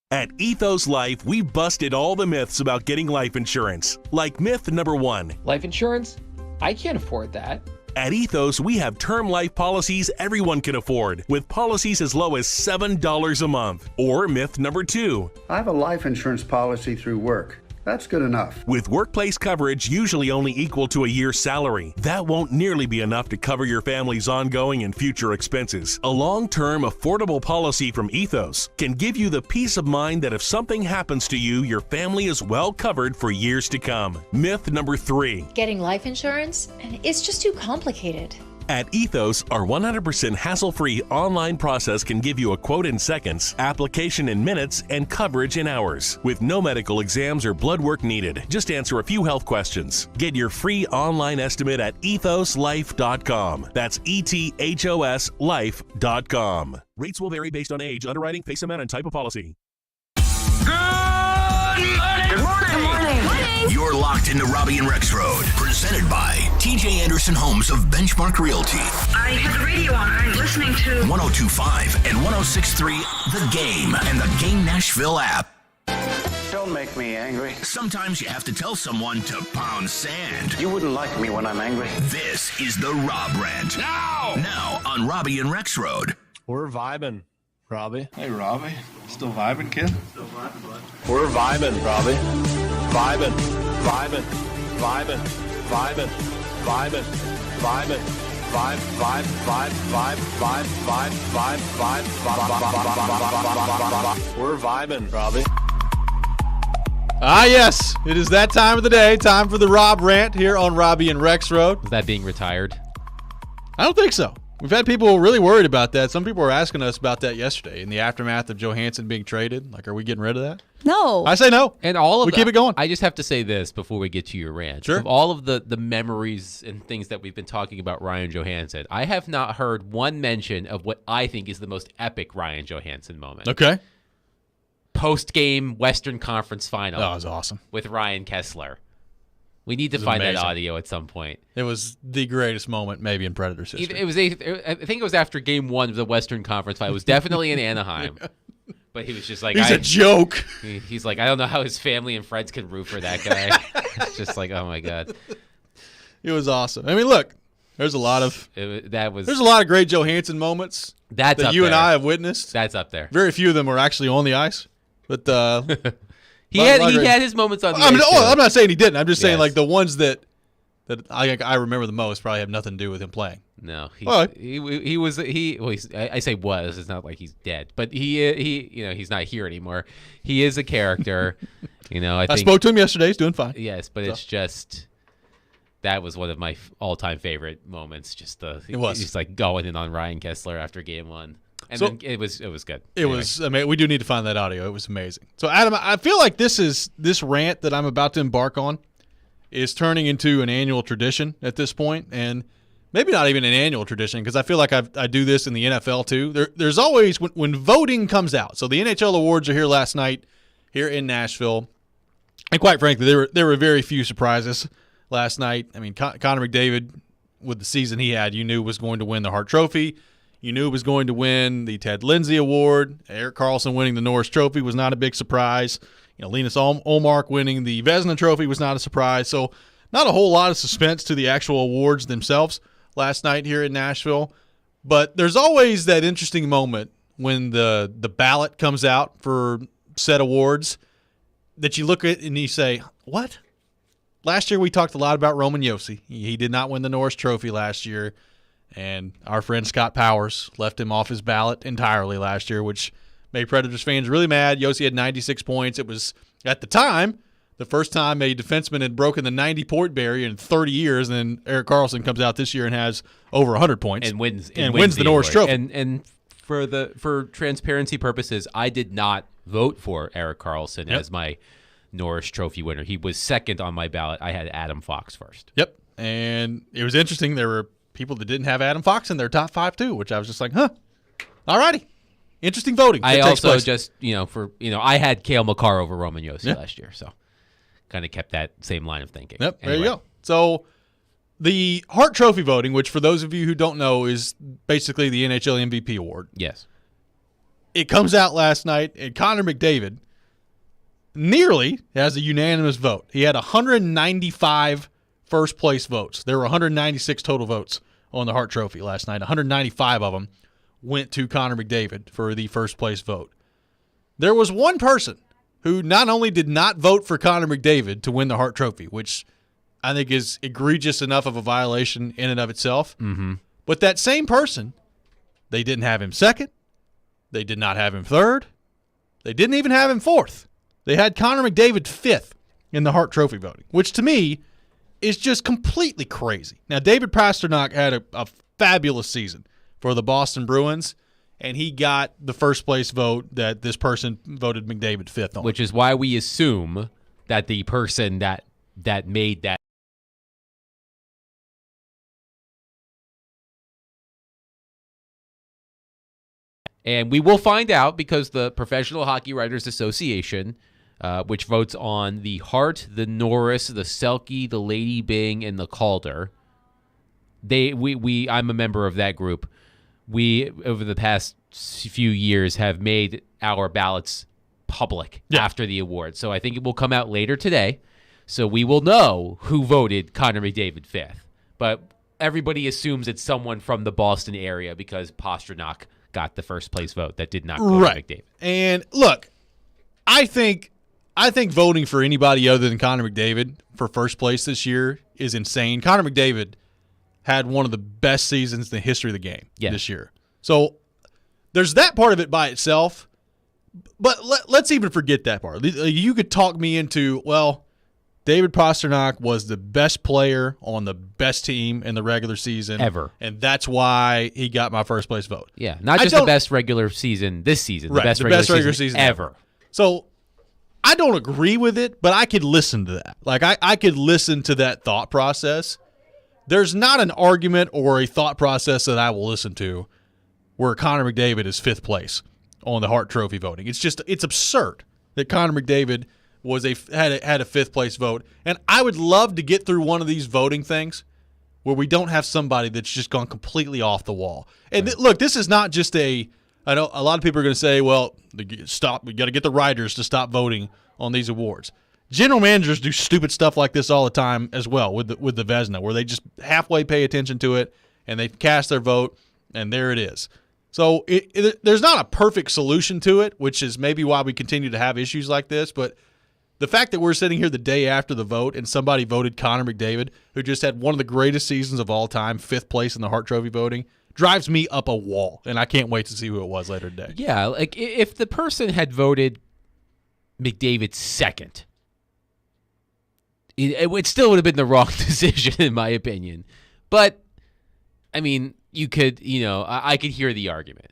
At Ethos Life, we busted all the myths about getting life insurance. Like myth number 1. Life insurance? I can't afford that. At Ethos, we have term life policies everyone can afford, with policies as low as $7 a month. Or myth number 2. I have a life insurance policy through work. That's good enough. With workplace coverage usually only equal to a year's salary, that won't nearly be enough to cover your family's ongoing and future expenses. A long-term, affordable policy from Ethos can give you the peace of mind that if something happens to you, your family is well covered for years to come. Myth number 3. Getting life insurance? It's just too complicated. At Ethos, our 100% hassle-free online process can give you a quote in seconds, application in minutes, and coverage in hours. With no medical exams or blood work needed, just answer a few health questions. Get your free online estimate at ethoslife.com. That's ETHOS life.com. Rates will vary based on age, underwriting, face amount, and type of policy. Good morning, Good morning. You're locked into Robby and Rexrode, presented by TJ Anderson Homes of Benchmark Realty. I had the radio on. I'm listening to 102.5 and 106.3 The Game and the Game Nashville app. Don't make me angry. Sometimes you have to tell someone to pound sand. You wouldn't like me when I'm angry. This is the Rob Rant. Now on Robby and Rexrode. We're vibing, Robby. Hey, Robby. Still vibing, kid? We're vibing, Robby. Vibing, vibing, vibing, vibing, vibing, vibing. Vibe, vibe, vibe, vibe, vibe, vibe, vibe, vibe. We're vibing, Robby. Ah, yes. It is that time of the day. Time for the Rob Rant here on Robby and Rexrode. Was that being retired? I don't think so. We've had people really worried about that. Some people were asking us about that yesterday in the aftermath of Johansson being traded. Like, are we getting rid of that? No. I say no. And all of we keep it going. I just have to say this before we get to your rant. Sure. Of all of the memories and things that we've been talking about Ryan Johansson, I have not heard one mention of what I think is the most epic Ryan Johansson moment. Okay. Post-game Western Conference Final. That was awesome. With Ryan Kessler. We need to find that audio at some point. It was the greatest moment maybe in Predators history. I think it was after Game 1 of the Western Conference Final. It was definitely in Anaheim. But he was just like... He's a joke. He's like, I don't know how his family and friends can root for that guy. It's just like, oh, my God. It was awesome. I mean, look, there's a lot of... There's a lot of great Johansson moments that you and I have witnessed. That's up there. Very few of them were actually on the ice. But... He had his moments on the ice. I'm not saying he didn't. I'm just saying like the ones that I remember the most probably have nothing to do with him playing. No, he was. I say was. It's not like he's dead, but he he's not here anymore. He is a character. I spoke to him yesterday. He's doing fine. Yes, but it's just that was one of my all-time favorite moments. Just it was. He's like going in on Ryan Kessler after Game 1. And then it was good. It was. I mean, we do need to find that audio. It was amazing. So, Adam, I feel like this rant that I'm about to embark on is turning into an annual tradition at this point, and maybe not even an annual tradition because I feel like I do this in the NFL too. There's always when voting comes out. So the NHL awards are here last night here in Nashville, and quite frankly, there were very few surprises last night. I mean, Connor McDavid, with the season he had, you knew was going to win the Hart Trophy. You knew was going to win the Ted Lindsay Award. Erik Karlsson winning the Norris Trophy was not a big surprise. Linus Ullmark winning the Vezina Trophy was not a surprise. So not a whole lot of suspense to the actual awards themselves last night here in Nashville. But there's always that interesting moment when the ballot comes out for said awards that you look at and you say, what? Last year we talked a lot about Roman Josi. He did not win the Norris Trophy last year. And our friend Scott Powers left him off his ballot entirely last year, which made Predators fans really mad. Josi had 96 points. It was, at the time, the first time a defenseman had broken the 90-point barrier in 30 years. And then Erik Karlsson comes out this year and has over 100 points. And wins the Norris Trophy. And for transparency purposes, I did not vote for Erik Karlsson as my Norris Trophy winner. He was second on my ballot. I had Adam Fox first. Yep. And it was interesting. There were people that didn't have Adam Fox in their top 5 too, which I was just like, all righty. Interesting voting. I also just, I had Cale Makar over Roman Josi last year, so kind of kept that same line of thinking. Yep, anyway. There you go. So the Hart Trophy voting, which for those of you who don't know is basically the NHL MVP award. Yes. It comes out last night, and Connor McDavid nearly has a unanimous vote. He had 195 first place votes. There were 196 total votes on the Hart Trophy last night. 195 of them went to Connor McDavid for the first place vote. There was one person who not only did not vote for Connor McDavid to win the Hart Trophy, which I think is egregious enough of a violation in and of itself, but that same person, they didn't have him second. They did not have him third. They didn't even have him fourth. They had Connor McDavid fifth in the Hart Trophy voting, which to me is just completely crazy. Now, David Pastrnak had a fabulous season for the Boston Bruins, and he got the first place vote that this person voted McDavid fifth on. Which is why we assume that the person that made that and we will find out because the Professional Hockey Writers Association which votes on the Hart, the Norris, the Selke, the Lady Byng, and the Calder. I'm a member of that group. We, over the past few years, have made our ballots public after the award. So I think it will come out later today. So we will know who voted Connor McDavid 5th. But everybody assumes it's someone from the Boston area because Pastrnak got the first place vote that did not go to McDavid. And look, I think voting for anybody other than Connor McDavid for first place this year is insane. Connor McDavid had one of the best seasons in the history of the game this year. So there's that part of it by itself. But let's even forget that part. You could talk me into, well, David Pastrnak was the best player on the best team in the regular season ever, and that's why he got my first place vote. Yeah, not just the best regular season this season, the best regular season ever. So I don't agree with it, but I could listen to that. Like I could listen to that thought process. There's not an argument or a thought process that I will listen to where Connor McDavid is 5th place on the Hart Trophy voting. It's absurd that Connor McDavid had a 5th place vote, and I would love to get through one of these voting things where we don't have somebody that's just gone completely off the wall. And look, this is not just I know a lot of people are going to say, well, stop. We got to get the writers to stop voting on these awards. General managers do stupid stuff like this all the time as well with the Vezina, where they just halfway pay attention to it and they cast their vote, and there it is. So there's not a perfect solution to it, which is maybe why we continue to have issues like this, but the fact that we're sitting here the day after the vote and somebody voted Connor McDavid, who just had one of the greatest seasons of all time, 5th place in the Hart Trophy voting, drives me up a wall, and I can't wait to see who it was later today. Yeah, like if the person had voted McDavid 2nd, it still would have been the wrong decision, in my opinion. But, I mean, you could, I could hear the argument.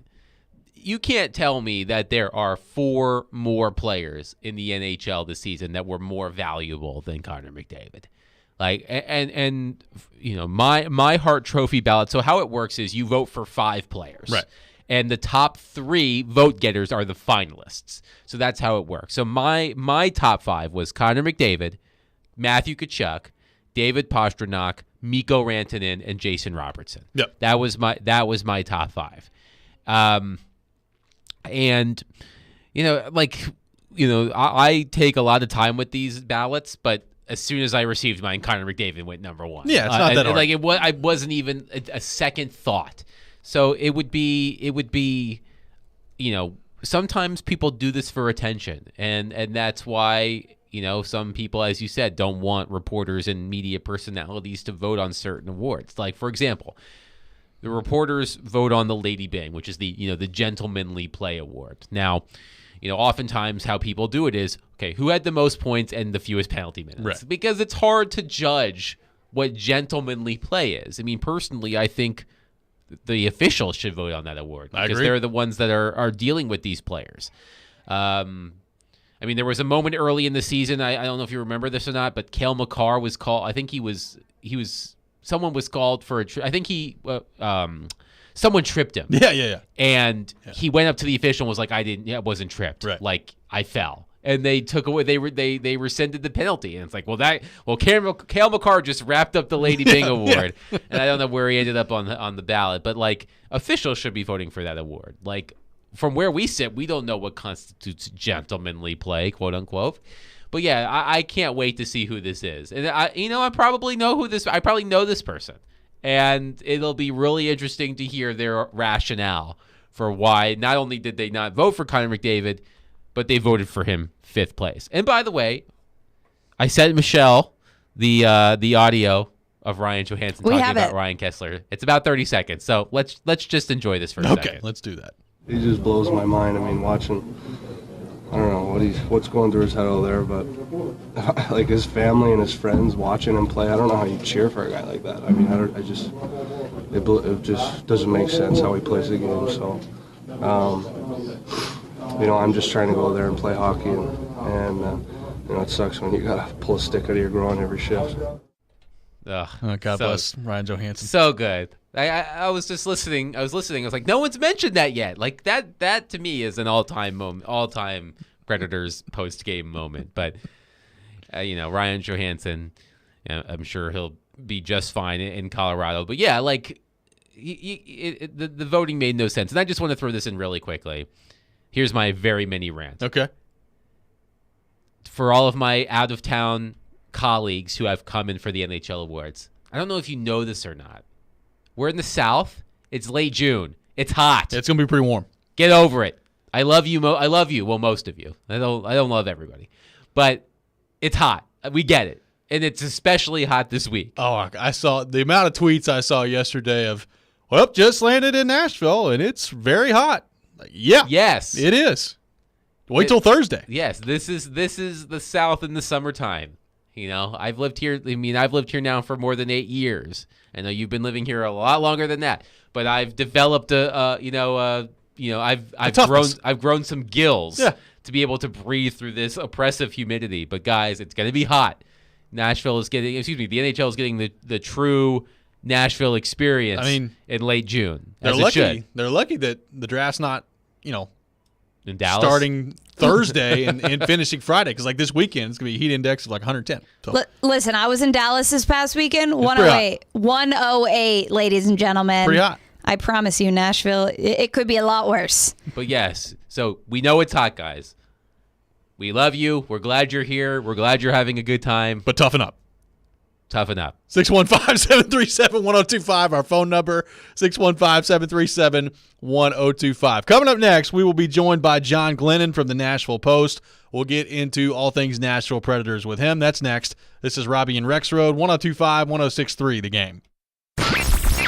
You can't tell me that there are 4 more players in the NHL this season that were more valuable than Connor McDavid. Like, and my Hart Trophy ballot. So how it works is you vote for 5 players, right? And the top 3 vote getters are the finalists. So that's how it works. So my top 5 was Connor McDavid, Matthew Tkachuk, David Pastrnak, Mikko Rantanen, and Jason Robertson. Yep. That was my top 5. And, I take a lot of time with these ballots, but as soon as I received mine, Connor McDavid went number 1. Yeah, it's not that hard. I wasn't even a second thought. So it would be, sometimes people do this for attention, and that's why, some people, as you said, don't want reporters and media personalities to vote on certain awards. Like, for example, the reporters vote on the Lady Byng, which is the gentlemanly play award. Now, oftentimes how people do it is, okay, who had the most points and the fewest penalty minutes? Right. Because it's hard to judge what gentlemanly play is. I mean, personally, I think the officials should vote on that award because they're the ones that are dealing with these players. I mean, there was a moment early in the season, I don't know if you remember this or not, but Cale Makar was called, I think someone was called for I think someone tripped him. Yeah. And he went up to the official and was like, I wasn't tripped. Right. Like, I fell. And they took away, they rescinded the penalty. And it's like, Cale Makar just wrapped up the Lady Byng award. And I don't know where he ended up on the ballot, but like, officials should be voting for that award. Like, from where we sit, we don't know what constitutes gentlemanly play, quote unquote. But yeah, I can't wait to see who this is. And I probably know I probably know this person. And it'll be really interesting to hear their rationale for why not only did they not vote for Connor McDavid, but they voted for him 5th place. And by the way, I sent Michelle the audio of Ryan Johansson talking about Ryan Kessler. It's about 30 seconds. So let's just enjoy this for a second. Okay, let's do that. He just blows my mind. I mean, watching, I don't know what's going through his head over there, but like his family and his friends watching him play, I don't know how you cheer for a guy like that. I mean, it just doesn't make sense how he plays the game. So, I'm just trying to go there and play hockey, and it sucks when you gotta pull a stick out of your groin every shift. God bless Ryan Johansson. So good. I was just listening. I was like, no one's mentioned that yet. Like that to me is an all-time moment, all-time Predators post-game moment. But, Ryan Johansson, I'm sure he'll be just fine in Colorado. But, yeah, like, the voting made no sense. And I just want to throw this in really quickly. Here's my very mini rant. Okay. For all of my out-of-town colleagues who have come in for the NHL awards, I don't know if you know this or not. We're in the South. It's late June. It's hot. It's going to be pretty warm. Get over it. I love you. I love you. Well, most of you. I don't love everybody. But it's hot. We get it. And it's especially hot this week. Oh, I saw the amount of tweets I saw yesterday of, well, just landed in Nashville, and it's very hot. Like, yeah. Yes. It is. Wait till Thursday. Yes. This is the South in the summertime. I've lived here. I've lived here now for more than 8 years. I know you've been living here a lot longer than that. But I've developed I've grown some gills to be able to breathe through this oppressive humidity. But guys, it's going to be hot. The NHL is getting the true Nashville experience in late June. They're lucky. They're lucky that the draft's not, in Dallas starting Thursday and finishing Friday, because like this weekend it's gonna be a heat index of like 110. So. Listen, I was in Dallas this past weekend. 108, ladies and gentlemen. Pretty hot. I promise you, Nashville, it could be a lot worse. But yes, so we know it's hot, guys. We love you. We're glad you're here. We're glad you're having a good time. But toughen up. Toughen up. 615-737-1025, our phone number, 615-737-1025. Coming up next, we will be joined by John Glennon from the Nashville Post. We'll get into all things Nashville Predators with him. That's next. This is Robby and Rexrode, 102.5, 106.3, The Game.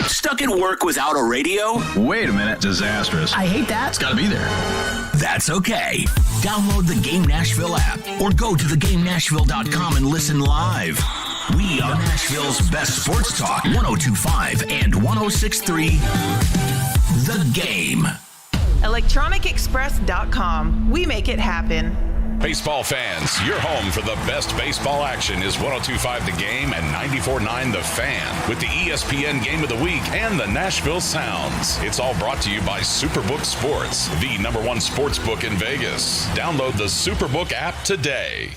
Stuck at work without a radio? Wait a minute. Disastrous. I hate that. It's got to be there. That's okay. Download the Game Nashville app or go to thegamenashville.com and listen live. We are Nashville's best sports talk, 102.5 and 106.3, The Game. ElectronicExpress.com. We make it happen. Baseball fans, your home for the best baseball action is 102.5 The Game and 94.9 The Fan with the ESPN Game of the Week and the Nashville Sounds. It's all brought to you by Superbook Sports, the #1 sports book in Vegas. Download the Superbook app today.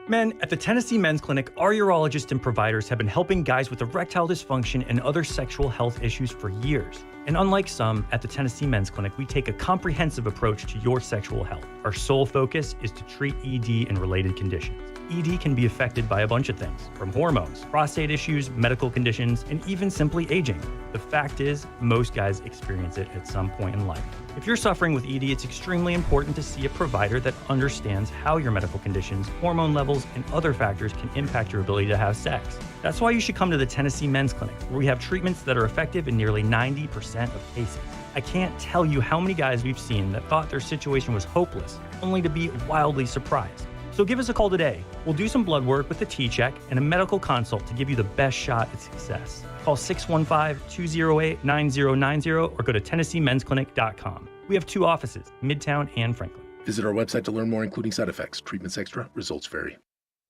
Men, at the Tennessee Men's Clinic, our urologists and providers have been helping guys with erectile dysfunction and other sexual health issues for years. And unlike some, at the Tennessee Men's Clinic, we take a comprehensive approach to your sexual health. Our sole focus is to treat ED and related conditions. ED can be affected by a bunch of things, from hormones, prostate issues, medical conditions, and even simply aging. The fact is, most guys experience it at some point in life. If you're suffering with ED, it's extremely important to see a provider that understands how your medical conditions, hormone levels, and other factors can impact your ability to have sex. That's why you should come to the Tennessee Men's Clinic, where we have treatments that are effective in nearly 90% of cases. I can't tell you how many guys we've seen that thought their situation was hopeless, only to be wildly surprised. So give us a call today. We'll do some blood work with a T-check and a medical consult to give you the best shot at success. Call 615-208-9090 or go to TennesseeMen'sClinic.com. We have 2 offices, Midtown and Franklin. Visit our website to learn more, including side effects. Treatments extra, results vary.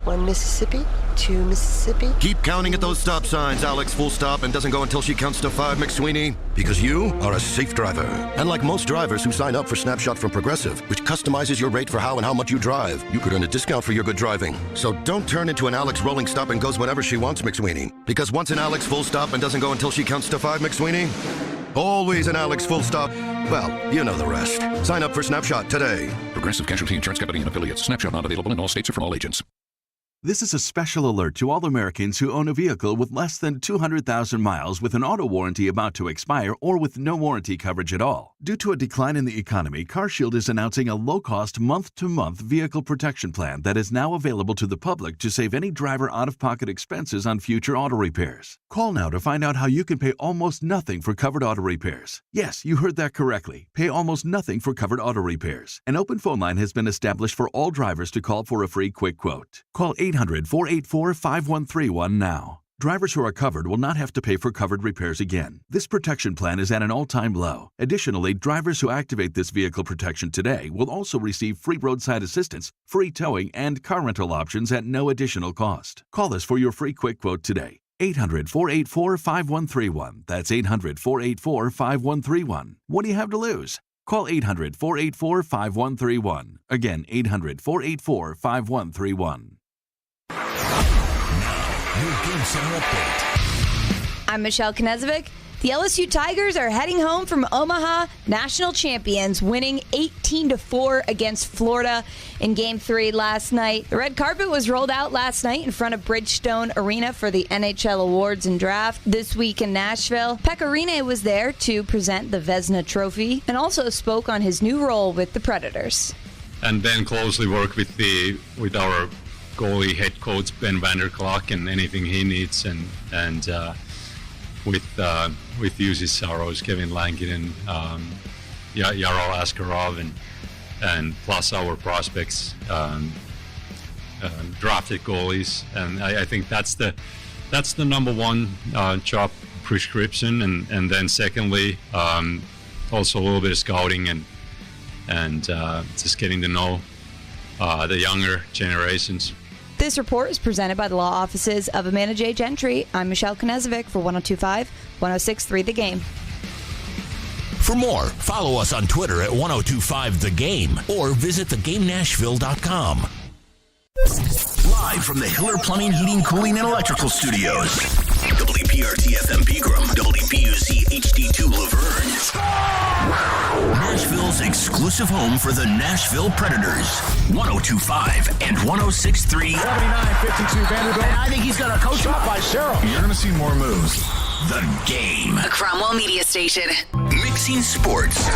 1 Mississippi, 2 Mississippi. Keep counting at those stop signs, Alex. Full stop and doesn't go until she counts to 5, McSweeney. Because you are a safe driver. And like most drivers who sign up for Snapshot from Progressive, which customizes your rate for how and how much you drive, you could earn a discount for your good driving. So don't turn into an Alex rolling stop and goes whenever she wants, McSweeney. Because once an Alex full stop and doesn't go until she counts to 5, McSweeney, always an Alex full stop. Well, you know the rest. Sign up for Snapshot today. Progressive Casualty Insurance Company and affiliates. Snapshot not available in all states or from all agents. This is a special alert to all Americans who own a vehicle with less than 200,000 miles with an auto warranty about to expire or with no warranty coverage at all. Due to a decline in the economy, CarShield is announcing a low-cost month-to-month vehicle protection plan that is now available to the public to save any driver out-of-pocket expenses on future auto repairs. Call now to find out how you can pay almost nothing for covered auto repairs. Yes, you heard that correctly. Pay almost nothing for covered auto repairs. An open phone line has been established for all drivers to call for a free quick quote. Call 800-484-5131 now. Drivers who are covered will not have to pay for covered repairs again. This protection plan is at an all-time low. Additionally, drivers who activate this vehicle protection today will also receive free roadside assistance, free towing, and car rental options at no additional cost. Call us for your free quick quote today. 800-484-5131. That's 800-484-5131. What do you have to lose? Call 800-484-5131. Again, 800-484-5131. Your Game Center update. I'm Michelle Knezovic. The LSU Tigers are heading home from Omaha, national champions, winning 18-4 against Florida in Game 3 last night. The red carpet was rolled out last night in front of Bridgestone Arena for the NHL Awards and Draft this week in Nashville. Pecorine was there to present the Vezina Trophy and also spoke on his new role with the Predators. And then closely work with our goalie head coach Ben Vanderklok and anything he needs, and with Jussi Saros, Kevin Lankinen, Yaro Askarov, and plus our prospects, drafted goalies, and I think that's the number one job prescription, and then secondly, also a little bit of scouting and just getting to know the younger generations. This report is presented by the law offices of Amanda J. Gentry. I'm Michelle Knezovic for 102.5, 106.3 The Game. For more, follow us on Twitter at 1025thegame or visit thegamenashville.com. Live from the Hiller Plumbing, Heating, Cooling, and Electrical Studios. WPRT FM Pegram, WPUZ HD2 Laverne. Nashville's exclusive home for the Nashville Predators. 1025 and 1063. 79-52 Vanderbilt. And I think he's got a coach shot by Cheryl. You're going to see more moves. The Game. A Cromwell Media Station. Mixing sports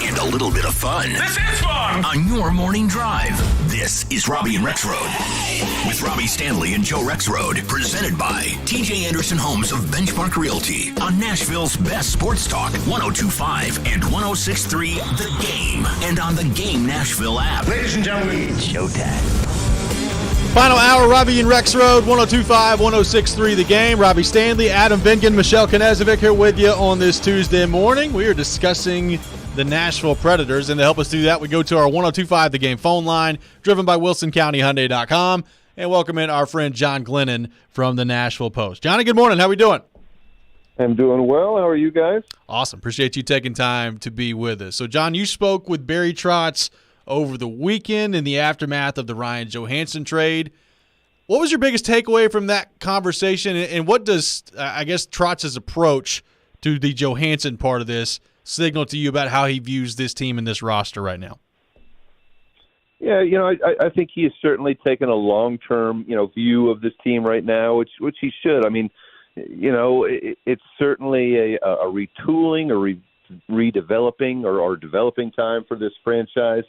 and a little bit of fun. This is fun! On your morning drive. This is Robby and Rexrode. With Robbie Stanley and Joe Rexrode. Presented by TJ Anderson Homes of Benchmark Realty. On Nashville's best sports talk. 1025 and 1063 The Game. And on the Game Nashville app. Ladies and gentlemen, it's showtime. Final hour, Robby and Rexrode, 102.5, 106.3 The Game. Robbie Stanley, Adam Vingan, Michelle Knezovic here with you on this Tuesday morning. We are discussing the Nashville Predators, and to help us do that, we go to our 102.5 The Game phone line, driven by WilsonCountyHyundai.com, and welcome in our friend John Glennon from the Nashville Post. Johnny, good morning. How we doing? I'm doing well. How are you guys? Awesome. Appreciate you taking time to be with us. So, John, you spoke with Barry Trotz over the weekend in the aftermath of the Ryan Johansson trade. What was your biggest takeaway from that conversation, and what does, I guess, Trotz's approach to the Johansson part of this signal to you about how he views this team and this roster right now? Yeah, I think he has certainly taken a long-term, view of this team right now, which he should. I mean, it's certainly a retooling, a redeveloping or developing time for this franchise.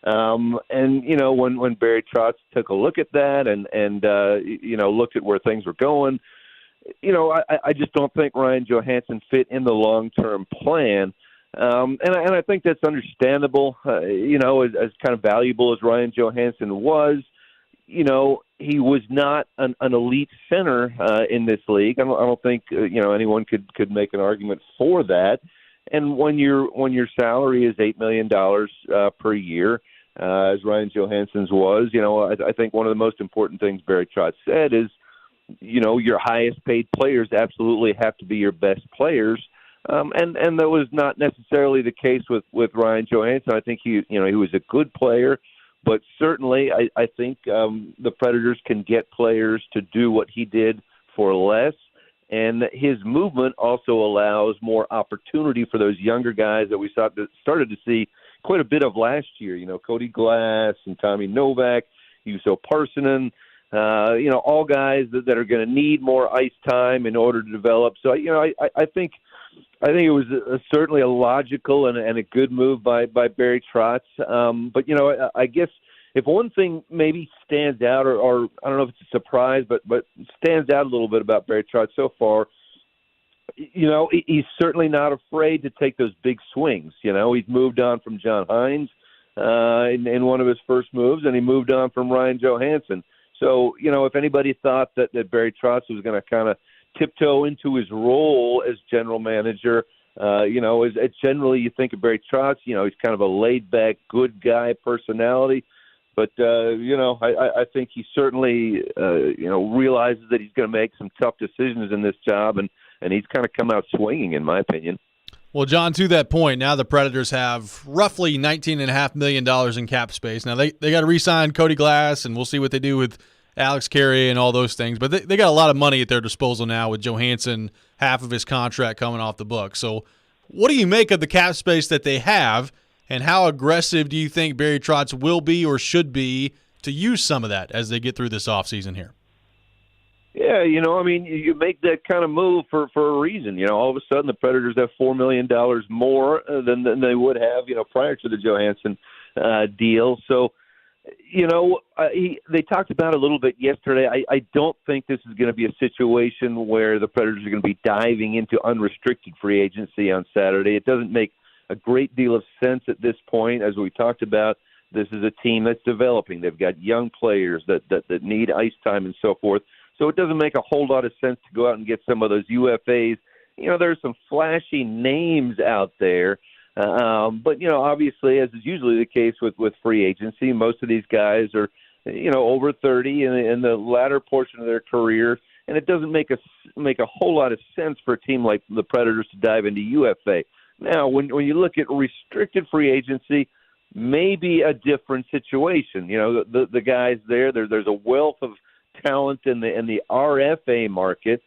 When Barry Trotz took a look at that and looked at where things were going, I just don't think Ryan Johansson fit in the long-term plan. And I think that's understandable. As kind of valuable as Ryan Johansson was, he was not an elite center in this league. I don't think anyone could make an argument for that. And when your salary is $8 million per year, as Ryan Johansson's was, I think one of the most important things Barry Trotz said is, your highest paid players absolutely have to be your best players. And that was not necessarily the case with Ryan Johansson. I think he was a good player, but certainly I think the Predators can get players to do what he did for less. And his movement also allows more opportunity for those younger guys that we started to see quite a bit of last year. Cody Glass and Tommy Novak, Juuso Parssinen, all guys that are going to need more ice time in order to develop. So, I think it was certainly a logical and a good move by Barry Trotz. But, I guess if one thing maybe stands out, or I don't know if it's a surprise, but stands out a little bit about Barry Trotz so far, he's certainly not afraid to take those big swings. He's moved on from John Hines in one of his first moves, and he moved on from Ryan Johansson. So, if anybody thought that Barry Trotz was going to kind of tiptoe into his role as general manager, as generally you think of Barry Trotz, he's kind of a laid-back, good guy personality. But, I think he certainly, realizes that he's going to make some tough decisions in this job, and he's kind of come out swinging, in my opinion. Well, John, to that point, now the Predators have roughly $19.5 million in cap space. Now, they got to re-sign Cody Glass, and we'll see what they do with Alex Carey and all those things. But they got a lot of money at their disposal now with Johansson, half of his contract coming off the books. So what do you make of the cap space that they have, and how aggressive do you think Barry Trotz will be or should be to use some of that as they get through this offseason here? Yeah, you make that kind of move for a reason. All of a sudden the Predators have $4 million more than they would have, prior to the Johansson deal. So, they talked about it a little bit yesterday. I don't think this is going to be a situation where the Predators are going to be diving into unrestricted free agency on Saturday. It doesn't make a great deal of sense at this point. As we talked about, this is a team that's developing. They've got young players that need ice time and so forth. So it doesn't make a whole lot of sense to go out and get some of those UFAs. There's some flashy names out there. But, obviously, as is usually the case with free agency, most of these guys are, over 30 in the latter portion of their career. And it doesn't make a whole lot of sense for a team like the Predators to dive into UFA. Now, when you look at restricted free agency, maybe a different situation. The guys there's a wealth of talent in the RFA market.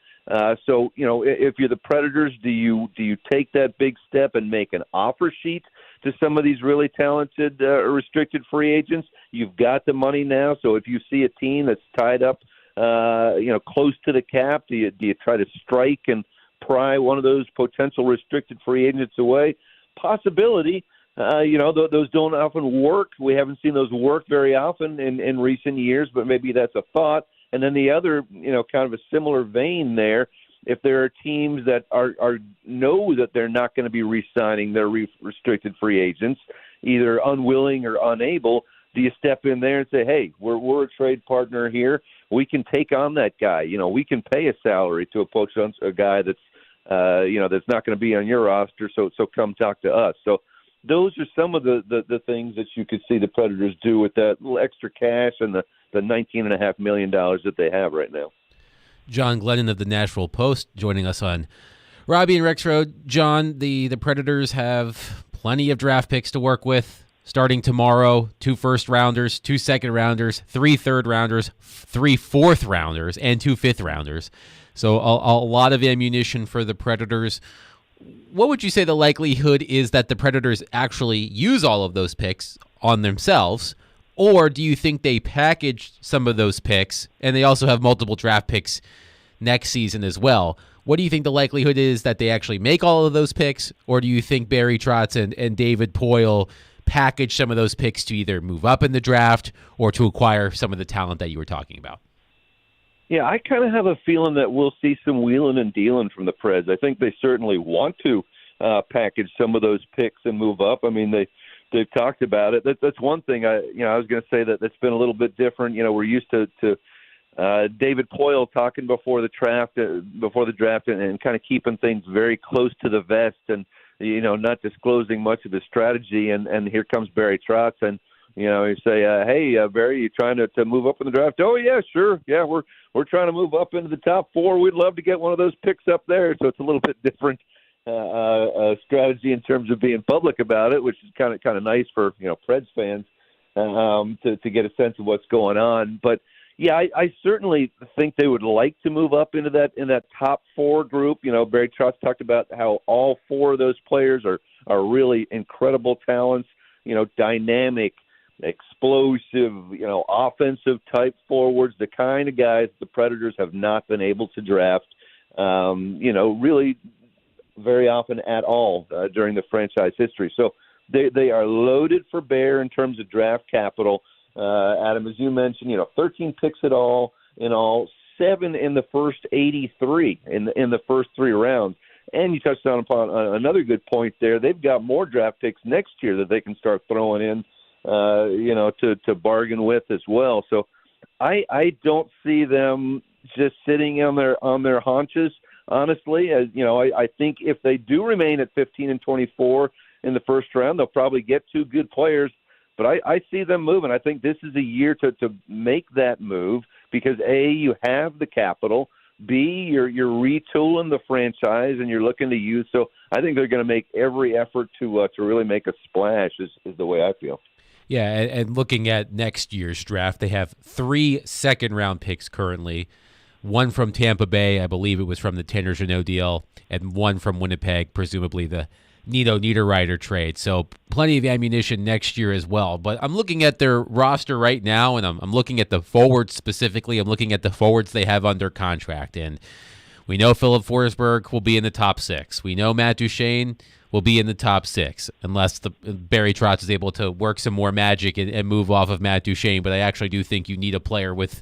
So, if you're the Predators, do you take that big step and make an offer sheet to some of these really talented restricted free agents? You've got the money now. So if you see a team that's tied up, close to the cap, do you try to strike and pry one of those potential restricted free agents away? Possibility. Those don't often work. We haven't seen those work very often in recent years, but maybe that's a thought. And then the other, kind of a similar vein there, if there are teams that know that they're not going to be re-signing their restricted free agents, either unwilling or unable, do you step in there and say, hey, we're a trade partner here. We can take on that guy. We can pay a salary to approach a guy that's, that's not going to be on your roster, so come talk to us. So those are some of the things that you could see the Predators do with that little extra cash and the $19.5 million that they have right now. John Glennon of the Nashville Post joining us on Robby and Rexrode. John, the Predators have plenty of draft picks to work with starting tomorrow. 2 first-rounders, 2 second-rounders, 3 third-rounders, 3 fourth-rounders, and 2 fifth-rounders. So a lot of ammunition for the Predators. What would you say the likelihood is that the Predators actually use all of those picks on themselves? Or do you think they package some of those picks, and they also have multiple draft picks next season as well? What do you think the likelihood is that they actually make all of those picks? Or do you think Barry Trotz and David Poile package some of those picks to either move up in the draft or to acquire some of the talent that you were talking about? Yeah, I kind of have a feeling that we'll see some wheeling and dealing from the Preds. I think they certainly want to package some of those picks and move up. I mean, they've talked about it. That's one thing. I was going to say that's been a little bit different. We're used to David Poile talking before the draft, and kind of keeping things very close to the vest, and not disclosing much of his strategy. And here comes Barry Trotz, and you say, hey, Barry, you trying to move up in the draft? Oh yeah, sure, yeah, we're trying to move up into the top 4. We'd love to get one of those picks up there. So it's a little bit different strategy in terms of being public about it, which is kind of nice for Preds fans to get a sense of what's going on. But yeah, I certainly think they would like to move up into that top 4 group. Barry Trotz talked about how all 4 of those players are really incredible talents. Dynamic, explosive, offensive type forwards, the kind of guys the Predators have not been able to draft, really very often at all during the franchise history. So they are loaded for bear in terms of draft capital. Adam, as you mentioned, 13 picks in all, 7 in the first 83 in the first 3 rounds. And you touched upon another good point there. They've got more draft picks next year that they can start throwing in, to bargain with as well. So I don't see them just sitting on their haunches, honestly. I think if they do remain at 15 and 24 in the first round, they'll probably get 2 good players. But I see them moving. I think this is a year to make that move because, A, you have the capital. B, you're retooling the franchise and you're looking to use. So I think they're going to make every effort to really make a splash. Is the way I feel. Yeah, and looking at next year's draft, they have 3 second-round picks currently. One from Tampa Bay, I believe it was from the Tanner Jeannot deal, and one from Winnipeg, presumably the Nito Niederreiter trade. So plenty of ammunition next year as well. But I'm looking at their roster right now, and I'm looking at the forwards specifically. I'm looking at the forwards they have under contract. And we know Philip Forsberg will be in the top 6. We know Matt Duchene will be in the top 6, unless Barry Trotz is able to work some more magic and move off of Matt Duchene. But I actually do think you need a player with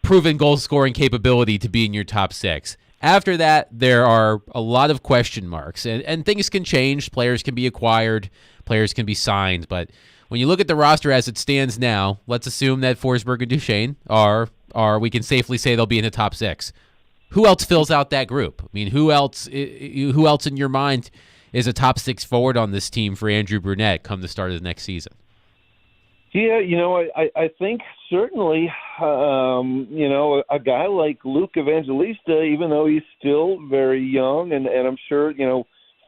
proven goal-scoring capability to be in your top 6. After that, there are a lot of question marks, and things can change. Players can be acquired, players can be signed, but when you look at the roster as it stands now, let's assume that Forsberg and Duchene are we can safely say they'll be in the top 6. Who else fills out that group? I mean, who else in your mind is a top 6 forward on this team for Andrew Brunette come the start of the next season? Yeah, I think certainly, a guy like Luke Evangelista, even though he's still very young, and I'm sure,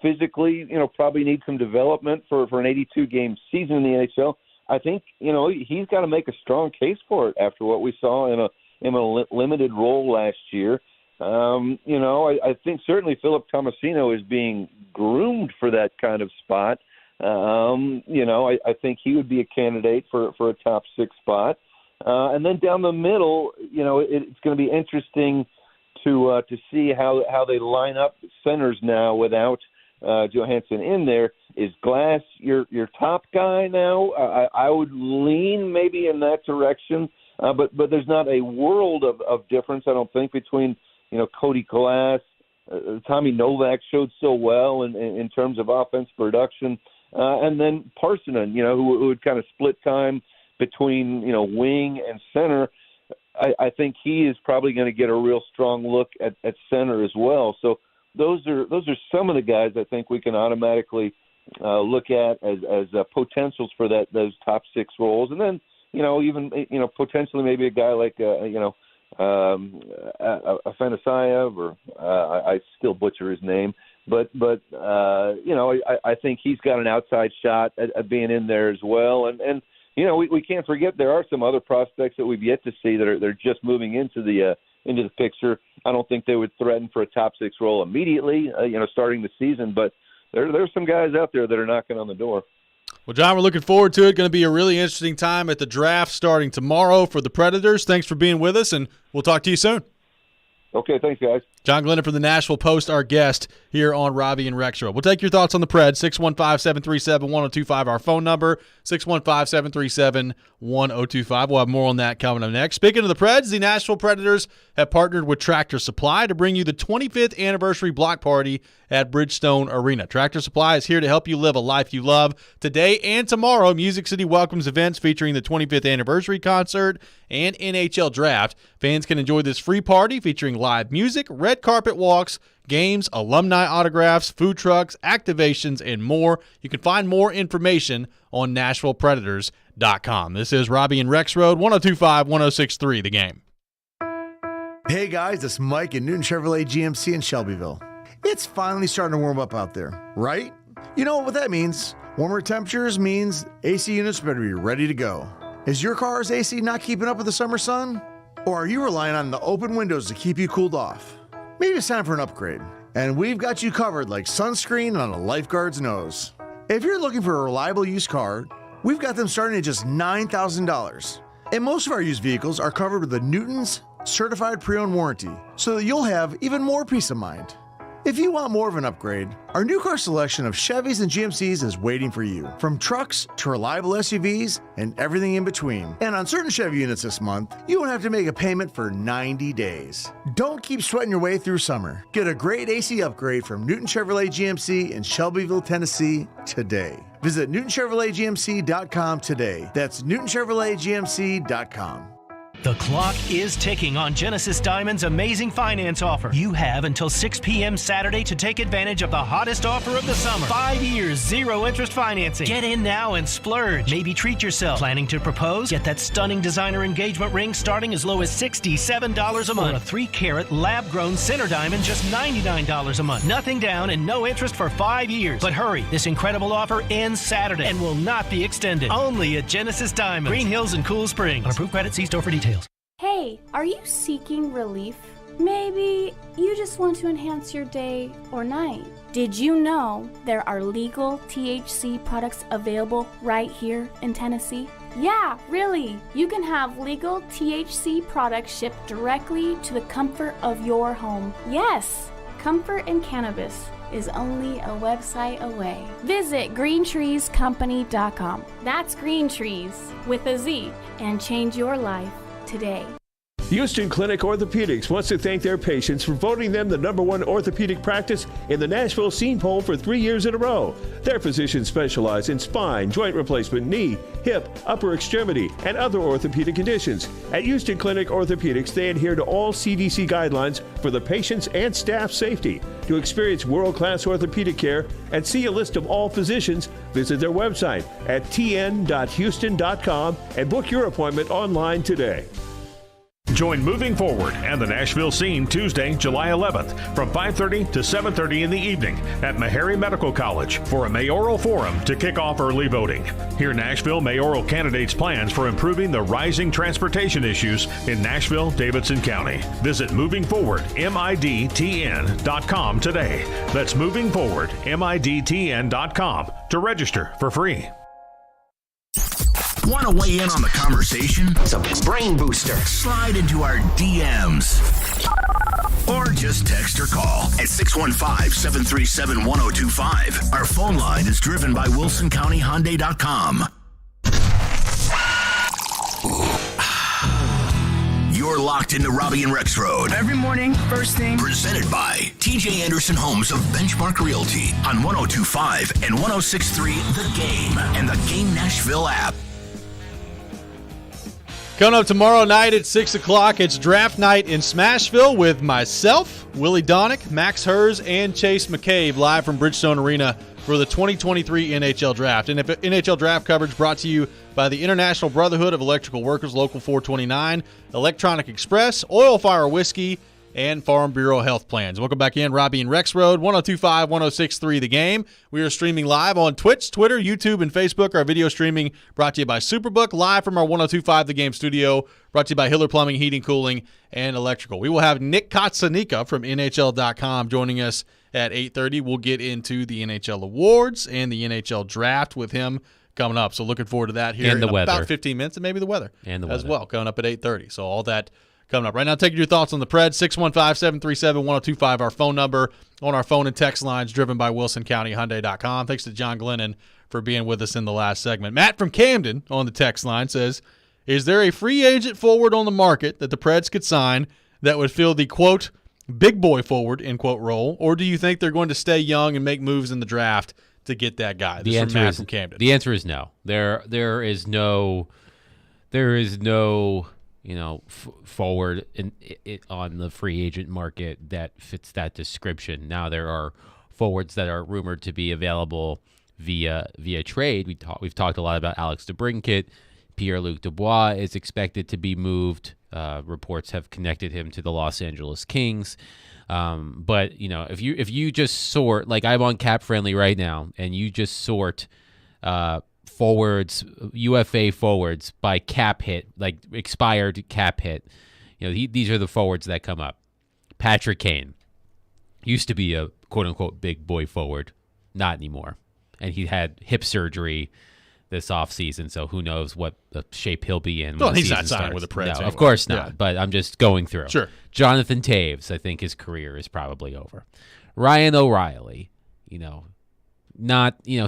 physically, probably needs some development for an 82-game season in the NHL. I think, he's got to make a strong case for it after what we saw in a limited role last year. I think certainly Philip Tomasino is being groomed for that kind of spot. I think he would be a candidate for a top 6 spot. And then down the middle, it's going to be interesting to see how they line up centers now without Johansson in there. Is Glass your top guy now? I would lean maybe in that direction, but there's not a world of difference, I don't think, between Cody Glass. Tommy Novak showed so well in terms of offense production. And then Parsonen, who would kind of split time between, wing and center. I think he is probably going to get a real strong look at center as well. So those are some of the guys I think we can automatically look at as potentials for those top 6 roles. And then, even potentially maybe a guy like, Afanasayev, or I still butcher his name. But I think he's got an outside shot at being in there as well. And we can't forget there are some other prospects that we've yet to see that they're just moving into the picture. I don't think they would threaten for a top 6 role immediately, starting the season. But there's some guys out there that are knocking on the door. Well, John, we're looking forward to it. Going to be a really interesting time at the draft starting tomorrow for the Predators. Thanks for being with us, and we'll talk to you soon. Okay, thanks, guys. John Glennon from the Nashville Post, our guest here on Robby and Rexrode. We'll take your thoughts on the Preds. 615-737-1025, our phone number. 615-737-1025. We'll have more on that coming up next. Speaking of the Preds, the Nashville Predators have partnered with Tractor Supply to bring you the 25th anniversary block party at Bridgestone Arena. Tractor Supply is here to help you live a life you love. Today and tomorrow, Music City welcomes events featuring the 25th anniversary concert and NHL draft. Fans can enjoy this free party featuring live music, red carpet walks, games, alumni autographs, food trucks, activations, and more. You can find more information on NashvillePredators.com. This is Robby and Rexrode, 102.5, 106.3 The Game. Hey guys, it's Mike at Newton Chevrolet GMC in Shelbyville. It's finally starting to warm up out there, right? You know what that means. Warmer temperatures means AC units better be ready to go. Is your car's AC not keeping up with the summer sun? Or are you relying on the open windows to keep you cooled off? Maybe it's time for an upgrade. And we've got you covered like sunscreen on a lifeguard's nose. If you're looking for a reliable used car, we've got them starting at just $9,000. And most of our used vehicles are covered with the Newton's Certified Pre-Owned Warranty, so that you'll have even more peace of mind. If you want more of an upgrade, our new car selection of Chevys and GMCs is waiting for you. From trucks to reliable SUVs and everything in between. And on certain Chevy units this month, you won't have to make a payment for 90 days. Don't keep sweating your way through summer. Get a great AC upgrade from Newton Chevrolet GMC in Shelbyville, Tennessee today. Visit NewtonChevroletGMC.com today. That's NewtonChevroletGMC.com. The clock is ticking on Genesis Diamond's amazing finance offer. You have until 6 p.m. Saturday to take advantage of the hottest offer of the summer. 5 years, 0 interest financing. Get in now and splurge. Maybe treat yourself. Planning to propose? Get that stunning designer engagement ring starting as low as $67 a month. Or a 3-carat lab-grown center diamond just $99 a month. Nothing down and no interest for 5 years. But hurry, this incredible offer ends Saturday and will not be extended. Only at Genesis Diamond, Green Hills and Cool Springs. On approved credit, see store for details. Hey, are you seeking relief? Maybe you just want to enhance your day or night. Did you know there are legal THC products available right here in Tennessee? Yeah, really. You can have legal THC products shipped directly to the comfort of your home. Yes, comfort in cannabis is only a website away. Visit greentreescompany.com. That's Green Trees with a Z, and change your life today. Houston Clinic Orthopedics wants to thank their patients for voting them the #1 orthopedic practice in the Nashville Scene Poll for 3 years in a row. Their physicians specialize in spine, joint replacement, knee, hip, upper extremity, and other orthopedic conditions. At Houston Clinic Orthopedics, they adhere to all CDC guidelines for the patient's and staff safety. To experience world-class orthopedic care and see a list of all physicians, visit their website at tn.houston.com and book your appointment online today. Join Moving Forward and the Nashville Scene Tuesday, July 11th from 5:30 to 7:30 in the evening at Meharry Medical College for a mayoral forum to kick off early voting. Hear Nashville mayoral candidates' plans for improving the rising transportation issues in Nashville, Davidson County. Visit movingforwardmidtn.com today. That's movingforwardmidtn.com to register for free. Want to weigh in on the conversation? It's a brain booster. Slide into our DMs. Or just text or call at 615-737-1025. Our phone line is driven by WilsonCountyHyundai.com. You're locked into Robby and Rexrode. Every morning, first thing. Presented by TJ Anderson Homes of Benchmark Realty on 102.5 and 106.3 The Game and the Game Nashville app. Coming up tomorrow night at 6 o'clock, it's draft night in Smashville with myself, Willie Donick, Max Hers, and Chase McCabe live from Bridgestone Arena for the 2023 NHL Draft. And NHL Draft coverage brought to you by the International Brotherhood of Electrical Workers, Local 429, Electronic Express, Oil Fire Whiskey, and Farm Bureau Health Plans. Welcome back in, Robby and Rexrode, 102.5, 106.3 The Game. We are streaming live on Twitch, Twitter, YouTube, and Facebook. Our video streaming brought to you by Superbook, live from our 102.5 The Game studio, brought to you by Hiller Plumbing, Heating, Cooling, and Electrical. We will have Nick Kotsanika from NHL.com joining us at 8:30. We'll get into the NHL awards and the NHL Draft with him coming up. So looking forward to that here and the in weather. About 15 minutes, and maybe the weather and the as weather. well, coming up at 8:30. So all that coming up. Right now, taking your thoughts on the Preds, 615-737-1025, our phone number on our phone and text lines, driven by WilsonCountyHyundai.com. Thanks to John Glennon for being with us in the last segment. Matt from Camden on the text line says, is there a free agent forward on the market that the Preds could sign that would fill the, quote, big boy forward, end quote, role, or do you think they're going to stay young and make moves in the draft to get that guy? This is from Matt from Camden. The answer is no. There is no forward on the free agent market that fits that description. Now there are forwards that are rumored to be available via trade. We've talked a lot about Alex DeBrincat. Pierre-Luc Dubois is expected to be moved. Reports have connected him to the Los Angeles Kings. But if you just sort, like I'm on Cap Friendly right now, and you just sort forwards, UFA forwards by cap hit, like expired cap hit, these are the forwards that come up. Patrick Kane used to be a quote unquote big boy forward, not anymore, and he had hip surgery this offseason, so who knows what shape he'll be in. Well, he's not signing with the Preds. No, anyway. Of course not, Yeah. but I'm just going through. Sure. Jonathan Taves, I think his career is probably over. Ryan O'Reilly,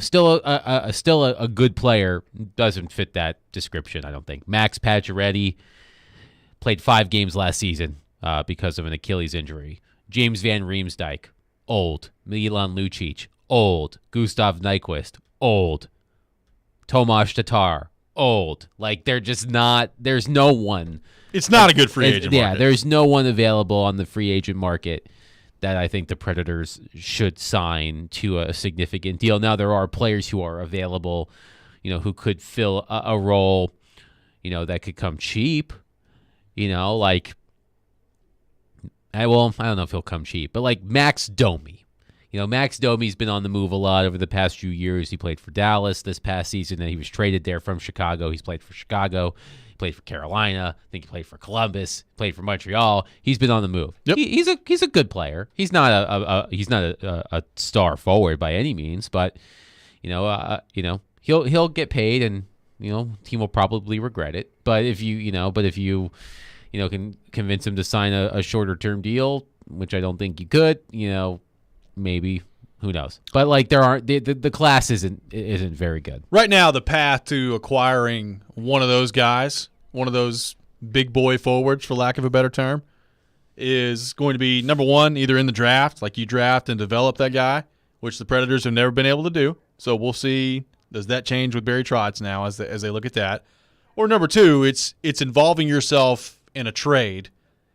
still a good player, doesn't fit that description, I don't think. Max Pacioretty played 5 games last season because of an Achilles injury. James Van Riemsdyk, old. Milan Lucic, old. Gustav Nyquist, old. Tomas Tatar, old. Like, they're just not. There's no one. It's not a good free agent market. Yeah, there's no one available on the free agent market that I think the Predators should sign to a significant deal. Now, there are players who are available, who could fill a role, that could come cheap, like, I don't know if he'll come cheap, but like Max Domi. Max Domi's been on the move a lot over the past few years. He played for Dallas this past season, and he was traded there from Chicago. He's played for Chicago. He played for Carolina. I think he played for Columbus. Played for Montreal. He's been on the move. Yep. He's a good player. He's not a star forward by any means, but he'll get paid, and team will probably regret it. But if you can convince him to sign a shorter term deal, which I don't think you could, maybe, who knows? But like, there aren't the class isn't very good right now. The path to acquiring one of those guys, one of those big boy forwards, for lack of a better term, is going to be number one, either in the draft, like you draft and develop that guy, which the Predators have never been able to do. So we'll see, does that change with Barry Trotz now as they look at that? Or number two, it's involving yourself in a trade,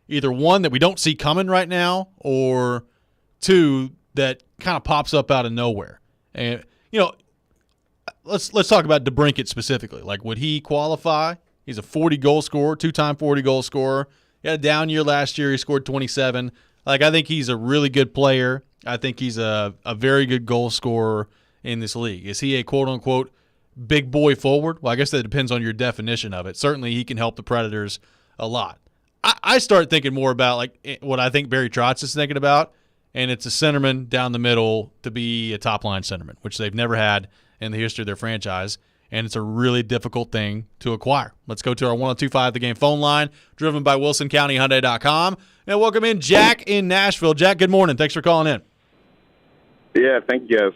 either one that we don't see coming right now, or two that kind of pops up out of nowhere. And let's talk about DeBrincat specifically. Like, would he qualify? He's a 40-goal scorer, two-time 40-goal scorer. He had a down year last year. He scored 27. Like, I think he's a really good player. I think he's a very good goal scorer in this league. Is he a quote-unquote big boy forward? Well, I guess that depends on your definition of it. Certainly, he can help the Predators a lot. I start thinking more about like what I think Barry Trotz is thinking about, and it's a centerman down the middle to be a top-line centerman, which they've never had in the history of their franchise, and it's a really difficult thing to acquire. Let's go to our 102.5 The Game phone line, driven by WilsonCountyHyundai.com, and welcome in Jack in Nashville. Jack, good morning. Thanks for calling in. Yeah, thank you, guys.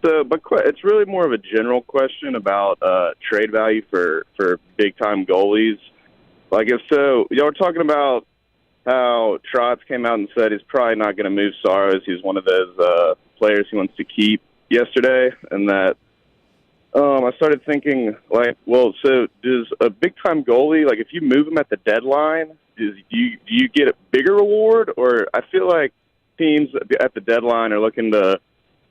But it's really more of a general question about trade value for big-time goalies. Like, if so, y'all were talking about how Trotz came out and said he's probably not going to move Saros. He's one of those players he wants to keep yesterday. And that I started thinking, like, well, so does a big-time goalie, like, if you move him at the deadline, do you get a bigger reward? Or I feel like teams at the deadline are looking to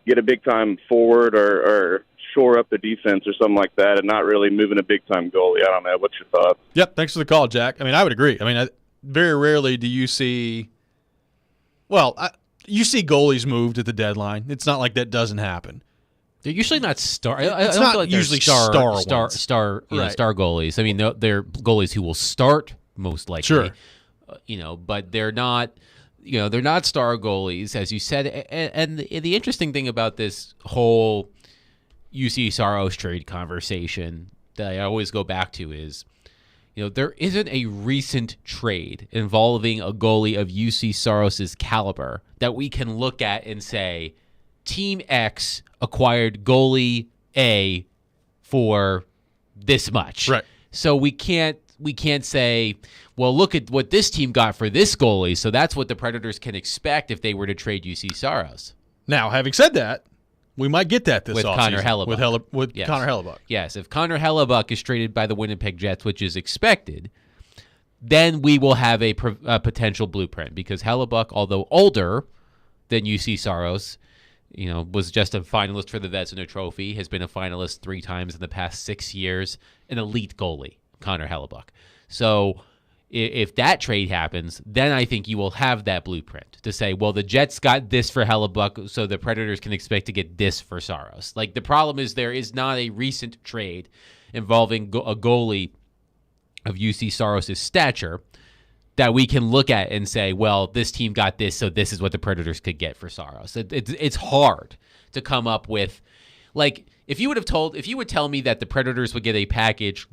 get a big-time forward or shore up the defense or something like that, and not really moving a big-time goalie. I don't know. What's your thoughts? Yep, thanks for the call, Jack. I mean, I would agree. I mean, very rarely do you see – well, you see goalies moved at the deadline. It's not like that doesn't happen. They're usually not star. It's I don't not feel like usually star right. Star goalies. I mean, they're goalies who will start most likely. Sure. But they're not. They're not star goalies, as you said. And the interesting thing about this whole UC Saros trade conversation that I always go back to is, there isn't a recent trade involving a goalie of UC Saros' caliber that we can look at and say, Team X acquired goalie A for this much. Right. So we can't say, well, look at what this team got for this goalie, so that's what the Predators can expect if they were to trade UC Saros. Now, having said that, we might get that this with offseason. Connor Hellebuck. With Yes. Connor Hellebuck. Yes, if Connor Hellebuck is traded by the Winnipeg Jets, which is expected, then we will have a potential blueprint, because Hellebuck, although older than UC Saros, was just a finalist for the Vezina Trophy, has been a finalist 3 times in the past 6 years, an elite goalie, Connor Hellebuck. So if that trade happens, then I think you will have that blueprint to say, well, the Jets got this for Hellebuck, so the Predators can expect to get this for Saros. Like, the problem is there is not a recent trade involving a goalie of UC Saros' stature that we can look at and say, well, this team got this, so this is what the Predators could get for Saros. It's hard to come up with, like, if you would tell me that the Predators would get a package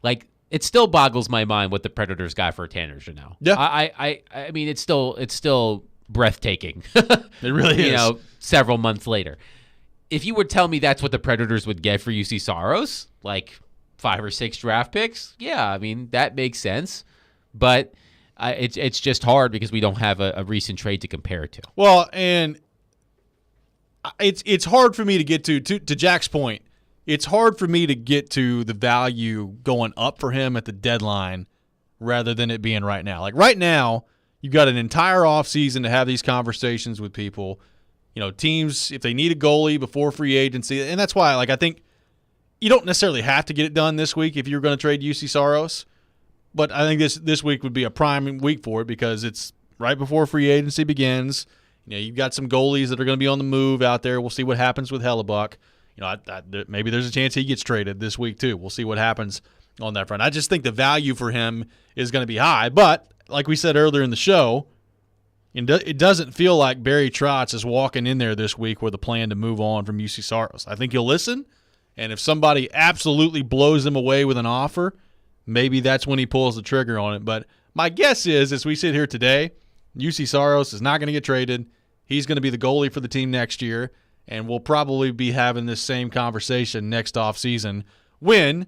like it still boggles my mind what the Predators got for Tanner Janelle. Yeah. I mean, it's still breathtaking. It really is. Several months later. If you would tell me that's what the Predators would get for UC Saros, like 5 or 6 draft picks, yeah, I mean, that makes sense. But it's just hard because we don't have a recent trade to compare it to. Well, and it's hard for me to get to Jack's point. it's hard for me to get to the value going up for him at the deadline rather than it being right now. Like right now, you've got an entire offseason to have these conversations with people. You know, teams, if they need a goalie before free agency, and that's why, like, I think you don't necessarily have to get it done this week if you're going to trade UC Saros, but I think this week would be a prime week for it because it's right before free agency begins. You know, you've got some goalies that are going to be on the move out there. We'll see what happens with Hellebuck. You know, maybe there's a chance he gets traded this week too. We'll see what happens on that front. I just think the value for him is going to be high. But like we said earlier in the show, it doesn't feel like Barry Trotz is walking in there this week with a plan to move on from UC Saros. I think he'll listen, and if somebody absolutely blows him away with an offer, maybe that's when he pulls the trigger on it. But my guess is, as we sit here today, UC Saros is not going to get traded. He's going to be the goalie for the team next year, and we'll probably be having this same conversation next offseason when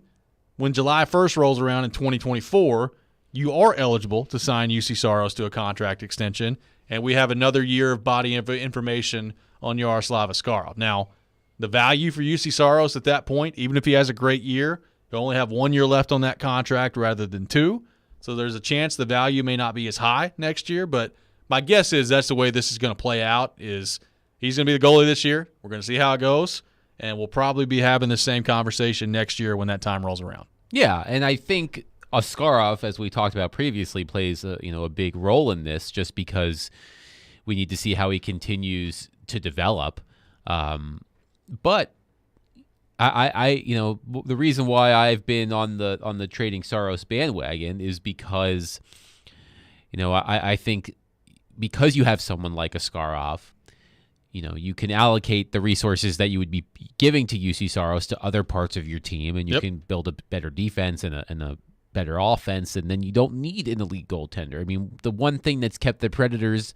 July 1st rolls around in 2024, you are eligible to sign UC Saros to a contract extension, and we have another year of body information on Yaroslav Askarov. Now, the value for UC Saros at that point, even if he has a great year, he'll only have 1 year left on that contract rather than 2. So there's a chance the value may not be as high next year, but my guess is that's the way this is going to play out, is he's going to be the goalie this year. We're going to see how it goes, and we'll probably be having the same conversation next year when that time rolls around. Yeah, and I think Askarov, as we talked about previously, plays a big role in this just because we need to see how he continues to develop. But I the reason why I've been on the trading Saros bandwagon is because I think because you have someone like Askarov, you can allocate the resources that you would be giving to UC Saros to other parts of your team, and you can build a better defense and a better offense, and then you don't need an elite goaltender. I mean, the one thing that's kept the Predators,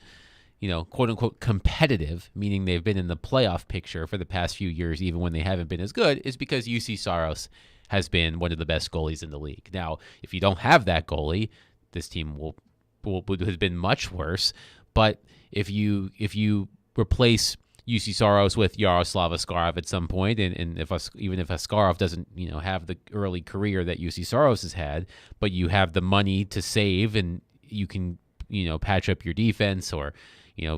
quote unquote competitive, meaning they've been in the playoff picture for the past few years, even when they haven't been as good, is because UC Saros has been one of the best goalies in the league. Now, if you don't have that goalie, this team would have been much worse. But if you replace UC Saros with Yaroslav Askarov at some point, and even if Askarov doesn't have the early career that UC Saros has had, but you have the money to save and you can patch up your defense or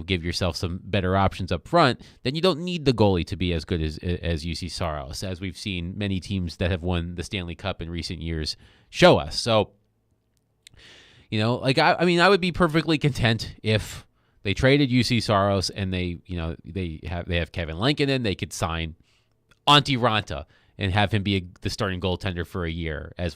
give yourself some better options up front, then you don't need the goalie to be as good as UC Saros, as we've seen many teams that have won the Stanley Cup in recent years show us. So I would be perfectly content if they traded UC Saros and they have Kevin Lankinen. They could sign Antti Ranta and have him be the starting goaltender for a year and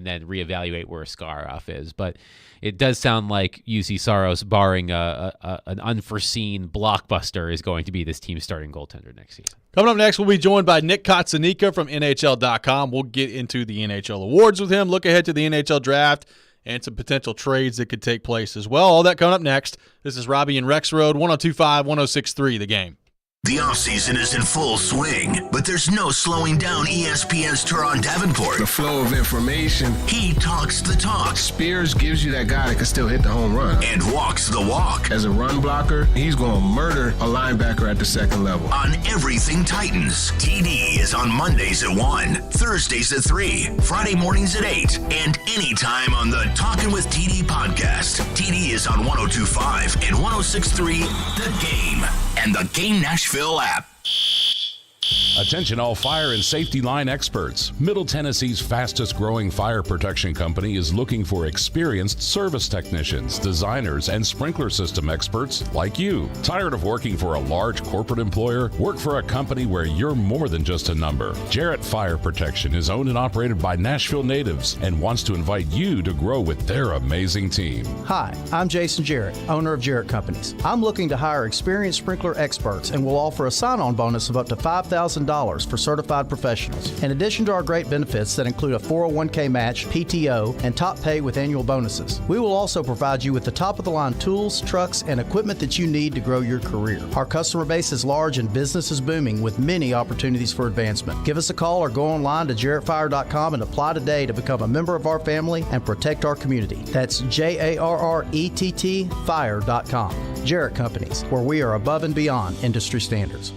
then reevaluate where Askarov is. But it does sound like UC Saros, barring an unforeseen blockbuster, is going to be this team's starting goaltender next season. Coming up next, we'll be joined by Nick Kotsanika from NHL.com. We'll get into the NHL awards with him, look ahead to the NHL draft, and some potential trades that could take place as well. All that coming up next. This is Robby and Rexrode, 102.5, 106.3, The Game. The offseason is in full swing, but there's no slowing down ESPN's Teron Davenport. The flow of information. He talks the talk. Spears gives you that guy that can still hit the home run. And walks the walk. As a run blocker, he's going to murder a linebacker at the second level. On Everything Titans, TD is on Mondays at 1, Thursdays at 3, Friday mornings at 8, and anytime on the Talkin' with TD podcast. TD is on 102.5 and 106.3 The Game and the Game Nashville app. Attention all fire and safety line experts. Middle Tennessee's fastest growing fire protection company is looking for experienced service technicians, designers, and sprinkler system experts like you. Tired of working for a large corporate employer? Work for a company where you're more than just a number. Jarrett Fire Protection is owned and operated by Nashville natives and wants to invite you to grow with their amazing team. Hi, I'm Jason Jarrett, owner of Jarrett Companies. I'm looking to hire experienced sprinkler experts and will offer a sign-on bonus of up to $5,000 for certified professionals, in addition to our great benefits that include a 401k match, PTO, and top pay with annual bonuses. We will also provide you with the top-of-the-line tools, trucks, and equipment that you need to grow your career. Our customer base is large and business is booming with many opportunities for advancement. Give us a call or go online to jarrettfire.com and apply today to become a member of our family and protect our community. That's JARRETT fire.com. Jarrett Companies, where we are above and beyond industry standards.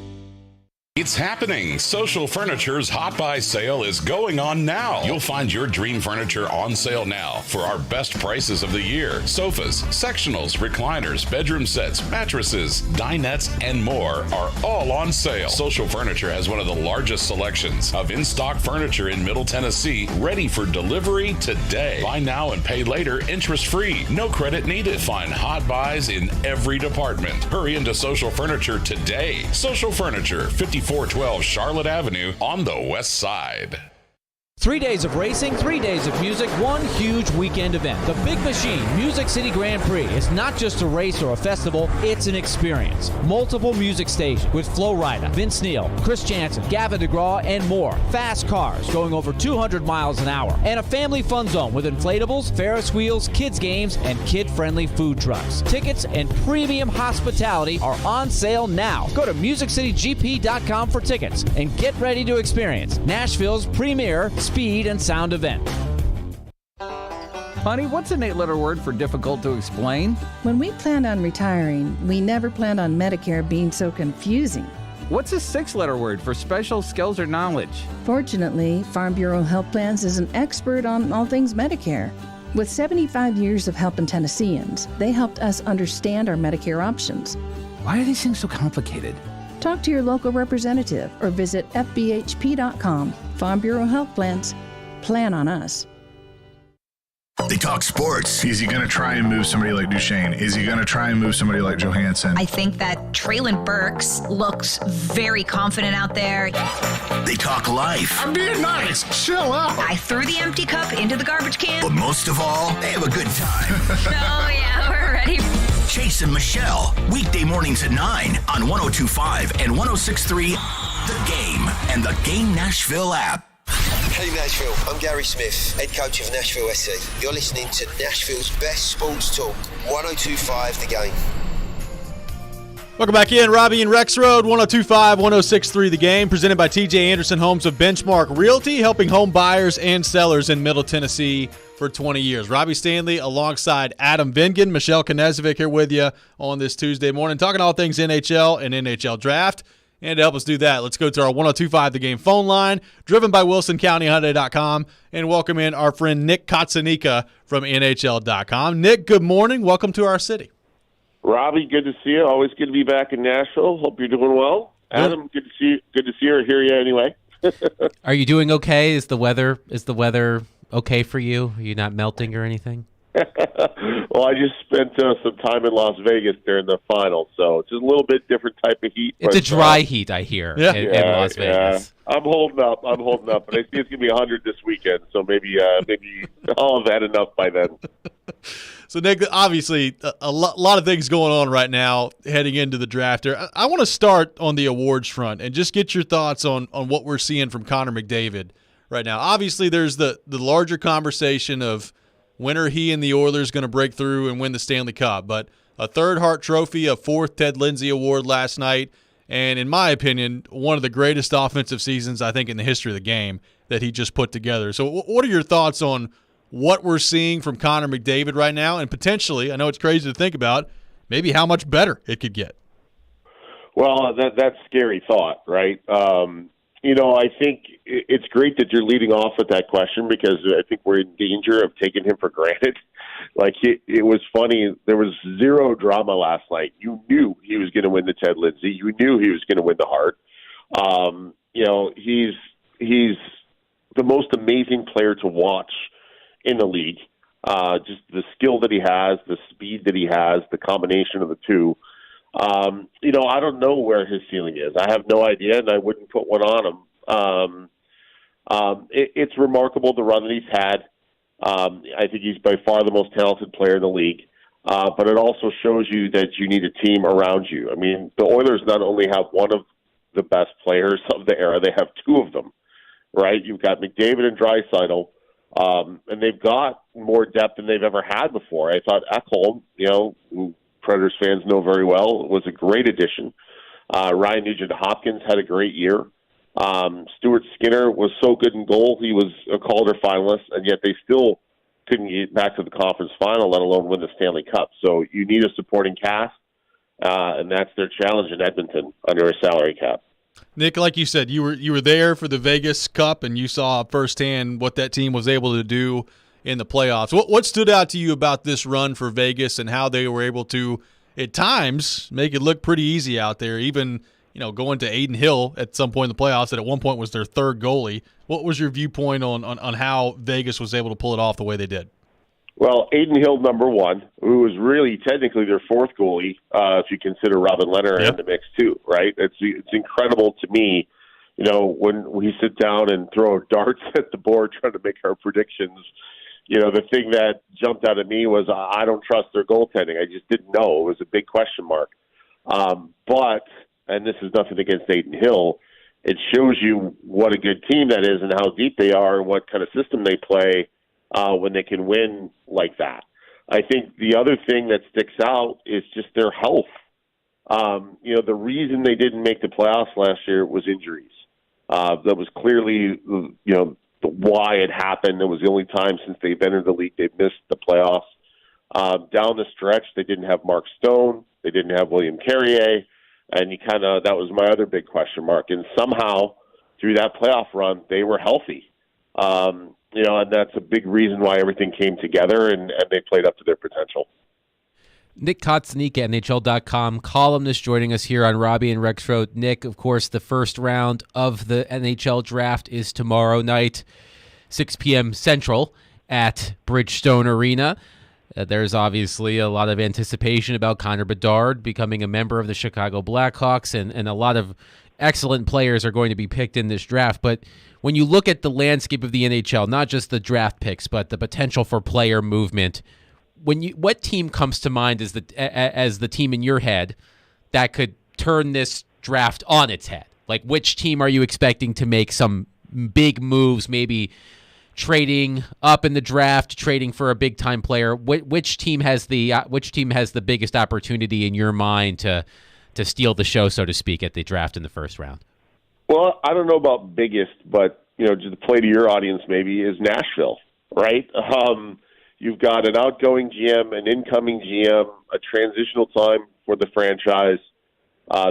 It's happening. Social Furniture's Hot Buy sale is going on now. You'll find your dream furniture on sale now for our best prices of the year. Sofas, sectionals, recliners, bedroom sets, mattresses, dinettes, and more are all on sale. Social Furniture has one of the largest selections of in-stock furniture in Middle Tennessee, ready for delivery today. Buy now and pay later, interest-free. No credit needed. Find Hot Buys in every department. Hurry into Social Furniture today. Social Furniture, 5412 Charlotte Avenue on the west side. 3 days of racing, 3 days of music, one huge weekend event. The Big Machine Music City Grand Prix is not just a race or a festival, it's an experience. Multiple music stations with Flo Rida, Vince Neil, Chris Jansen, Gavin DeGraw, and more. Fast cars going over 200 miles an hour. And a family fun zone with inflatables, Ferris wheels, kids games, and kid-friendly food trucks. Tickets and premium hospitality are on sale now. Go to MusicCityGP.com for tickets and get ready to experience Nashville's premier speed and sound event. Honey, what's an 8-letter word for difficult to explain? When we planned on retiring, we never planned on Medicare being so confusing. What's a 6-letter word for special skills or knowledge? Fortunately, Farm Bureau Health Plans is an expert on all things Medicare. With 75 years of helping Tennesseans, they helped us understand our Medicare options. Why are these things so complicated? Talk to your local representative or visit fbhp.com. Farm Bureau Health Plans. Plan on us. They talk sports. Is he going to try and move somebody like Duchesne? Is he going to try and move somebody like Johansson? I think that Traylon Burks looks very confident out there. They talk life. I'm being nice. Chill out. I threw the empty cup into the garbage can. But most of all, they have a good time. Oh, yeah, we're ready. Chase and Michelle, weekday mornings at 9 on 102.5 and 106.3 The Game and the Game Nashville app. Hey Nashville, I'm Gary Smith, head coach of Nashville SC. You're listening to Nashville's best sports talk, 102.5 The Game. Welcome back in. Robby and Rexrode, 102.5, 106.3 The Game, presented by TJ Anderson Homes of Benchmark Realty, helping home buyers and sellers in Middle Tennessee for 20 years. Robby Stanley alongside Adam Vingan, Michelle Knezovic here with you on this Tuesday morning, talking all things NHL and NHL draft. And to help us do that, let's go to our 102.5 The Game phone line, driven by WilsonCountyHyundai.com, and welcome in our friend Nick Kotsanika from NHL.com. Nick, good morning. Welcome to our city. Robby, good to see you. Always good to be back in Nashville. Hope you're doing well. Adam, good to see you. Good to see you or hear you anyway. Are you doing okay? Is the weather okay for you? Are you not melting or anything? Well, I just spent some time in Las Vegas during the finals, so it's just a little bit different type of heat. It's a dry heat, I hear, in Las Vegas. I'm holding up, but I see it's going to be 100 this weekend, so maybe I'll have had enough by then. So, Nick, obviously a lot of things going on right now heading into the draft. I want to start on the awards front and just get your thoughts on what we're seeing from Connor McDavid right now. Obviously, there's the larger conversation of when are he and the Oilers going to break through and win the Stanley Cup. But a third Hart Trophy, a fourth Ted Lindsay Award last night, and in my opinion, one of the greatest offensive seasons, I think, in the history of the game that he just put together. So what are your thoughts on what we're seeing from Connor McDavid right now, and potentially, I know it's crazy to think about, maybe how much better it could get? Well, that's a scary thought, right? I think it's great that you're leading off with that question because I think we're in danger of taking him for granted. Like, it was funny. There was zero drama last night. You knew he was going to win the Ted Lindsay. You knew he was going to win the Hart. He's the most amazing player to watch in the league. Just the skill that he has, the speed that he has, the combination of the two. I don't know where his ceiling is. I have no idea, and I wouldn't put one on him. It's remarkable the run that he's had. I think he's by far the most talented player in the league. But it also shows you that you need a team around you. I mean, the Oilers not only have one of the best players of the era, they have two of them, right? You've got McDavid and Draisaitl, and they've got more depth than they've ever had before. I thought Ekholm, who Predators fans know very well, was a great addition. Ryan Nugent-Hopkins had a great year. Stuart Skinner was so good in goal. He was a Calder finalist, and yet they still couldn't get back to the conference final, let alone win the Stanley Cup. So you need a supporting cast, and that's their challenge in Edmonton under a salary cap. Nick, like you said, you were there for the Vegas Cup, and you saw firsthand what that team was able to do in the playoffs. What stood out to you about this run for Vegas and how they were able to, at times, make it look pretty easy out there, even going to Aiden Hill at some point in the playoffs that at one point was their third goalie. What was your viewpoint on how Vegas was able to pull it off the way they did? Well, Aiden Hill, number one, who was really technically their fourth goalie, if you consider Robin Leonard in the mix too, right? It's incredible to me, when we sit down and throw darts at the board trying to make our predictions. The thing that jumped out at me was I don't trust their goaltending. I just didn't know. It was a big question mark. But, and this is nothing against Aiden Hill, it shows you what a good team that is and how deep they are and what kind of system they play when they can win like that. I think the other thing that sticks out is just their health. The reason they didn't make the playoffs last year was injuries. That was clearly, why it happened. It was the only time since they've entered the league they've missed the playoffs. Down the stretch, they didn't have Mark Stone. They didn't have William Carrier. And that was my other big question mark. And somehow, through that playoff run, they were healthy. And that's a big reason why everything came together and they played up to their potential. Nick Kotzenik at NHL.com, columnist, joining us here on Robby and Rexrode. Nick, of course, the first round of the NHL draft is tomorrow night, 6 p.m. Central at Bridgestone Arena. There's obviously a lot of anticipation about Connor Bedard becoming a member of the Chicago Blackhawks, and a lot of excellent players are going to be picked in this draft. But when you look at the landscape of the NHL, not just the draft picks, but the potential for player movement, what team comes to mind as the team in your head that could turn this draft on its head? Like, which team are you expecting to make some big moves, maybe trading up in the draft, trading for a big time player? Which team has the biggest opportunity in your mind to steal the show, so to speak, at the draft in the first round? Well, I don't know about biggest, but just to play to your audience maybe is Nashville, right? You've got an outgoing GM, an incoming GM, a transitional time for the franchise.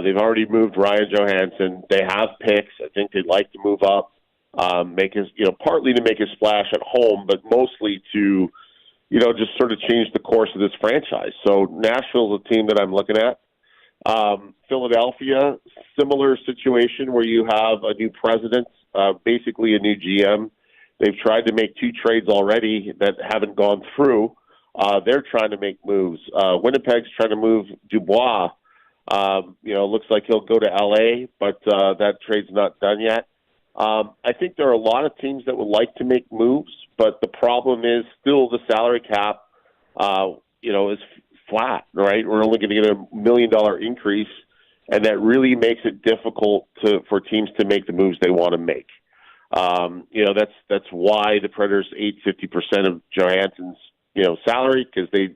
They've already moved Ryan Johansson. They have picks. I think they'd like to move up, partly to make a splash at home, but mostly to, just sort of change the course of this franchise. So Nashville's a team that I'm looking at. Philadelphia, similar situation where you have a new president, basically a new GM. They've tried to make 2 trades already that haven't gone through. They're trying to make moves. Winnipeg's trying to move Dubois. Looks like he'll go to L.A., but that trade's not done yet. I think there are a lot of teams that would like to make moves, but the problem is still the salary cap, is flat, right? We're only going to get $1 million increase, and that really makes it difficult for teams to make the moves they want to make. That's why the Predators ate 50% of Johansson's, salary, because they,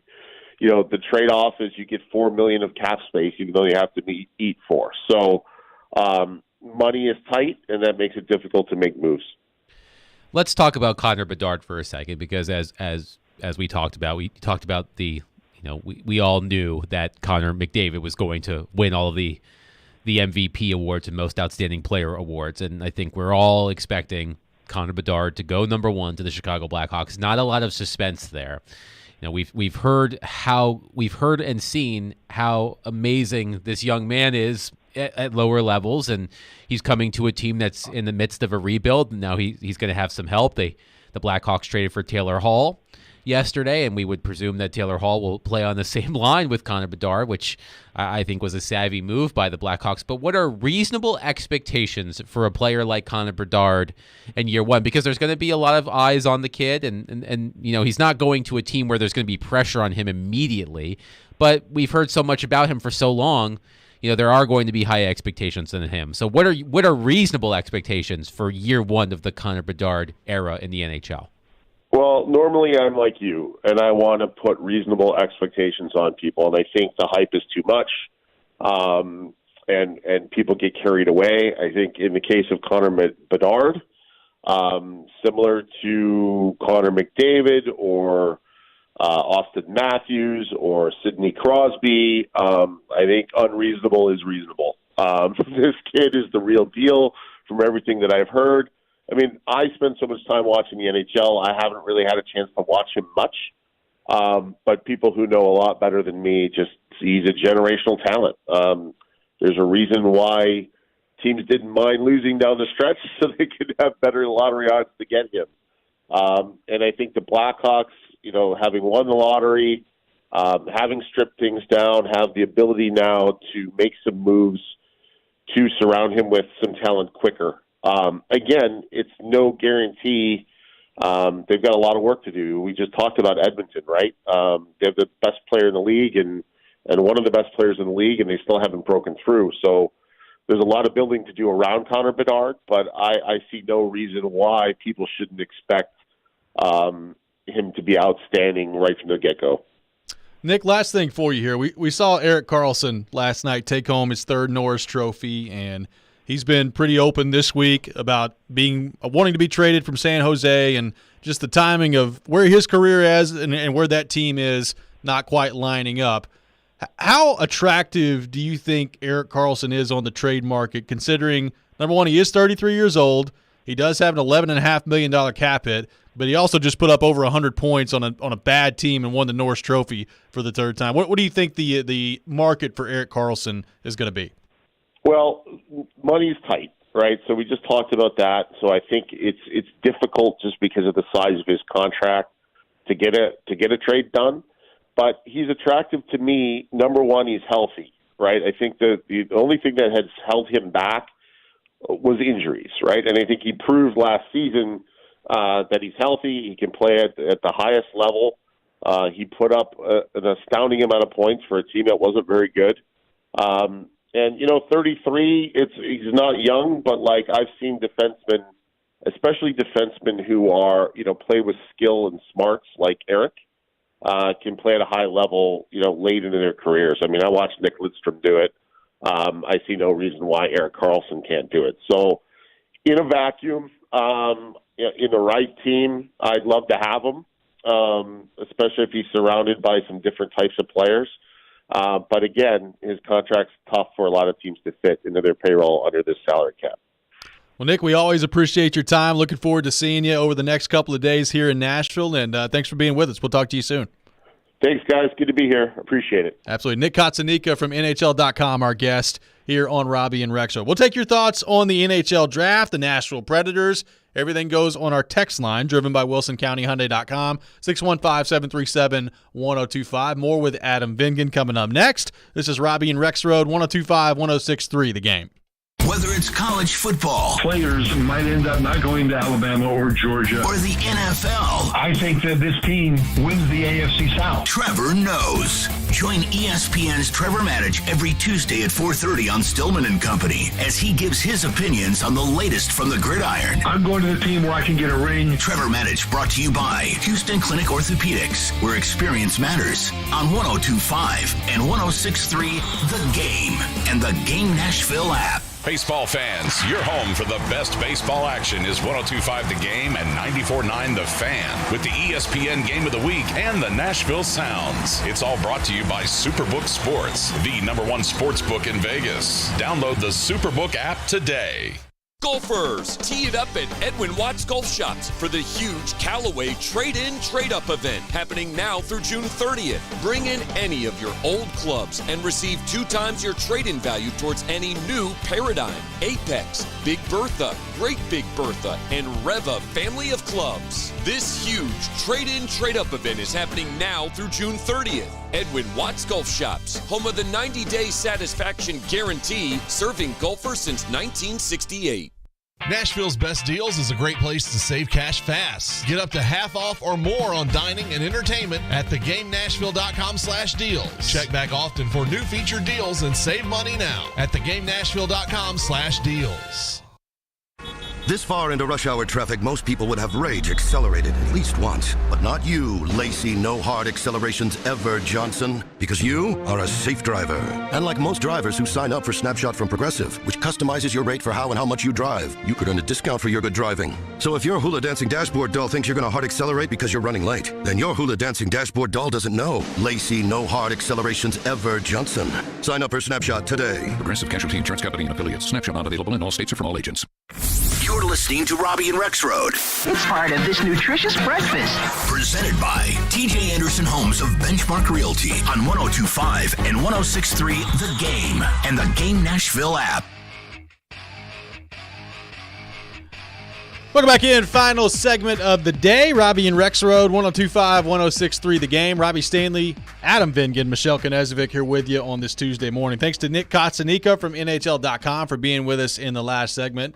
the trade-off is you get $4 million of cap space, even though you have to eat $4. So money is tight, and that makes it difficult to make moves. Let's talk about Connor Bedard for a second, because as we talked about, the, we all knew that Connor McDavid was going to win all of the MVP awards and most outstanding player awards. And I think we're all expecting Connor Bedard to go number 1 to the Chicago Blackhawks. Not a lot of suspense there. We've heard and seen how amazing this young man is at lower levels, and he's coming to a team that's in the midst of a rebuild. Now he's going to have some help. The Blackhawks traded for Taylor Hall yesterday, and we would presume that Taylor Hall will play on the same line with Connor Bedard, which I think was a savvy move by the Blackhawks. But what are reasonable expectations for a player like Connor Bedard in year 1? Because there's going to be a lot of eyes on the kid, and he's not going to a team where there's going to be pressure on him immediately. But we've heard so much about him for so long. There are going to be high expectations in him. So what are reasonable expectations for year 1 of the Connor Bedard era in the NHL? Well, normally I'm like you, and I want to put reasonable expectations on people, and I think the hype is too much, and people get carried away. I think in the case of Connor Bedard, similar to Connor McDavid or Austin Matthews or Sidney Crosby, I think unreasonable is reasonable. This kid is the real deal from everything that I've heard. I mean, I spend so much time watching the NHL, I haven't really had a chance to watch him much. But people who know a lot better than me, he's a generational talent. There's a reason why teams didn't mind losing down the stretch so they could have better lottery odds to get him. And I think the Blackhawks, having won the lottery, having stripped things down, have the ability now to make some moves to surround him with some talent quicker. Again, it's no guarantee. They've got a lot of work to do. We just talked about Edmonton, right? They have the best player in the league and one of the best players in the league, and they still haven't broken through. So there's a lot of building to do around Connor Bedard, but I see no reason why people shouldn't expect him to be outstanding right from the get-go. Nick, last thing for you here. We saw Erik Karlsson last night take home his third Norris Trophy, and he's been pretty open this week about wanting to be traded from San Jose and just the timing of where his career is and where that team is not quite lining up. How attractive do you think Erik Karlsson is on the trade market, considering, number one, he is 33 years old, he does have an $11.5 million cap hit, but he also just put up over 100 points on a bad team and won the Norris Trophy for the third time. What do you think the market for Erik Karlsson is going to be? Well, money's tight, right? So we just talked about that. So I think it's difficult just because of the size of his contract to get a trade done. But he's attractive to me. Number one, he's healthy, right? I think the only thing that has held him back was injuries, right? And I think he proved last season that he's healthy. He can play at the highest level. He put up an astounding amount of points for a team that wasn't very good. And 33, he's not young, but like I've seen defensemen, especially defensemen who are, play with skill and smarts like Erik, can play at a high level, late into their careers. I mean, I watched Nick Lidstrom do it. I see no reason why Erik Karlsson can't do it. So in a vacuum, in the right team, I'd love to have him, especially if he's surrounded by some different types of players. But again, his contract's tough for a lot of teams to fit into their payroll under this salary cap. Well, Nick, we always appreciate your time. Looking forward to seeing you over the next couple of days here in Nashville, and thanks for being with us. We'll talk to you soon. Thanks, guys. Good to be here. Appreciate it. Absolutely. Nick Kotsanika from NHL.com, our guest here on Robby and Rexrode. We'll take your thoughts on the NHL draft, the Nashville Predators. Everything goes on our text line, driven by WilsonCountyHyundai.com, 615-737-1025. More with Adam Vingan coming up next. This is Robby and Rexrode, 102.5-106.3 The Game. Whether it's college football, players might end up not going to Alabama or Georgia, or the NFL, I think that this team wins the AFC South. Trevor knows. Join ESPN's Trevor Maddich every Tuesday at 4:30 on Stillman and Company as he gives his opinions on the latest from the gridiron. I'm going to the team where I can get a ring. Trevor Maddich brought to you by Houston Clinic Orthopedics, where experience matters, on 102.5 and 106.3 The Game and the Game Nashville app. Baseball fans, your home for the best baseball action is 102.5 The Game and 94.9 The Fan with the ESPN Game of the Week and the Nashville Sounds. It's all brought to you by Superbook Sports, the #1 sports book in Vegas. Download the Superbook app today. Golfers, tee it up at Edwin Watts Golf Shops for the huge Callaway Trade-In Trade-Up event happening now through June 30th. Bring in any of your old clubs and receive 2 times your trade-in value towards any new Paradigm, Apex, Big Bertha, Great Big Bertha, and Reva family of clubs. This huge Trade-In Trade-Up event is happening now through June 30th. Edwin Watts Golf Shops, home of the 90-day satisfaction guarantee, serving golfers since 1968. Nashville's Best Deals is a great place to save cash fast. Get up to half off or more on dining and entertainment at thegamenashville.com/deals. Check back often for new featured deals and save money now at thegamenashville.com/deals. This far into rush hour traffic, most people would have rage accelerated at least once. But not you, Lacey No Hard Accelerations Ever Johnson, because you are a safe driver. And like most drivers who sign up for Snapshot from Progressive, which customizes your rate for how and how much you drive, you could earn a discount for your good driving. So if your hula dancing dashboard doll thinks you're going to hard accelerate because you're running late, then your hula dancing dashboard doll doesn't know. Lacey No Hard Accelerations Ever Johnson. Sign up for Snapshot today. Progressive Casualty Insurance Company and affiliates. Snapshot not available in all states or from all agents. You're listening to Robby and Rexrode. It's part of this nutritious breakfast. Presented by TJ Anderson Homes of Benchmark Realty on 102.5 and 106.3 The Game and the Game Nashville app. Welcome back in. Final segment of the day. Robby and Rexrode, 102.5, 106.3 The Game. Robbie Stanley, Adam Vingan, Michelle Knezovic here with you on this Tuesday morning. Thanks to Nick Kotsanika from NHL.com for being with us in the last segment.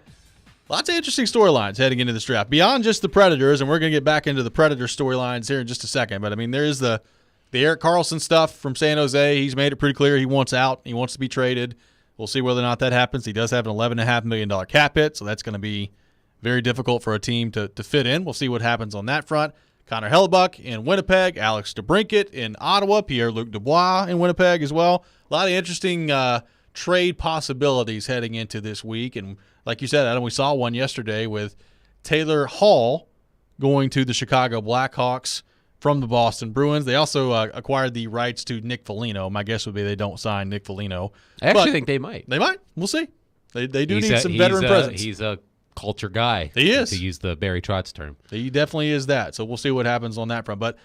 Lots of interesting storylines heading into this draft. Beyond just the Predators, and we're going to get back into the Predator storylines here in just a second. But, I mean, there is the Erik Karlsson stuff from San Jose. He's made it pretty clear he wants out. He wants to be traded. We'll see whether or not that happens. He does have an $11.5 million cap hit, so that's going to be very difficult for a team to fit in. We'll see what happens on that front. Connor Hellebuck in Winnipeg, Alex DeBrincat in Ottawa, Pierre-Luc Dubois in Winnipeg as well. A lot of interesting trade possibilities heading into this week. And like you said, Adam, we saw one yesterday with Taylor Hall going to the Chicago Blackhawks from the Boston Bruins. They also acquired the rights to Nick Foligno. My guess would be they don't sign Nick Foligno. I actually think they might. They might. We'll see. They do need some veteran presence. He's a culture guy. He is. To use the Barry Trotz term. He definitely is that. So we'll see what happens on that front. But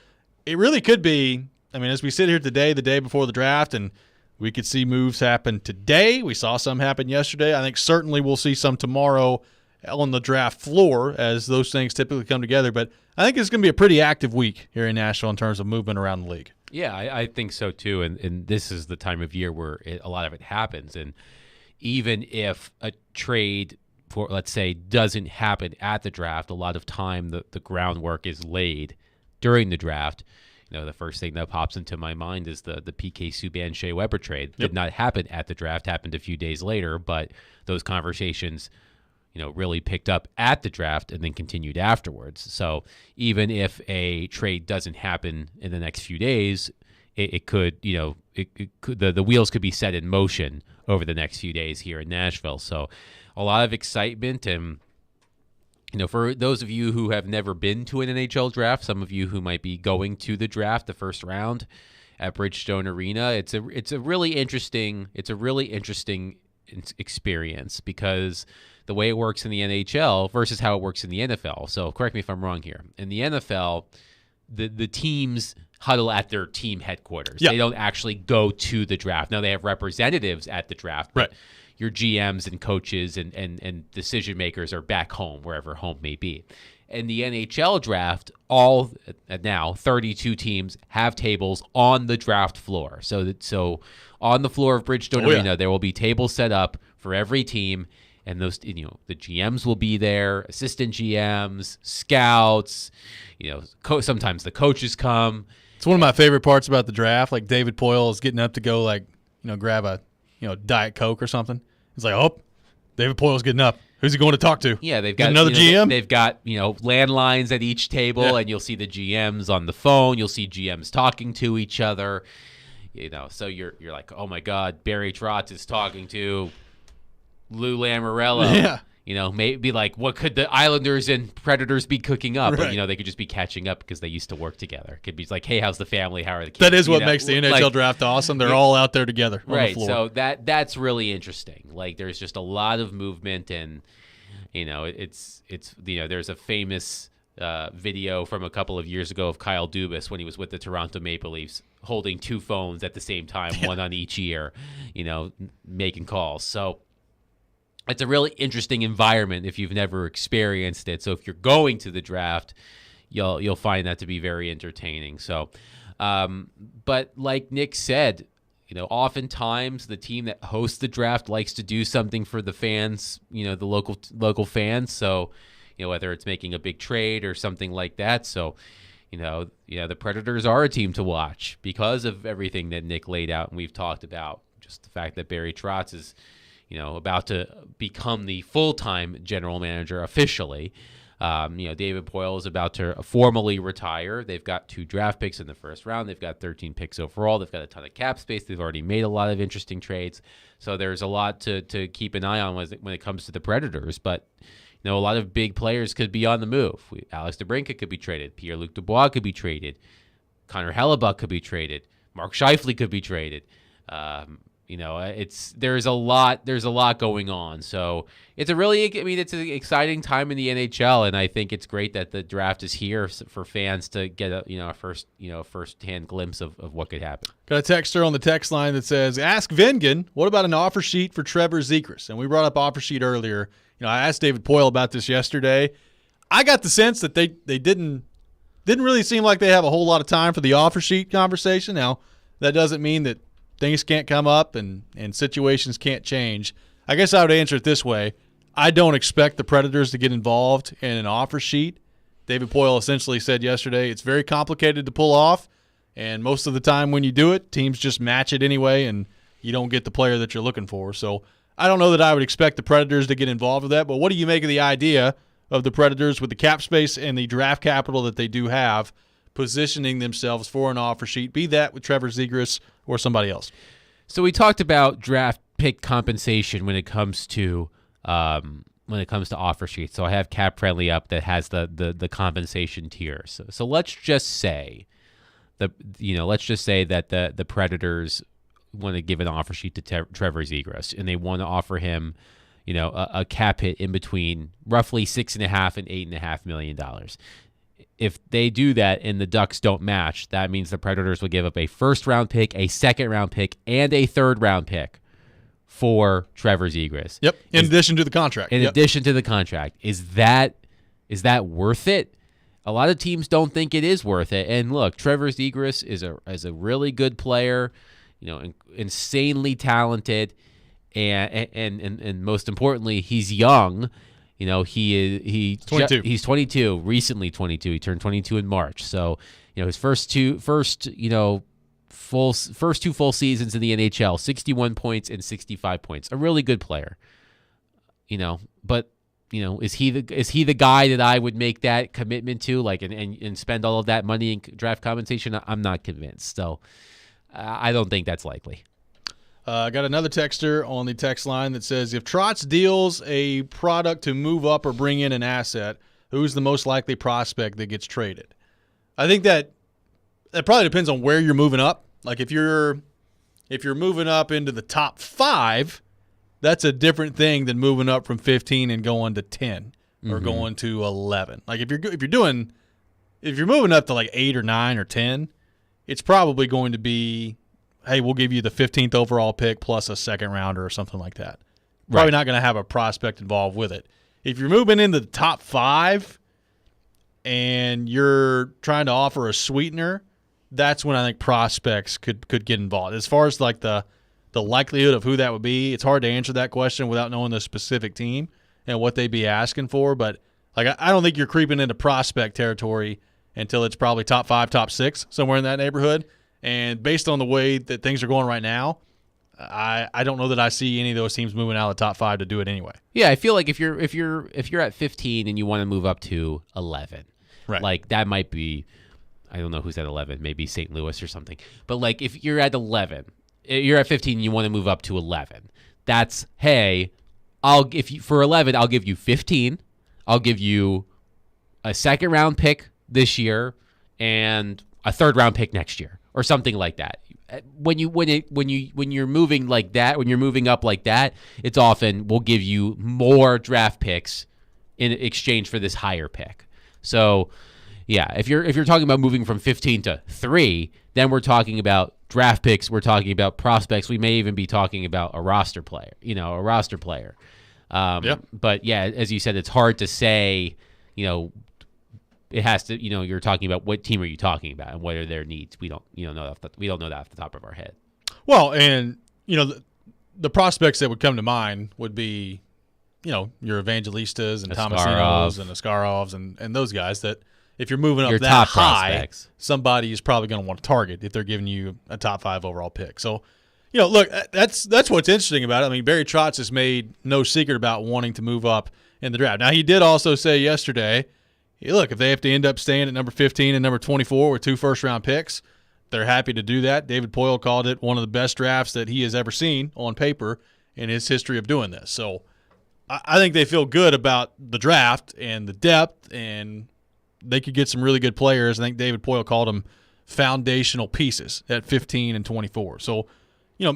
it really could be, I mean, as we sit here today, the day before the draft, and we could see moves happen today. We saw some happen yesterday. I think certainly we'll see some tomorrow on the draft floor as those things typically come together. But I think it's going to be a pretty active week here in Nashville in terms of movement around the league. Yeah, I think so too. And this is the time of year where a lot of it happens. And even if a trade for, let's say, doesn't happen at the draft, a lot of time the groundwork is laid during the draft. You know, the first thing that pops into my mind is the PK Subban Shea Weber trade. Yep. Did not happen at the draft, happened a few days later, but those conversations, you know, really picked up at the draft and then continued afterwards. So even if a trade doesn't happen in the next few days, it could, you know, it could, the wheels could be set in motion over the next few days here in Nashville. So a lot of excitement. And you know, for those of you who have never been to an NHL draft, some of you who might be going to the draft, the first round at Bridgestone Arena, it's a really interesting experience because the way it works in the NHL versus how it works in the NFL. So correct me if I'm wrong here. In the NFL, the teams huddle at their team headquarters. Yep. They don't actually go to the draft. Now they have representatives at the draft, but right. Your GMs and coaches and decision makers are back home, wherever home may be. In the NHL draft, all now 32 teams have tables on the draft floor. So on the floor of Bridgestone Arena, there will be tables set up for every team, and those, you know, the GMs will be there, assistant GMs, scouts. You know, sometimes the coaches come. It's one of my favorite parts about the draft. Like David Poyle is getting up to go, like, you know, grab a Diet Coke or something. It's like, oh, David Poyle's getting up. Who's he going to talk to? Yeah, they've got another GM. They've got, you know, landlines at each table, and you'll see the GMs on the phone. You'll see GMs talking to each other. You know, so you're like, oh my God, Barry Trotz is talking to Lou Lamoriello. Yeah. You know, maybe like, what could the Islanders and Predators be cooking up? Right. But, you know, they could just be catching up because they used to work together. It could be like, hey, how's the family? How are the kids? That is what makes the NHL draft awesome. They're all out there together on the floor. So that's really interesting. Like, there's just a lot of movement, and, you know, it's you know, there's a famous video from a couple of years ago of Kyle Dubas when he was with the Toronto Maple Leafs holding two phones at the same time, one on each ear, you know, making calls. So it's a really interesting environment if you've never experienced it. So if you're going to the draft, you'll find that to be very entertaining. So, but like Nick said, you know, oftentimes the team that hosts the draft likes to do something for the fans, you know, the local fans. So, you know, whether it's making a big trade or something like that. So, you know, the Predators are a team to watch because of everything that Nick laid out and we've talked about. Just the fact that Barry Trotz is, about to become the full-time general manager officially. David Poile is about to formally retire. They've got 2 draft picks in the first round. They've got 13 picks overall. They've got a ton of cap space. They've already made a lot of interesting trades. So there's a lot to keep an eye on when it comes to the Predators. But, a lot of big players could be on the move. Alex DeBrincat could be traded. Pierre-Luc Dubois could be traded. Connor Hellebuck could be traded. Mark Scheifele could be traded. There's a lot going on. So it's it's an exciting time in the NHL, and I think it's great that the draft is here for fans to get a first-hand glimpse of what could happen. Got a texter on the text line that says, "Ask Vengen, what about an offer sheet for Trevor Zegras?" And we brought up offer sheet earlier. I asked David Poile about this yesterday. I got the sense that they didn't really seem like they have a whole lot of time for the offer sheet conversation. Now, that doesn't mean that things can't come up and situations can't change. I guess I would answer it this way. I don't expect the Predators to get involved in an offer sheet. David Poile essentially said yesterday it's very complicated to pull off, and most of the time when you do it, teams just match it anyway, and you don't get the player that you're looking for. So I don't know that I would expect the Predators to get involved with that, but what do you make of the idea of the Predators with the cap space and the draft capital that they do have positioning themselves for an offer sheet, be that with Trevor Zegras or somebody else? So we talked about draft pick compensation when it comes to offer sheets. So I have Cap Friendly up that has the compensation tiers. So let's just say that the Predators want to give an offer sheet to Trevor Zegras, and they want to offer him, a cap hit in between roughly $6.5 and $8.5 million. If they do that and the Ducks don't match, that means the Predators will give up a first-round pick, a second-round pick, and a third-round pick for Trevor Zegras. Yep. In addition to the contract. In addition to the contract. Is that worth it? A lot of teams don't think it is worth it. And look, Trevor Zegras is a really good player, insanely talented, and most importantly, he's young. He's 22. He's 22, recently 22. He turned 22 in March. So, his first two full seasons in the NHL, 61 points and 65 points. A really good player. But is he the guy that I would make that commitment to, and spend all of that money in draft compensation? I'm not convinced. So, I don't think that's likely. I got another texter on the text line that says, if Trotz deals a product to move up or bring in an asset, who's the most likely prospect that gets traded? I think that probably depends on where you're moving up. Like if you're moving up into the top 5, that's a different thing than moving up from 15 and going to 10 or going to 11. Like if you're moving up to like 8 or 9 or 10, it's probably going to be, hey, we'll give you the 15th overall pick plus a second rounder or something like that. Probably not going to have a prospect involved with it. If you're moving into the top 5 and you're trying to offer a sweetener, that's when I think prospects could get involved. As far as like the likelihood of who that would be, it's hard to answer that question without knowing the specific team and what they'd be asking for. But like I don't think you're creeping into prospect territory until it's probably top 5, top 6, somewhere in that neighborhood. And based on the way that things are going right now, I don't know that I see any of those teams moving out of the top 5 to do it anyway. Yeah, I feel like if you're at 15 and you want to move up to 11, right? Like that might be, I don't know who's at 11, maybe St. Louis or something. But like if you're at 11, you're at 15 and you want to move up to 11, that's, hey, for 11 I'll give you 15, I'll give you a second round pick this year and a third round pick next year. Or something like that. When you're moving like that, when you're moving up like that, it's often we'll give you more draft picks in exchange for this higher pick. So, yeah, if you're talking about moving from 15 to 3, then we're talking about draft picks. We're talking about prospects. We may even be talking about a roster player. But yeah, as you said, it's hard to say. It has to, you're talking about what team are you talking about and what are their needs. We don't know that off the top of our head. Well, and the prospects that would come to mind would be, your Evangelistas and Tomasinos and Askarovs and those guys that if you're moving up your that top high, prospects, somebody is probably going to want to target if they're giving you a top 5 overall pick. So, Look, that's what's interesting about it. I mean, Barry Trotz has made no secret about wanting to move up in the draft. Now, he did also say yesterday, hey, look, if they have to end up staying at number 15 and number 24 with 2 first-round picks, they're happy to do that. David Poyle called it one of the best drafts that he has ever seen on paper in his history of doing this. So I think they feel good about the draft and the depth, and they could get some really good players. I think David Poyle called them foundational pieces at 15 and 24. So,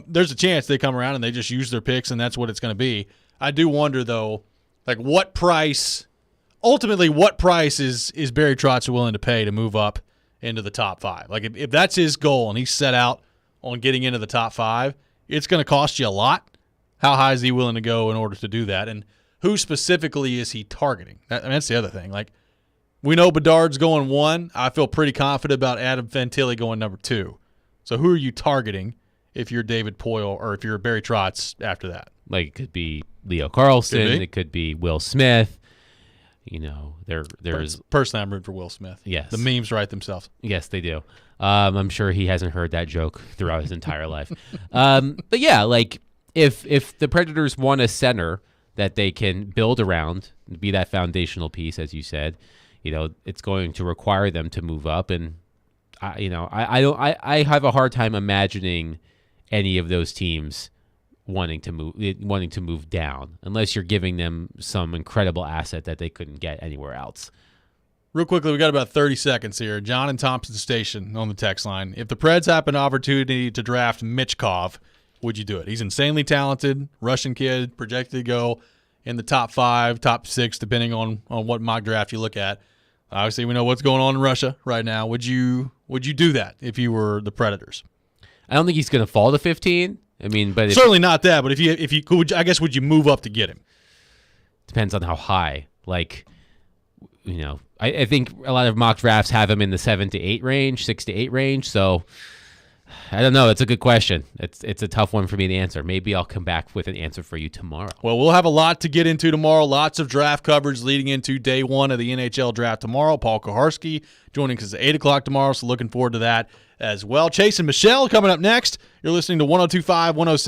there's a chance they come around and they just use their picks, and that's what it's going to be. I do wonder, though, like what price is Barry Trotz willing to pay to move up into the top 5? Like if that's his goal and he's set out on getting into the top 5, it's going to cost you a lot. How high is he willing to go in order to do that? And who specifically is he targeting? That's the other thing. Like we know Bedard's going 1. I feel pretty confident about Adam Fantilli going number 2. So who are you targeting if you're David Poyle or if you're Barry Trotz after that? Like it could be Leo Carlsson. It could be Will Smith. There's personally, I'm rooting for Will Smith. Yes, the memes write themselves. Yes, they do. I'm sure he hasn't heard that joke throughout his entire life. But yeah, like if the Predators want a center that they can build around, be that foundational piece, as you said, it's going to require them to move up. And I have a hard time imagining any of those teams wanting to move down unless you're giving them some incredible asset that they couldn't get anywhere else. Real quickly, we got about 30 seconds here. John in Thompson Station on the text line. If the Preds have an opportunity to draft Michkov, would you do it? He's insanely talented, Russian kid, projected to go in the top 5, top 6, depending on what mock draft you look at. Obviously, we know what's going on in Russia right now. Would you do that if you were the Predators? I don't think he's going to fall to 15. I mean, but certainly not that. But if you could, I guess, would you move up to get him? Depends on how high. Like, I think a lot of mock drafts have him in the 7 to 8 range, 6 to 8 range. So I don't know. That's a good question. It's a tough one for me to answer. Maybe I'll come back with an answer for you tomorrow. Well, we'll have a lot to get into tomorrow. Lots of draft coverage leading into day 1 of the NHL draft tomorrow. Paul Koharski joining us at 8 o'clock tomorrow. So looking forward to that as well. Chase and Michelle coming up next. You're listening to 102.5, 106.